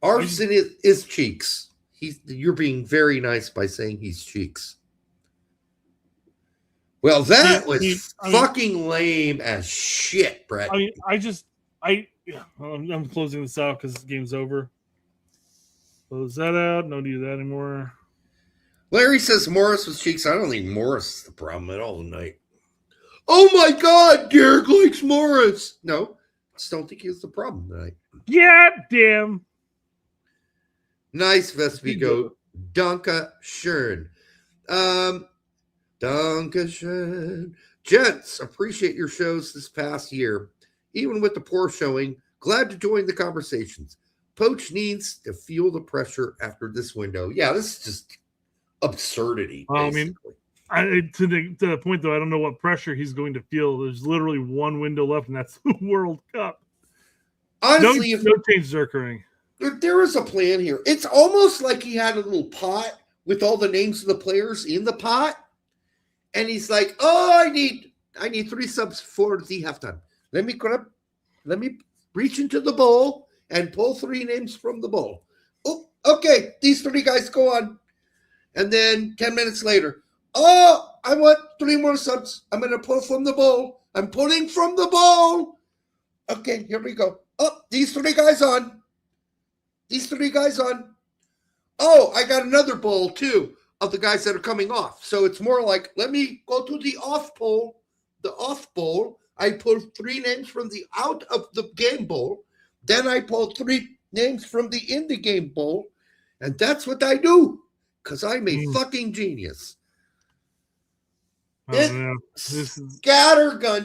Arson is Cheeks. You're being very nice by saying he's Cheeks. Well, that was fucking lame as shit, Brett. I'm closing this out because the game's over. Close that out. No need of that anymore. Larry says Morris was Cheeks. I don't think Morris is the problem at all tonight. Oh my God, Derek likes Morris. No, I just don't think he's the problem tonight. Yeah, damn. Nice, Vespigo. Danke schön. Danke schön. Gents, appreciate your shows this past year. Even with the poor showing, glad to join the conversations. Poach needs to feel the pressure after this window. Yeah, this is just absurdity. Well, I mean, to the point though, I don't know what pressure he's going to feel. There's literally one window left, and that's the World Cup. Honestly, no changes are occurring. There is a plan here. It's almost like he had a little pot with all the names of the players in the pot, and he's like, "Oh, I need 3 subs for the halftime. Let me reach into the bowl and pull 3 names from the bowl. Oh, okay, these 3 guys go on." And then 10 minutes later, "Oh, I want 3 more subs. I'm going to pull from the bowl. I'm pulling from the bowl. Okay, here we go. Oh, these 3 guys on. These 3 guys on. Oh, I got another bowl too of the guys that are coming off." So it's more like, let me go to the off bowl. The off bowl, I pull 3 names from the out of the game bowl. Then I pull 3 names from the in the game bowl. And that's what I do. Because I'm a fucking genius. Scattergun,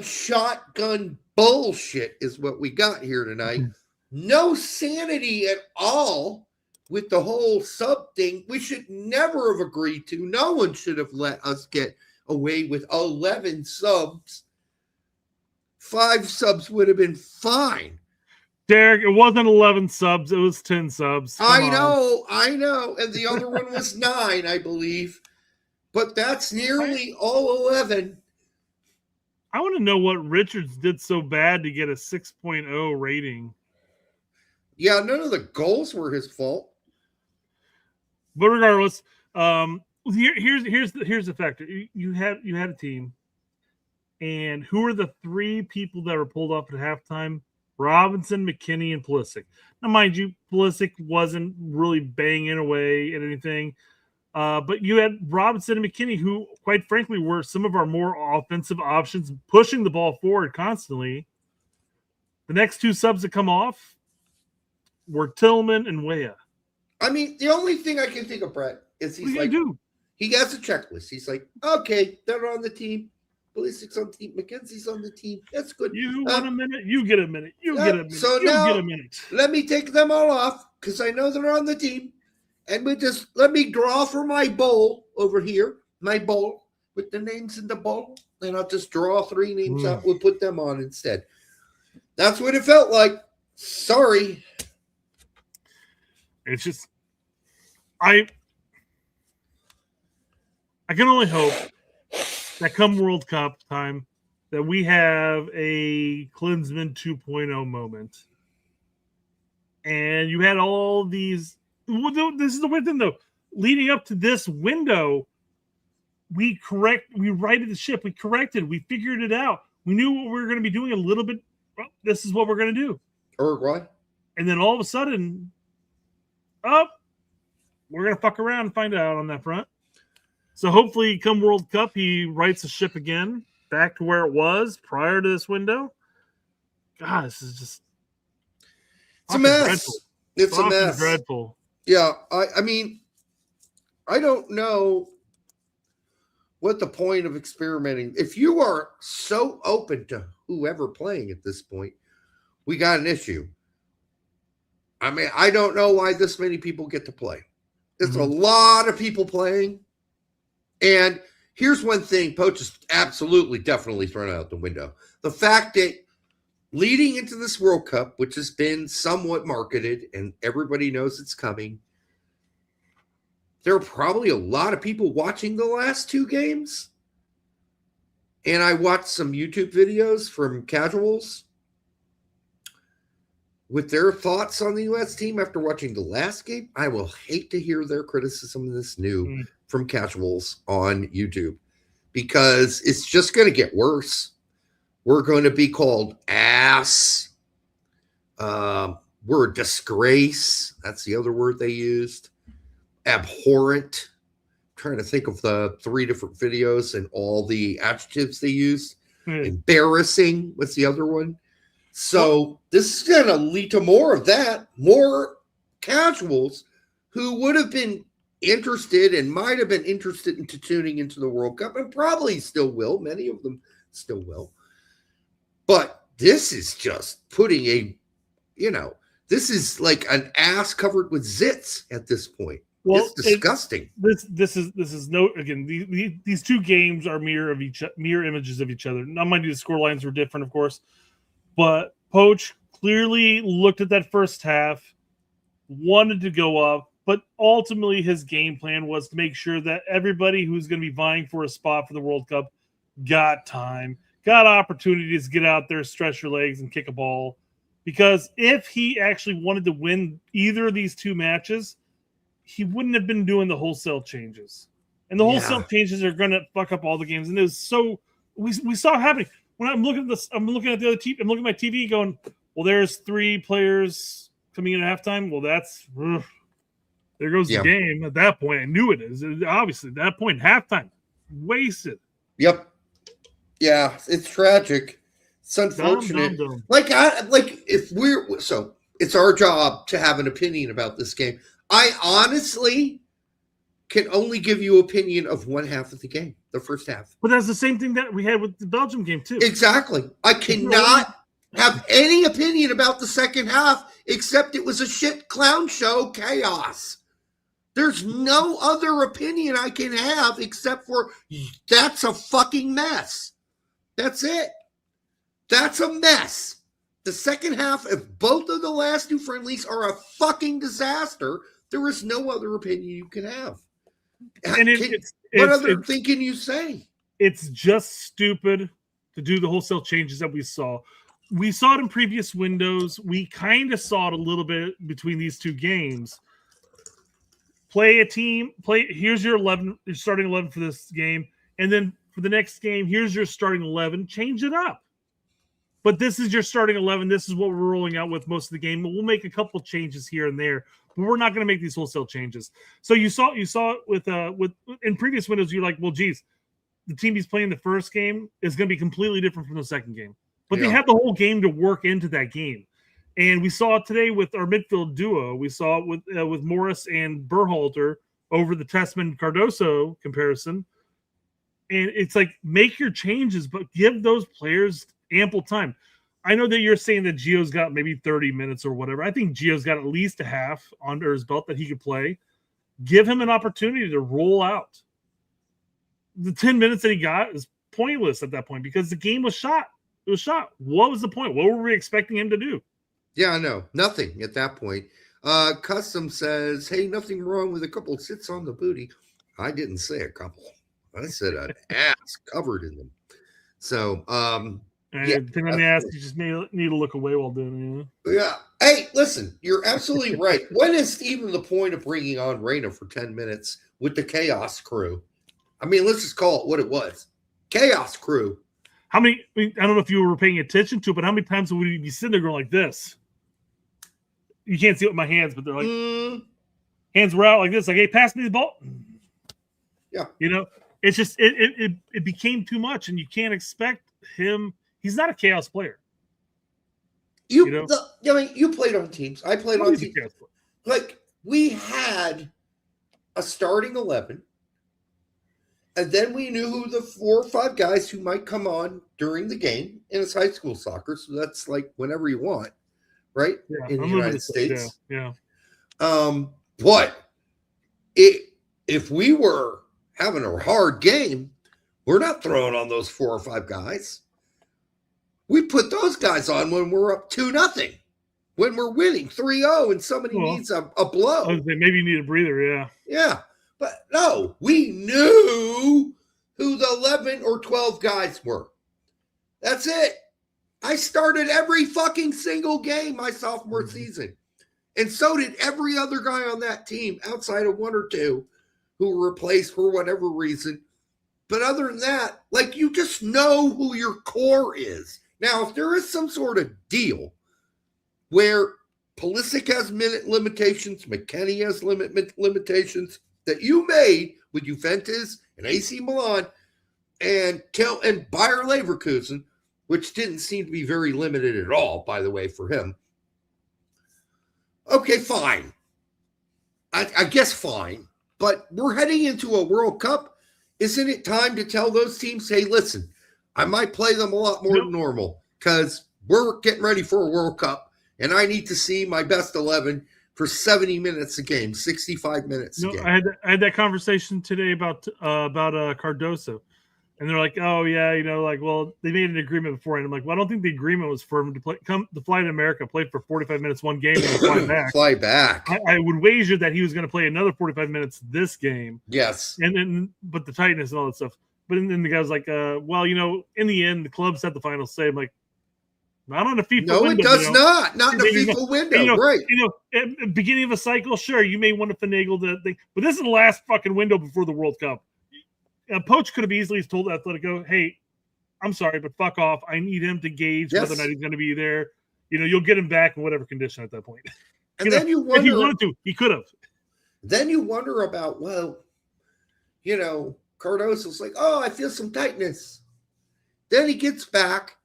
shotgun bullshit is what we got here tonight. No sanity at all with the whole sub thing. We should never have agreed to. No one should have let us get away with 11 subs. 5 subs would have been fine. Derek, it wasn't 11 subs. It was 10 subs. I know. And the other one was 9, I believe. But that's nearly all 11. I want to know what Richards did so bad to get a 6.0 rating. Yeah, none of the goals were his fault. But regardless, here's the factor. You had a team, and who are the 3 people that were pulled off at halftime? Robinson, McKinney, and Pulisic. Now, mind you, Pulisic wasn't really banging away at anything. But you had Robinson and McKinney, who, quite frankly, were some of our more offensive options, pushing the ball forward constantly. The next 2 subs that come off were Tillman and Weah. I mean, the only thing I can think of, Brett, is he's like, he has a checklist. He's like, okay, they're on the team. Pulisic's on the team. McKenzie's on the team. That's good. You want a minute? You get a minute. You get a minute. So you now, get a minute. Let me take them all off because I know they're on the team. And let me draw for my bowl over here, my bowl with the names in the bowl. And I'll just draw 3 names out. We'll put them on instead. That's what it felt like. Sorry. It's just, I can only hope that come World Cup time that we have a Klinsmann 2.0 moment. And you had all these. This is the weird thing, though. Leading up to this window, we righted the ship. We corrected. We figured it out. We knew what we were going to be doing a little bit. Well, this is what we're going to do. Uruguay. And then all of a sudden, we're going to fuck around and find out on that front. So hopefully, come World Cup, he rights the ship again, back to where it was prior to this window. God, this is just... It's a mess. Dreadful. It's a mess. Dreadful. Yeah, I mean, I don't know what the point of experimenting. If you are so open to whoever playing at this point, we got an issue. I mean, I don't know why this many people get to play. It's a lot of people playing. And here's one thing Poach is absolutely, definitely thrown out the window. The fact that leading into this World Cup, which has been somewhat marketed and everybody knows it's coming, there are probably a lot of people watching the last 2 games. And I watched some YouTube videos from casuals with their thoughts on the U.S. team after watching the last game. I will hate to hear their criticism of this new from casuals on YouTube because it's just going to get worse. We're going to be called ass. We're a disgrace. That's the other word they used. Abhorrent. I'm trying to think of the 3 different videos and all the adjectives they used. Embarrassing was the other one. So this is going to lead to more of that. More casuals who would have been interested and might have been interested into tuning into the World Cup and probably still will. Many of them still will. But this is just putting This is like an ass covered with zits at this point. Well, it's disgusting. This is no, again, these two games are mirror images of each other. Now, mind you, the score lines were different, of course, but Poach clearly looked at that first half, wanted to go up, but ultimately his game plan was to make sure that everybody who's going to be vying for a spot for the World Cup got time, got opportunities to get out there, stretch your legs, and kick a ball. Because if he actually wanted to win either of these two matches, he wouldn't have been doing the wholesale changes. And the wholesale changes are going to fuck up all the games. And it was so we saw it happening. When I'm looking at this, I'm looking at the other team, I'm looking at my TV going, well, there's 3 players coming in at halftime. Well, that's there goes the game. At that point, I knew it is. Obviously, at that point, halftime, wasted. Yep. Yeah, it's tragic. It's unfortunate. Dumb. So it's our job to have an opinion about this game. I honestly can only give you opinion of one half of the game, the first half. But that's the same thing that we had with the Belgium game too. Exactly. I cannot have any opinion about the second half except it was a shit clown show chaos. There's no other opinion I can have except for that's a fucking mess. That's it. That's a mess. The second half of both of the last 2 friendlies are a fucking disaster. There is no other opinion you can have. And what other thing can you say? It's just stupid to do the wholesale changes that we saw. We saw it in previous windows. We kind of saw it a little bit between these 2 games. Play a team. Here's your 11, your starting 11 for this game, and then for the next game, here's your starting 11. Change it up. But this is your starting 11. This is what we're rolling out with most of the game. We'll make a couple changes here and there, but we're not going to make these wholesale changes. So you saw it with in previous windows. You're like, well, geez, the team he's playing the first game is going to be completely different from the second game. But they have the whole game to work into that game. And we saw it today with our midfield duo. We saw it with Morris and Berhalter over the Tessman-Cardoso comparison. And it's like, make your changes, but give those players ample time. I know that you're saying that Gio's got maybe 30 minutes or whatever. I think Gio's got at least a half under his belt that he could play. Give him an opportunity to roll out. The 10 minutes that he got is pointless at that point because the game was shot. It was shot. What was the point? What were we expecting him to do? Yeah, I know. Nothing at that point. Custom says, hey, nothing wrong with a couple sits on the booty. I didn't say a couple. I said an ass covered in them. So, thing on the ass, you just need to look away while doing it. Yeah. Hey, listen, you're absolutely right. When is even the point of bringing on Reina for 10 minutes with the Chaos crew? I mean, let's just call it what it was. Chaos crew. How many, I don't know if you were paying attention to it, but how many times would we be sitting there going like this? You can't see it with my hands, but they're like, hands were out like this, like, hey, pass me the ball. Yeah. You know, it's just, it became too much, and you can't expect him. He's not a chaos player. You played on teams. I played on teams. Like, we had a starting 11, and then we knew who the 4 or 5 guys who might come on during the game, and it's high school soccer, so that's like whenever you want, right? Yeah, in the United States. Yeah. But if we were having a hard game, we're not throwing on those 4 or 5 guys. We put those guys on when we're up 2-0, when we're winning 3-0, and somebody needs a blow. Maybe you need a breather, yeah. Yeah. But no, we knew who the 11 or 12 guys were. That's it. I started every fucking single game my sophomore season. And so did every other guy on that team outside of 1 or 2 who were replaced for whatever reason. But other than that, like, you just know who your core is. Now, if there is some sort of deal where Pulisic has minute limitations, McKennie has limitations that you made with Juventus and AC Milan and Bayer Leverkusen, which didn't seem to be very limited at all, by the way, for him. Okay, fine. I guess fine. But we're heading into a World Cup. Isn't it time to tell those teams, hey, listen, I might play them a lot more than normal because we're getting ready for a World Cup. and I need to see my best 11 for 70 minutes a game, 65 minutes a game. I had that conversation today about Cardoso, and they're like, "Oh yeah, well, they made an agreement before," and I'm like, "Well, I don't think the agreement was for him to fly to America, play for 45 minutes one game, and fly back." Fly back. I would wager that he was going to play another 45 minutes this game. Yes, and then but the tightness and all that stuff. But then the guy was like, "Well, in the end, the club set the final say." I'm like, not on a FIFA no, window. it does not. Not in a FIFA window, right? At the beginning of a cycle, sure, you may want to finagle the thing, but this is the last fucking window before the World Cup. Poach could have easily told Atletico, "Hey, I'm sorry, but fuck off. I need him to gauge whether or not he's going to be there. You'll get him back in whatever condition at that point." And then you wonder, if he wanted to, he could have. Then you wonder about, Cardoso's like, "Oh, I feel some tightness." Then he gets back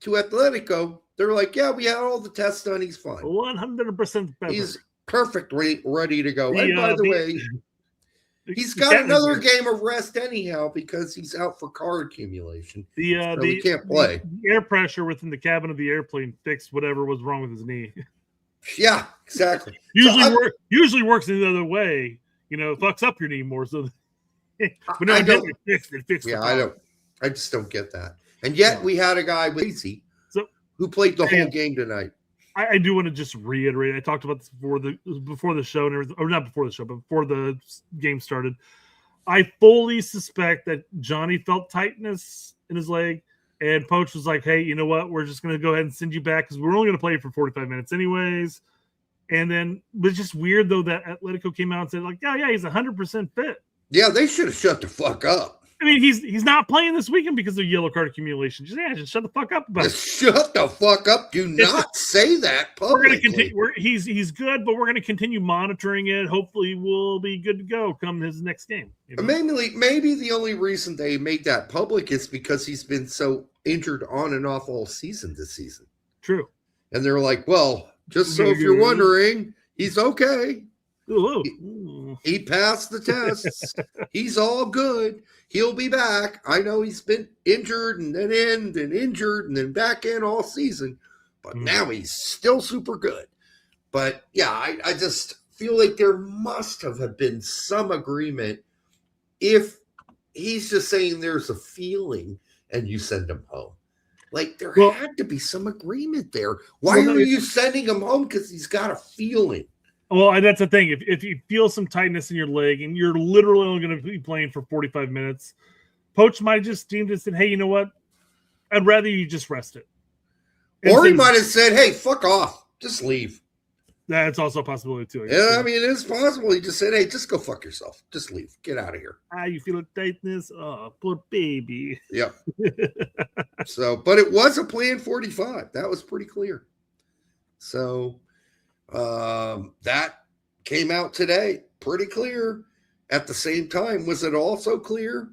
to Atletico. They're like, "Yeah, we had all the tests done. He's fine. 100% better. He's perfect, ready to go." And by the way, he's got another game of rest anyhow because he's out for card accumulation. He can't play. The air pressure within the cabin of the airplane fixed whatever was wrong with his knee. Yeah, exactly. Usually works the other way. It fucks up your knee more. So, but no, it fixed. Yeah, I just don't get that. And yet we had a guy with Easy who played the whole game tonight. I do want to just reiterate. I talked about this before the show and everything, or not before the show, but before the game started. I fully suspect that Johnny felt tightness in his leg, and Poach was like, "Hey, you know what? We're just going to go ahead and send you back because we're only going to play you for 45 minutes anyways." And then it was just weird though that Atletico came out and said like, "Yeah, he's 100% fit." Yeah, they should have shut the fuck up. I mean, he's not playing this weekend because of yellow card accumulation. Just shut the fuck up about it. Shut the fuck up. Do not say that publicly. We're going to continue. He's good, but we're going to continue monitoring it. Hopefully, we'll be good to go come his next game. Maybe the only reason they made that public is because he's been so injured on and off all season this season. True. And they're like, well, just so if you're wondering, he's okay. He passed the tests. He's all good. He'll be back. I know he's been injured and then injured and then back in all season, but now he's still super good. But yeah, I just feel like there must have been some agreement. If he's just saying there's a feeling and you send him home, like there had to be some agreement there. Why are you sending him home? Because he's got a feeling. Well, that's the thing. If you feel some tightness in your leg and you're literally only going to be playing for 45 minutes, Poach might have just deemed it and said, "Hey, you know what? I'd rather you just rest it." Or he might have said, "Hey, fuck off. Just leave." That's also a possibility too. Yeah, I mean, it's possible. He just said, "Hey, just go fuck yourself. Just leave. Get out of here." You feel a tightness? Oh, poor baby. Yep. But it was a planned 45. That was pretty clear. So that came out today, pretty clear. At the same time, was it also clear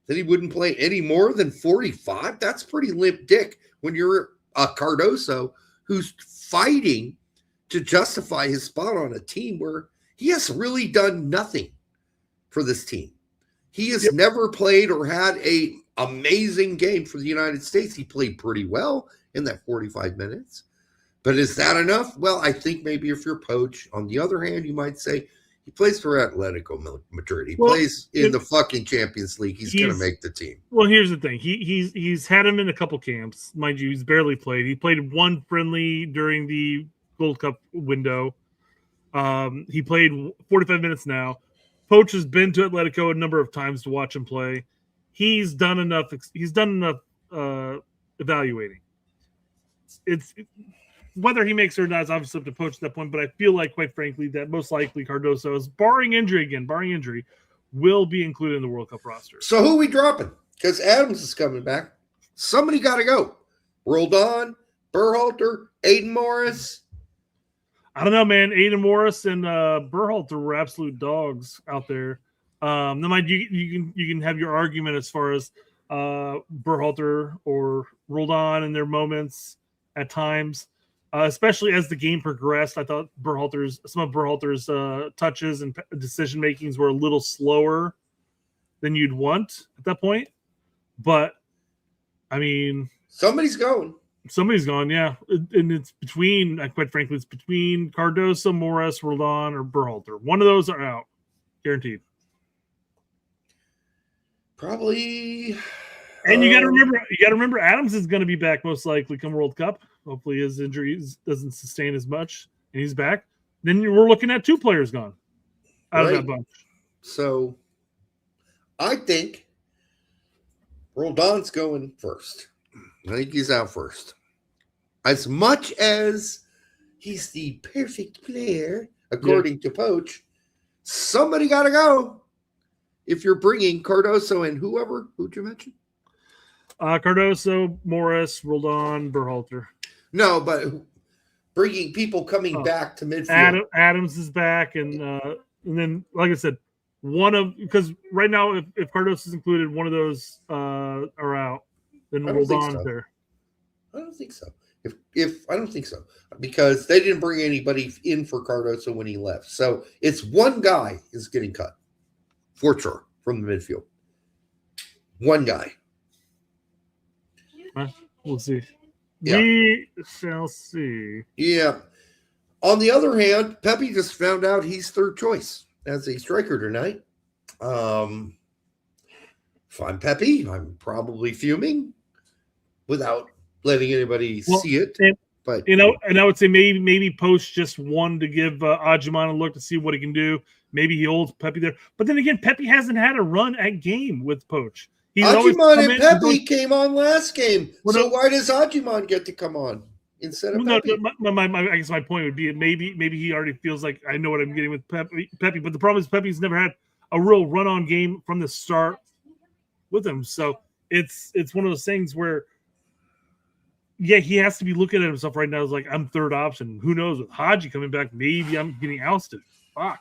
that he wouldn't play any more than 45? That's pretty limp dick when you're a Cardoso who's fighting to justify his spot on a team where he has really done nothing for this team. He has never played or had a amazing game for the United States. He played pretty well in that 45 minutes. But is that enough? Well, I think maybe if you're Poach. On the other hand, you might say he plays for Atletico Madrid. He plays in the fucking Champions League. He's going to make the team. Well, here's the thing. He's had him in a couple camps. Mind you, he's barely played. He played one friendly during the Gold Cup window. He played 45 minutes now. Poach has been to Atletico a number of times to watch him play. He's done enough. He's done enough evaluating. It's whether he makes it or not is obviously up to Poach at that point, but I feel like, quite frankly, that most likely Cardoso is, barring injury, will be included in the World Cup roster. So who are we dropping? Because Adams is coming back. Somebody got to go. Roldan, Berhalter, Aiden Morris. I don't know, man. Aiden Morris and Berhalter were absolute dogs out there. Now, mind you can have your argument as far as Berhalter or Roldan in their moments at times. Especially as the game progressed, I thought some of Berhalter's touches and decision makings were a little slower than you'd want at that point. But I mean, somebody's going. Somebody's gone, yeah. And it's between, quite frankly, it's between Cardoso, Morris, Roldan, or Berhalter. One of those are out. Guaranteed. Probably. And you got to remember, Adams is going to be back most likely come World Cup. Hopefully his injuries doesn't sustain as much, and he's back. Then we're looking at 2 players gone out of that bunch. So I think Roldan's going first. I think he's out first. As much as he's the perfect player, according to Poach, somebody got to go. If you're bringing Cardoso and who'd you mention? Cardoso, Morris, Roldan, Berhalter. No, but bringing people coming back to midfield. Adams is back, and then, like I said, because right now, if Cardoso is included, one of those are out. Then Roldan's there. I don't think so. If I don't think so, because they didn't bring anybody in for Cardoso when he left. So it's one guy is getting cut for sure from the midfield. One guy. We'll see. Yeah. We shall see. Yeah. On the other hand, Pepe just found out he's third choice as a striker tonight. If I'm Pepe, I'm probably fuming without letting anybody see it. But and I would say maybe Post just wanted to give Ajiman a look to see what he can do. Maybe he holds Pepe there. But then again, Pepe hasn't had a run at game with Poach. Ajiman and Pepe came on last game. So why does Ajiman get to come on instead of Pepe? I guess my point would be maybe he already feels like I know what I'm getting with Pepe. But the problem is Pepe's never had a real run-on game from the start with him. So it's one of those things where, yeah, he has to be looking at himself right now as like, I'm third option. Who knows? With Haji coming back, maybe I'm getting ousted. Fuck.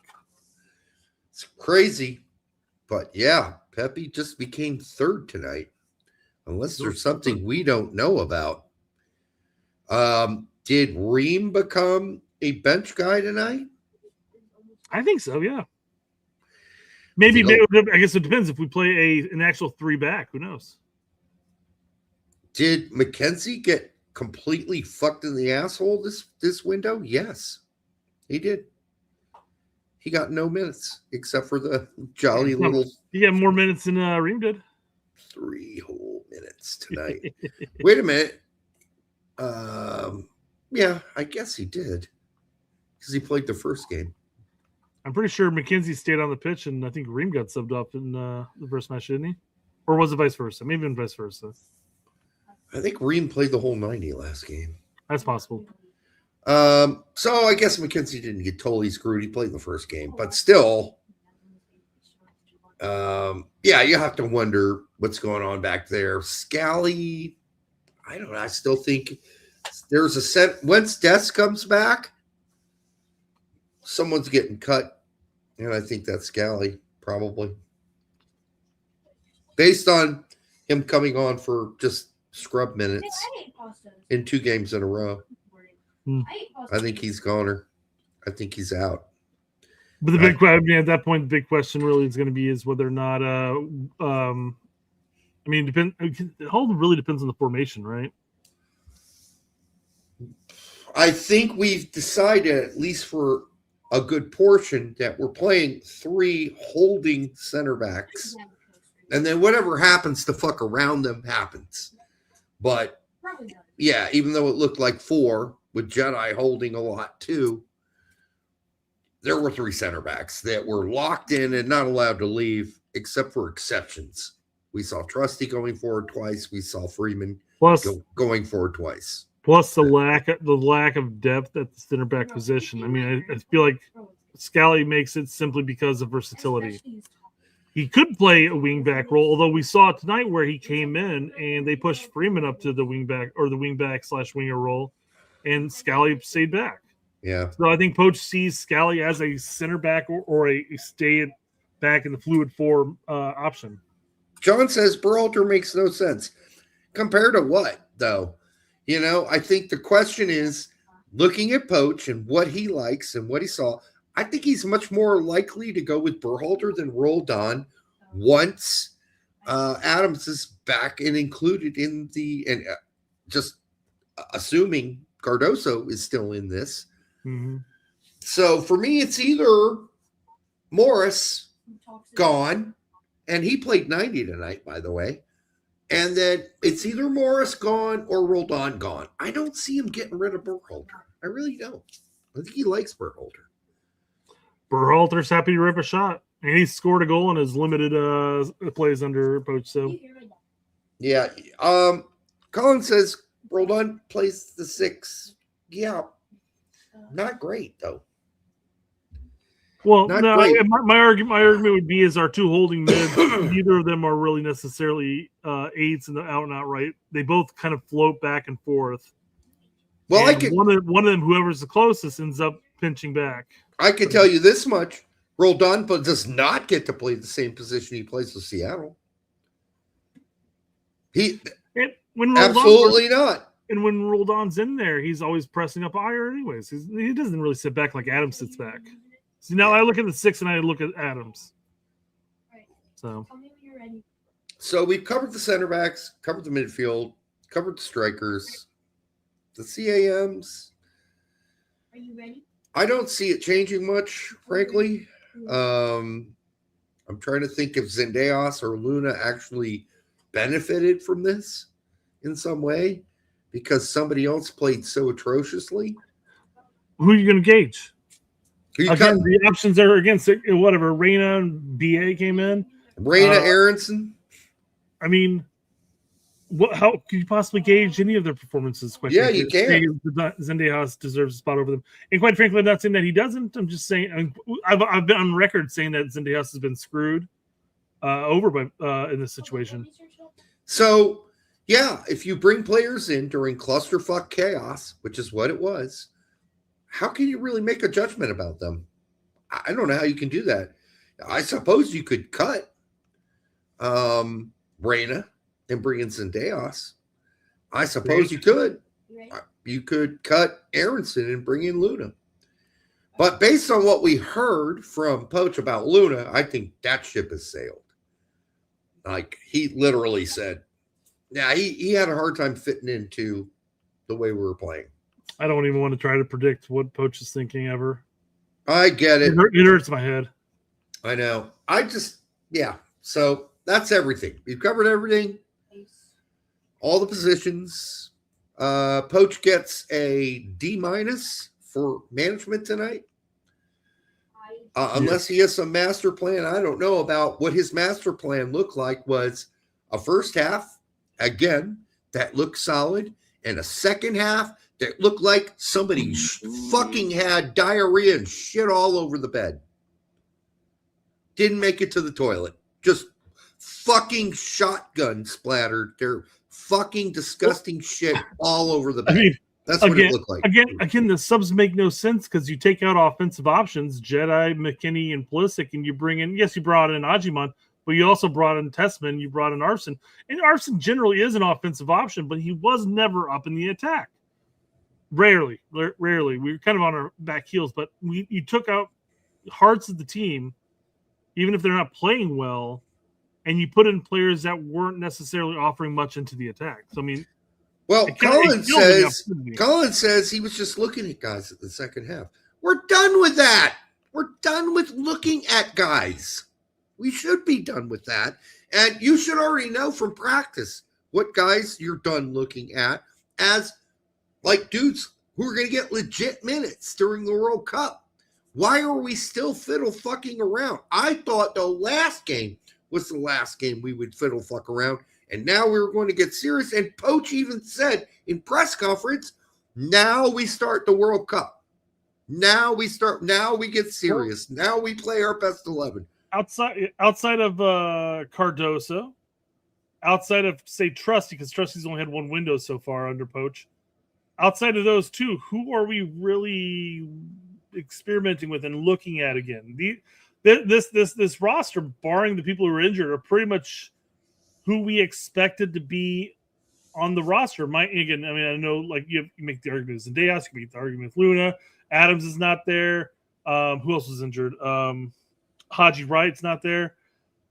It's crazy. But yeah, Pepe just became third tonight. Unless there's something we don't know about. Did Ream become a bench guy tonight? I think so, yeah. Maybe I guess it depends if we play an actual 3 back. Who knows? Did McKenzie get completely fucked in the asshole this window? Yes, he did. He got no minutes except for the jolly little. He got more minutes than Ream did. 3 whole minutes tonight. Wait a minute. Yeah, I guess he did because he played the first game. I'm pretty sure McKenzie stayed on the pitch, and I think Ream got subbed up in the first match, didn't he? Or was it vice versa? Maybe even vice versa. I think Ream played the whole 90 last game. That's possible. So I guess McKenzie didn't get totally screwed. He played the first game, but still, yeah, you have to wonder what's going on back there. Scally, I don't know. I still think there's a set. Once Des comes back, someone's getting cut, and I think that's Scally, probably. Based on him coming on for just scrub minutes in 2 games in a row. I think he's goner. I think he's out. But the big question at that point, the big question really is going to be is whether or not I mean, it all really depends on the formation, right? I think we've decided, at least for a good portion, that we're playing 3 holding center backs. And then whatever happens to fuck around them happens. But yeah, even though it looked like 4 with Jedi holding a lot too, there were 3 center backs that were locked in and not allowed to leave except for exceptions. We saw Trusty going forward twice. We saw Freeman going forward twice. Plus the lack of depth at the center back position. I mean, I feel like Scally makes it simply because of versatility. He could play a wingback role, although we saw tonight where he came in and they pushed Freeman up to the wingback or the wingback/winger role, and Scally stayed back. Yeah. So I think Poach sees Scally as a center back or a stay back in the fluid 4 option. John says Berhalter makes no sense. Compared to what, though? You know, I think the question is, looking at Poach and what he likes and what he saw, I think he's much more likely to go with Berhalter than Roldan once Adams is back and included in the – and just assuming Cardoso is still in this. Mm-hmm. So for me, it's either Morris gone, and he played 90 tonight, by the way. And then it's either Morris gone or Roldan gone. I don't see him getting rid of Berhalter. I really don't. I think he likes Berhalter. Berhalter's happy to rip a shot. And he scored a goal in his limited plays under Poach. So yeah. Colin says Roldan plays the 6. Yeah. Not great, though. Well, Not no, great. my argument would be is our two holding mids, neither of them are really necessarily eights in the out and outright. They both kind of float back and forth. Well, and one of them, whoever's the closest, ends up pinching back. I can tell you this much. Roldan does not get to play the same position he plays with Seattle. Absolutely not. And when Roldan's in there, he's always pressing up higher anyways. He doesn't really sit back like Adams sits back. See, now I look at the 6 and I look at Adams. So we've covered the center backs, covered the midfield, covered the strikers, the CAMs. Are you ready? I don't see it changing much, frankly. I'm trying to think if Zendejas or Luna actually benefited from this in some way because somebody else played so atrociously. Who are you going to gauge? Again, the options are against whatever. Reyna and BA came in. Reyna, Aronson. I mean, how could you possibly gauge any of their performances? Yeah, you can. Zendejas deserves a spot over them. And quite frankly, I'm not saying that he doesn't. I'm just saying I've been on record saying that Zendejas has been screwed over by in this situation. So, yeah, if you bring players in during clusterfuck chaos, which is what it was, how can you really make a judgment about them? I don't know how you can do that. I suppose you could cut Reyna and bring in Zendejas. I suppose you could. You could cut Aronson and bring in Luna. But based on what we heard from Poach about Luna, I think that ship has sailed. Like, he literally said, yeah, he had a hard time fitting into the way we were playing. I don't even want to try to predict what Poach is thinking ever. I get it. It hurts my head. I know. Yeah. So that's everything. We've covered everything. All the positions. Poach gets a D- for management tonight. Unless he has some master plan. I don't know about what his master plan looked like. Was a first half, again, that looked solid, and a second half that looked like somebody fucking had diarrhea and shit all over the bed. Didn't make it to the toilet. Just fucking shotgun splattered. They're fucking disgusting shit all over the bed. I mean, that's what it looked like. Again, the subs make no sense because you take out offensive options, Jedi, McKinney, and Pulisic, and you bring in, yes, you brought in Ajimon, but you also brought in Tessman, you brought in Arson. And Arson generally is an offensive option, but he was never up in the attack. Rarely. We were kind of on our back heels, but you took out hearts of the team, even if they're not playing well, and you put in players that weren't necessarily offering much into the attack. So, I mean, well, Colin says he was just looking at guys at the second half. We're done with that. We're done with looking at guys. We should be done with that. And you should already know from practice what guys you're done looking at as like dudes who are going to get legit minutes during the World Cup. Why are we still fiddle fucking around? I thought the last game was the last game we would fiddle fuck around. And now we were going to get serious. And Poach even said in press conference, now we start the World Cup. Now we get serious. Now we play our best 11. Outside of Cardoso, outside of, say, Trusty, because Trusty's only had one window so far under Poach. Outside of those two, who are we really experimenting with and looking at again? This roster, barring the people who are injured, are pretty much who we expected to be on the roster. I know, like, you make the argument with Zendejas, you make the argument with Luna. Adams is not there. Who else was injured? Haji Wright's not there.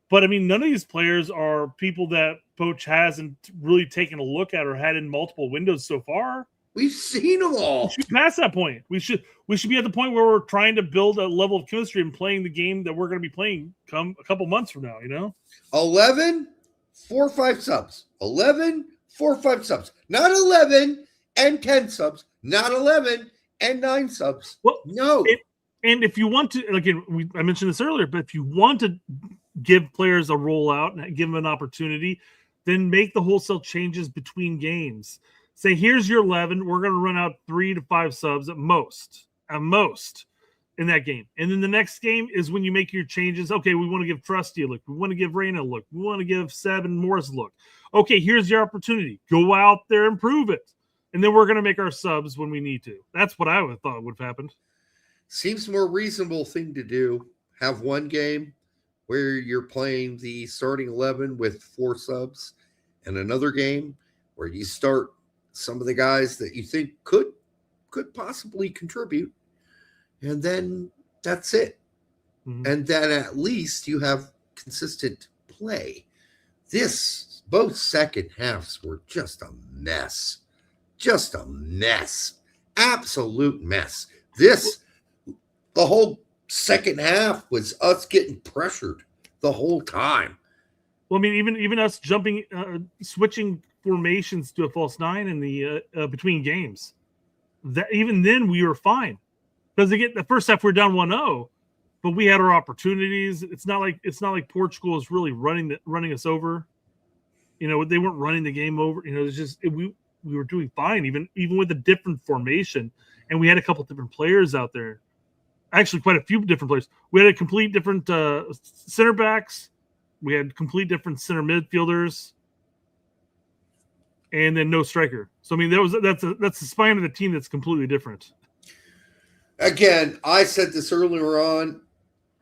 But, I mean, none of these players are people that Poach hasn't really taken a look at or had in multiple windows so far. We've seen them all. We should be past that point. We should be at the point where we're trying to build a level of chemistry and playing the game that we're going to be playing come a couple months from now. 11, 4 or 5 subs. 11, 4 or 5 subs. Not 11 and 10 subs. Not 11 and 9 subs. Well, no. And if you want to, again, I mentioned this earlier, but if you want to give players a rollout and give them an opportunity, then make the wholesale changes between games. Say, here's your 11. We're going to run out 3 to 5 subs at most in that game. And then the next game is when you make your changes. Okay, we want to give Trusty a look. We want to give Raina a look. We want to give Seb and Morris a look. Okay, here's your opportunity. Go out there and prove it. And then we're going to make our subs when we need to. That's what I would have thought would have happened. Seems more reasonable thing to do. Have one game where you're playing the starting 11 with 4 subs, and another game where you start some of the guys that you think could possibly contribute, and then that's it. Mm-hmm. And then at least you have consistent play. Both second halves were just a mess. Just a mess. Absolute mess. The whole second half was us getting pressured the whole time. Well, I mean, even us switching formations to a false 9 in the between games. That even then we were fine, because again, the first half we're down 1-0, but we had our opportunities. It's not like Portugal is really running us over. They weren't running the game over. It's just we were doing fine even with a different formation, and we had a couple different players out there. Actually, quite a few different players. We had a complete different center backs. We had complete different center midfielders, and then no striker. So I mean, that's the spine of the team that's completely different. Again, I said this earlier on.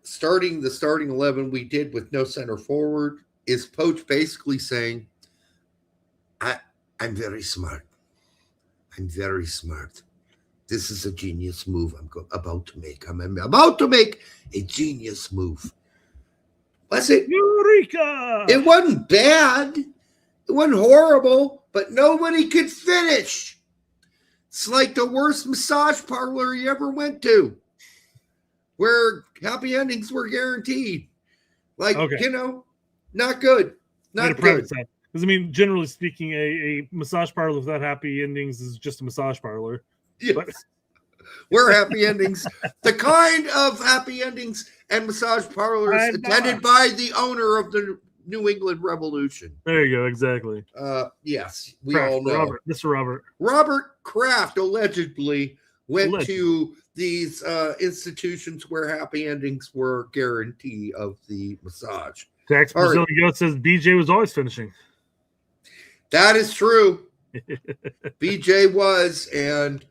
Starting 11 we did with no center forward is Poach basically saying, "I'm very smart. I'm very smart. This is a genius move I'm about to make. I'm about to make a genius move." Was it? Eureka! It wasn't bad. It wasn't horrible, but nobody could finish. It's like the worst massage parlor you ever went to, where happy endings were guaranteed. Not good. Not good. Because, I mean, generally speaking, a massage parlor without happy endings is just a massage parlor. Yes. But we're happy endings. The kind of happy endings and massage parlors attended by the owner of the New England Revolution. There you go. Exactly. Yes, we Kraft, all know. Mr. Robert. Robert Kraft allegedly went to these institutions where happy endings were guarantee of the massage. Dax Brazilian Goat says BJ was always finishing. That is true. BJ was, and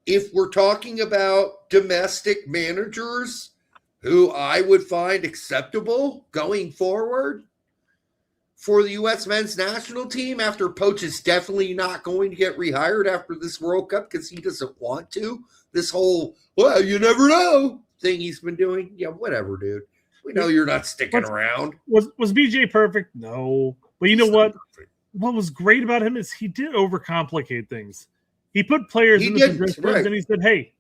if we're talking about domestic managers who I would find acceptable going forward for the U.S. men's national team, after Poach is definitely not going to get rehired after this World Cup because he doesn't want to, this whole, well, you never know thing he's been doing. Yeah, whatever, dude. We know you're not sticking around. Was BJ perfect? No. But you know what? Perfect. What was great about him is he did overcomplicate things. He put players in the positions, right, and he said, "Hey,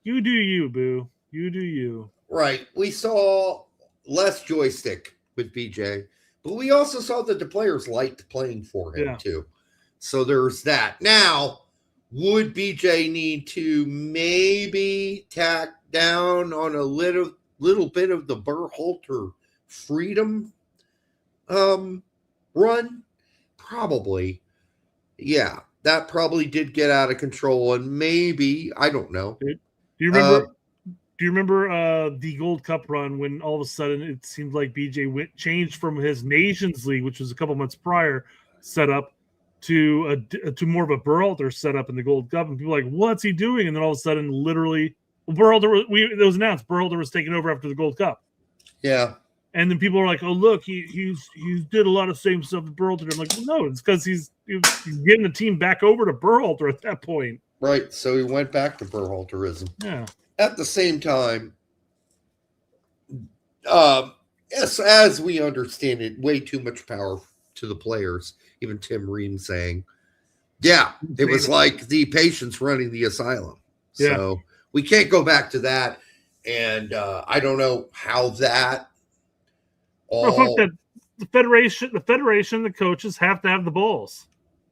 you do you, boo. You do you." Right. We saw less joystick with BJ, but we also saw that the players liked playing for him too. So there's that. Now, would BJ need to maybe tack down on a little bit of the Berhalter freedom run? Probably. Yeah, that probably did get out of control, and maybe, I don't know. Do you remember the Gold Cup run when all of a sudden it seemed like BJ changed from his Nations League, which was a couple months prior, setup to more of a Berhalter setup in the Gold Cup, and people were like, what's he doing? And then all of a sudden, literally, it was announced Berhalter was taking over after the Gold Cup. Yeah. And then people are like, "Oh, look, he did a lot of same stuff with Berhalter." I'm like, "Well, no, it's because he's getting the team back over to Berhalter at that point." Right. So he went back to Berhalterism. Yeah. At the same time, Yes, as we understand it, way too much power to the players. Even Tim Ream saying, yeah, it was like the patients running the asylum. Yeah. So we can't go back to that. And I don't know how that all... Fuck that. The federation, the coaches have to have the balls.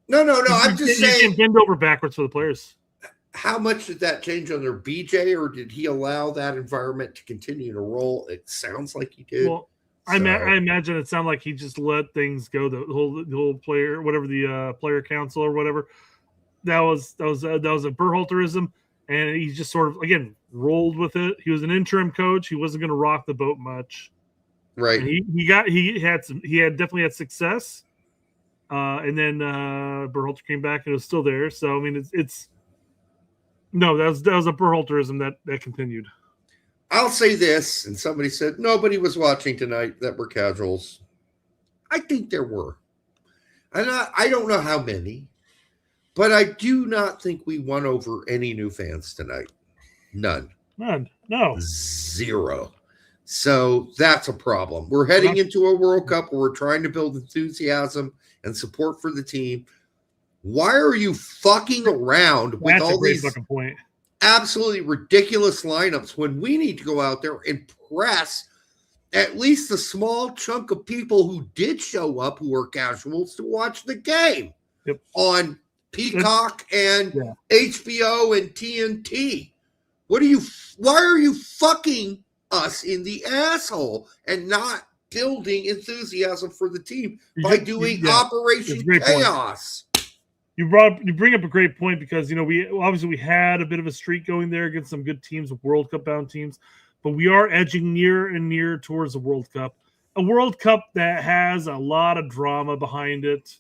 No. I'm just saying. You can bend over backwards for the players. How much did that change under BJ, or did he allow that environment to continue to roll? It sounds like he did. Well, I imagine it sounded like he just let things go. The whole player, whatever the player council or whatever, that was a Berhalterism, and he just sort of again rolled with it. He was an interim coach. He wasn't going to rock the boat much. Right. And he definitely had success. And then Berhalter came back and it was still there. So I mean, it's no, that was a Berhalterism that continued. I'll say this, and somebody said nobody was watching tonight that were casuals. I think there were, and I don't know how many, but I do not think we won over any new fans tonight. None. No. Zero. So that's a problem. We're heading into a World Cup where we're trying to build enthusiasm and support for the team. Why are you fucking around with all these absolutely ridiculous lineups when we need to go out there and press at least the small chunk of people who did show up who were casuals to watch the game on Peacock and HBO and TNT? Why are you fucking us in the asshole and not building enthusiasm for the team by doing Operation Chaos? You bring up a great point because we had a bit of a streak going there against some good teams, World Cup bound teams, but we are edging near and near towards the World Cup, a World Cup that has a lot of drama behind it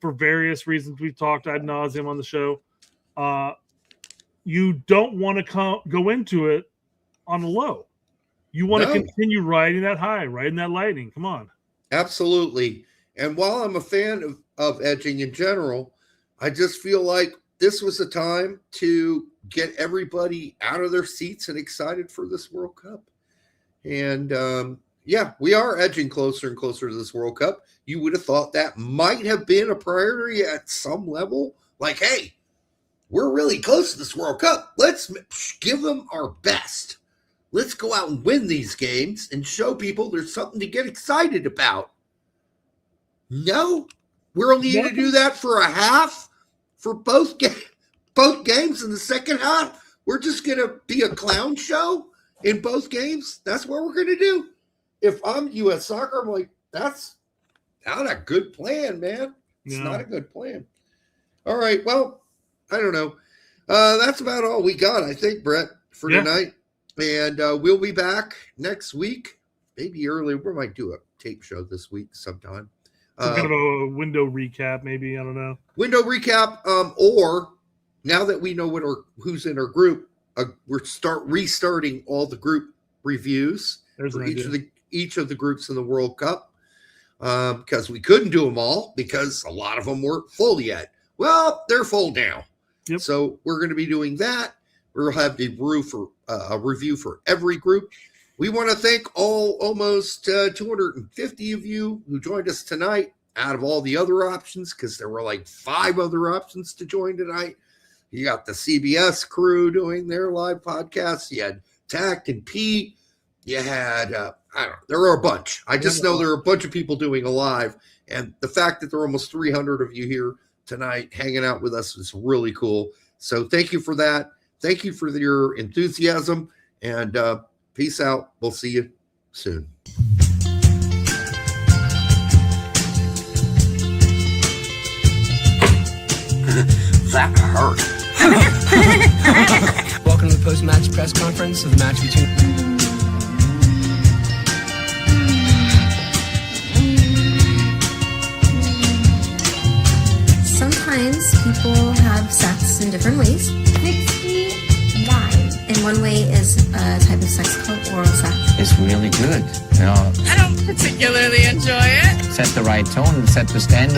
for various reasons we've talked ad nauseum on the show. You don't want to go into it on a low. You want to continue riding that high, riding that lightning. Come on. Absolutely. And while I'm a fan of edging in general, I just feel like this was a time to get everybody out of their seats and excited for this World Cup. And we are edging closer and closer to this World Cup. You would have thought that might have been a priority at some level. Like, hey, we're really close to this World Cup. Let's give them our best. Let's go out and win these games and show people there's something to get excited about. No, we're only going to do that for a half for both games in the second half. We're just going to be a clown show in both games. That's what we're going to do. If I'm U.S. Soccer, I'm like, that's not a good plan, man. It's not a good plan. All right, well, I don't know. That's about all we got, I think, Brett, for tonight. And we'll be back next week, maybe early. We might do a tape show this week sometime. Some kind of a window recap, maybe. I don't know. Window recap, or now that we know who's in our group, we're restarting all the group reviews for each of the groups in the World Cup because we couldn't do them all because a lot of them weren't full yet. Well, they're full now. Yep. So we're going to be doing that. We'll have a review for every group. We want to thank almost 250 of you who joined us tonight out of all the other options, because there were like 5 other options to join tonight. You got the CBS crew doing their live podcasts. You had Tact and Pete. You had, there were a bunch. I just know there are a bunch of people doing a live. And the fact that there are almost 300 of you here tonight hanging out with us is really cool. So thank you for that. Thank you for your enthusiasm, and peace out. We'll see you soon. That hurt. Welcome to the post-match press conference of the match between... Sometimes people have sex in different ways. 69. And one way is a type of sex called oral sex. It's really good. I don't particularly enjoy it. Set the right tone and set the standard.